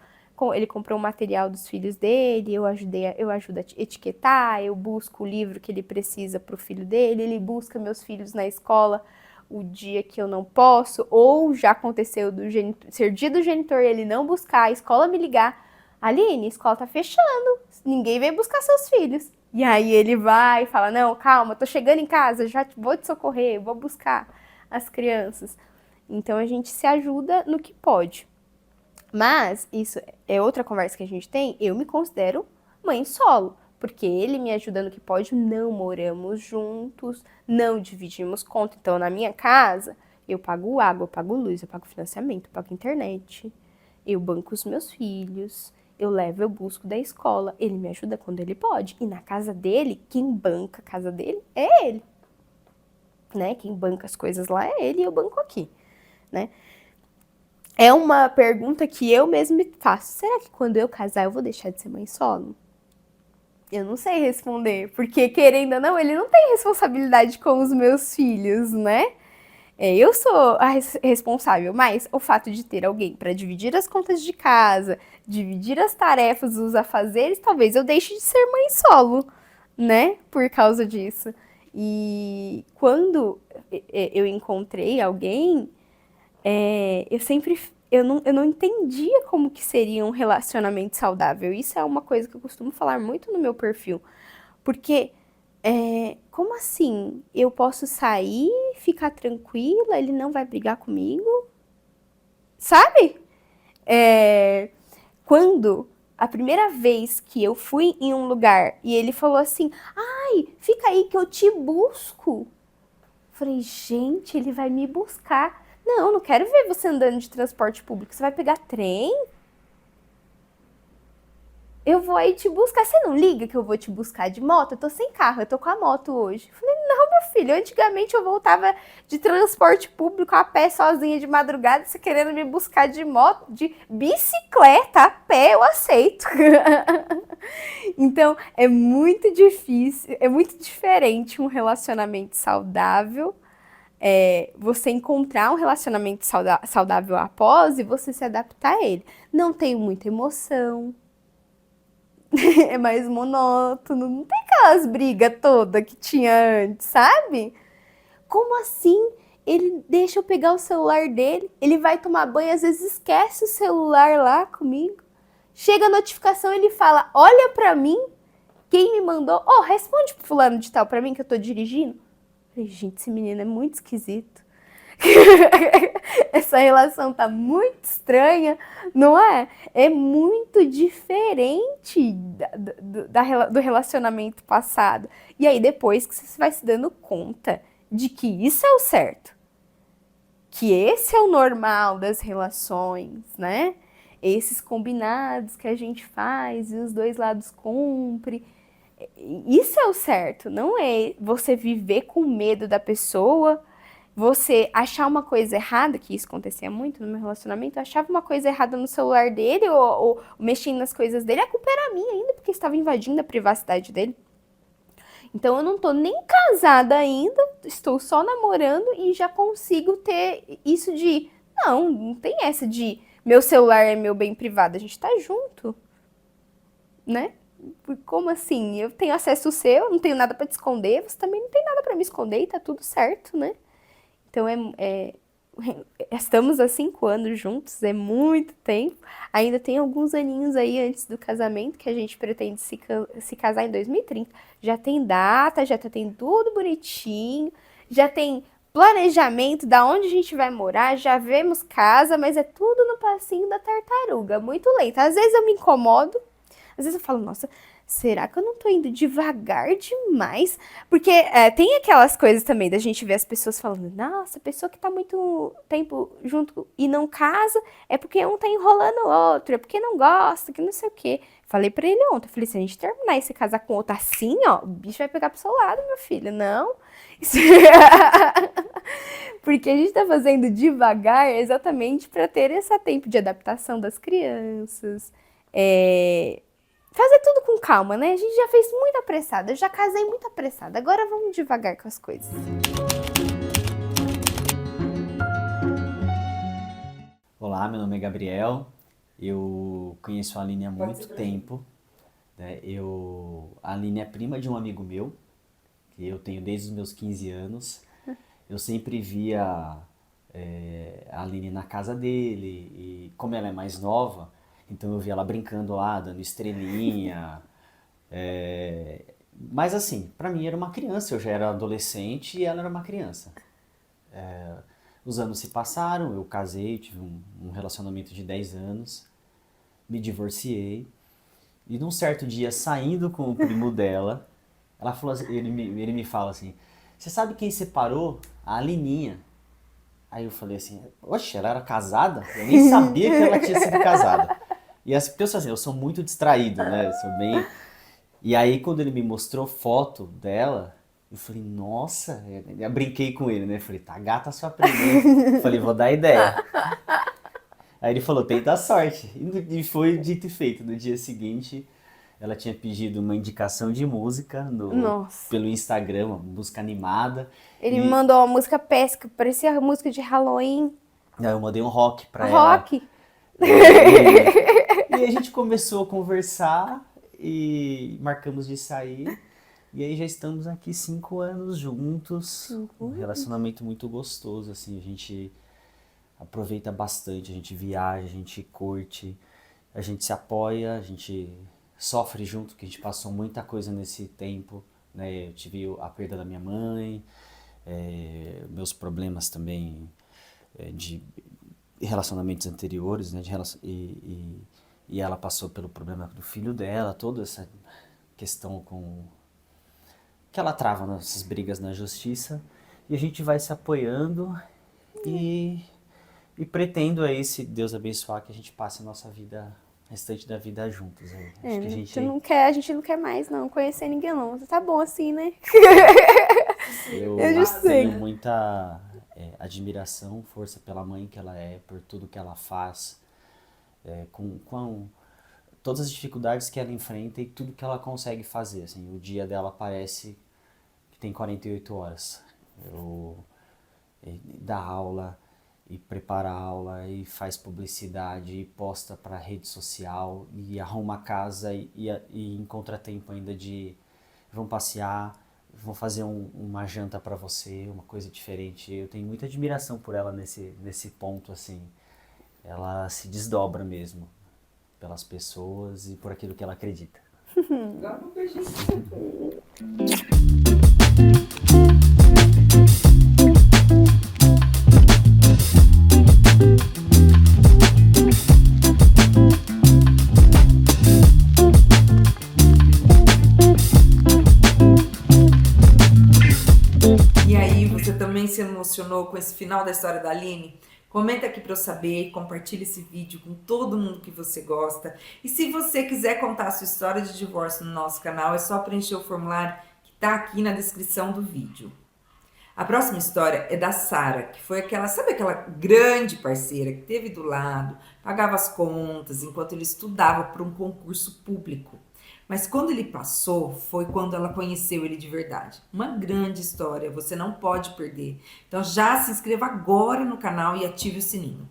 ele comprou o material dos filhos dele, eu ajudo a etiquetar, eu busco o livro que ele precisa para o filho dele, ele busca meus filhos na escola o dia que eu não posso, ou já aconteceu ser dia do genitor e ele não buscar, a escola me ligar, Aline, a escola tá fechando, ninguém veio buscar seus filhos. E aí ele vai e fala, não, calma, tô chegando em casa, já vou te socorrer, vou buscar as crianças. Então a gente se ajuda no que pode. Mas isso é outra conversa que a gente tem. Eu me considero mãe solo, porque ele me ajuda no que pode. Não moramos juntos, não dividimos conta. Então na minha casa eu pago água, eu pago luz, eu pago financiamento, eu pago internet, eu banco os meus filhos, eu levo, eu busco da escola. Ele me ajuda quando ele pode. E na casa dele, quem banca a casa dele é ele, né? Quem banca as coisas lá é ele e eu banco aqui, né? É uma pergunta que eu mesma me faço. Será que quando eu casar eu vou deixar de ser mãe solo? Eu não sei responder, porque querendo ou não, ele não tem responsabilidade com os meus filhos, né? Eu sou a responsável, mas o fato de ter alguém para dividir as contas de casa, dividir as tarefas, os afazeres, talvez eu deixe de ser mãe solo, né? Por causa disso. E quando eu encontrei alguém, eu sempre eu não entendia como que seria um relacionamento saudável. Isso é uma coisa que eu costumo falar muito no meu perfil. Porque, como assim? Eu posso sair, ficar tranquila, ele não vai brigar comigo? Sabe? Quando a primeira vez que eu fui em um lugar e ele falou assim, ai, fica aí que eu te busco. Falei, gente, ele vai me buscar. Não, não quero ver você andando de transporte público. Você vai pegar trem? Eu vou aí te buscar. Você não liga que eu vou te buscar de moto? Eu tô sem carro, eu tô com a moto hoje. Falei, não, meu filho, antigamente eu voltava de transporte público a pé sozinha de madrugada, você querendo me buscar de moto, de bicicleta, a pé, eu aceito. Então, é muito difícil, é muito diferente um relacionamento saudável, você encontrar um relacionamento saudável após e você se adaptar a ele. Não tenho muita emoção, é mais monótono, não tem aquelas brigas todas que tinha antes, sabe? Como assim? Ele deixa eu pegar o celular dele, ele vai tomar banho, às vezes esquece o celular lá comigo. Chega a notificação, ele fala, olha pra mim, quem me mandou, responde pro fulano de tal pra mim que eu tô dirigindo. Falei, gente, esse menino é muito esquisito. Essa relação tá muito estranha, não é? É muito diferente do relacionamento passado. E aí, depois que você vai se dando conta de que isso é o certo, que esse é o normal das relações, né? Esses combinados que a gente faz e os dois lados cumprem. Isso é o certo, não é você viver com medo da pessoa, você achar uma coisa errada, que isso acontecia muito no meu relacionamento, eu achava uma coisa errada no celular dele ou mexendo nas coisas dele, a culpa era minha ainda, porque estava invadindo a privacidade dele. Então eu não tô nem casada ainda, estou só namorando e já consigo ter isso de, não tem essa de meu celular é meu bem privado, a gente tá junto, né? Como assim? Eu tenho acesso ao seu, não tenho nada pra te esconder, você também não tem nada pra me esconder e tá tudo certo, né? Então, estamos há 5 anos juntos, é muito tempo. Ainda tem alguns aninhos aí antes do casamento, que a gente pretende se casar em 2030. Já tem data, já tá tendo tudo bonitinho, já tem planejamento da onde a gente vai morar, já vemos casa, mas é tudo no passinho da tartaruga, muito lento. Às vezes eu me incomodo, às vezes eu falo, nossa, será que eu não tô indo devagar demais? Porque tem aquelas coisas também da gente ver as pessoas falando, nossa, a pessoa que tá muito tempo junto e não casa é porque um tá enrolando o outro, é porque não gosta, que não sei o quê. Falei pra ele ontem, falei, se a gente terminar e se casar com outro assim, ó, o bicho vai pegar pro seu lado, meu filho. Não. Isso... Porque a gente tá fazendo devagar exatamente para ter esse tempo de adaptação das crianças, fazer tudo com calma, né? A gente já fez muito apressado, eu já casei muito apressada. Agora vamos devagar com as coisas. Olá, meu nome é Gabriel. Eu conheço a Aline há muito tempo. Né? A Aline é prima de um amigo meu, que eu tenho desde os meus 15 anos. Eu sempre via a Aline na casa dele, e como ela é mais nova, então eu via ela brincando lá, dando estrelinha. Mas assim, pra mim era uma criança, eu já era adolescente e ela era uma criança. Os anos se passaram, eu casei, tive um relacionamento de 10 anos, me divorciei. E num certo dia, saindo com o primo dela, ela falou assim, ele me fala assim, você sabe quem separou? A Alininha. Aí eu falei assim, oxe, ela era casada? Eu nem sabia que ela tinha sido casada. E assim, porque eu sou assim, eu sou muito distraído, né? Eu sou bem... E aí quando ele me mostrou foto dela, eu falei, nossa, eu brinquei com ele, né? Eu falei, tá gata a sua prima, hein? Eu falei, vou dar ideia. Aí ele falou, tenta a sorte. E foi dito e feito. No dia seguinte, ela tinha pedido uma indicação de música Nossa. pelo Instagram, uma música animada. Ele me E mandou uma música pesca, parecia música de Halloween. aí eu mandei um rock pra ela. Rock. E a gente começou a conversar e marcamos de sair. E aí já estamos aqui 5 anos juntos. Um relacionamento muito gostoso, assim, a gente aproveita bastante, a gente viaja, a gente curte, a gente se apoia, a gente sofre junto, porque a gente passou muita coisa nesse tempo, né? Eu tive a perda da minha mãe, meus problemas também de relacionamentos anteriores, né? E ela passou pelo problema do filho dela, toda essa questão com que ela trava nessas brigas na justiça, e a gente vai se apoiando e pretendo aí, se Deus abençoar, que a gente passe a nossa vida, restante da vida juntos. Acho que a gente... A gente não quer mais, não, conhecer ninguém, não. Tá bom assim, né? Eu já sei. tenho muita admiração, força pela mãe que ela é, por tudo que ela faz, com todas as dificuldades que ela enfrenta e tudo que ela consegue fazer. Assim, o dia dela parece que tem 48 horas. Dá aula, e prepara a aula, e faz publicidade, e posta para rede social, e arruma a casa, e encontra tempo ainda de vão passear, vão fazer uma janta para você, uma coisa diferente. Eu tenho muita admiração por ela nesse ponto, assim. Ela se desdobra mesmo pelas pessoas e por aquilo que ela acredita. Dá um beijinho. E aí, você também se emocionou com esse final da história da Aline? Comenta aqui para eu saber, compartilha esse vídeo com todo mundo que você gosta. E se você quiser contar a sua história de divórcio no nosso canal, é só preencher o formulário que está aqui na descrição do vídeo. A próxima história é da Sara, que foi sabe aquela grande parceira que teve do lado, pagava as contas enquanto ele estudava para um concurso público. Mas quando ele passou, foi quando ela conheceu ele de verdade. Uma grande história, você não pode perder. Então já se inscreva agora no canal e ative o sininho.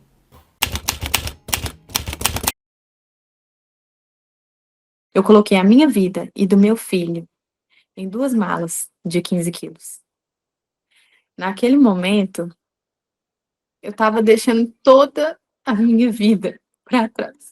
Eu coloquei a minha vida e do meu filho em 2 malas de 15 quilos. Naquele momento, eu estava deixando toda a minha vida para trás.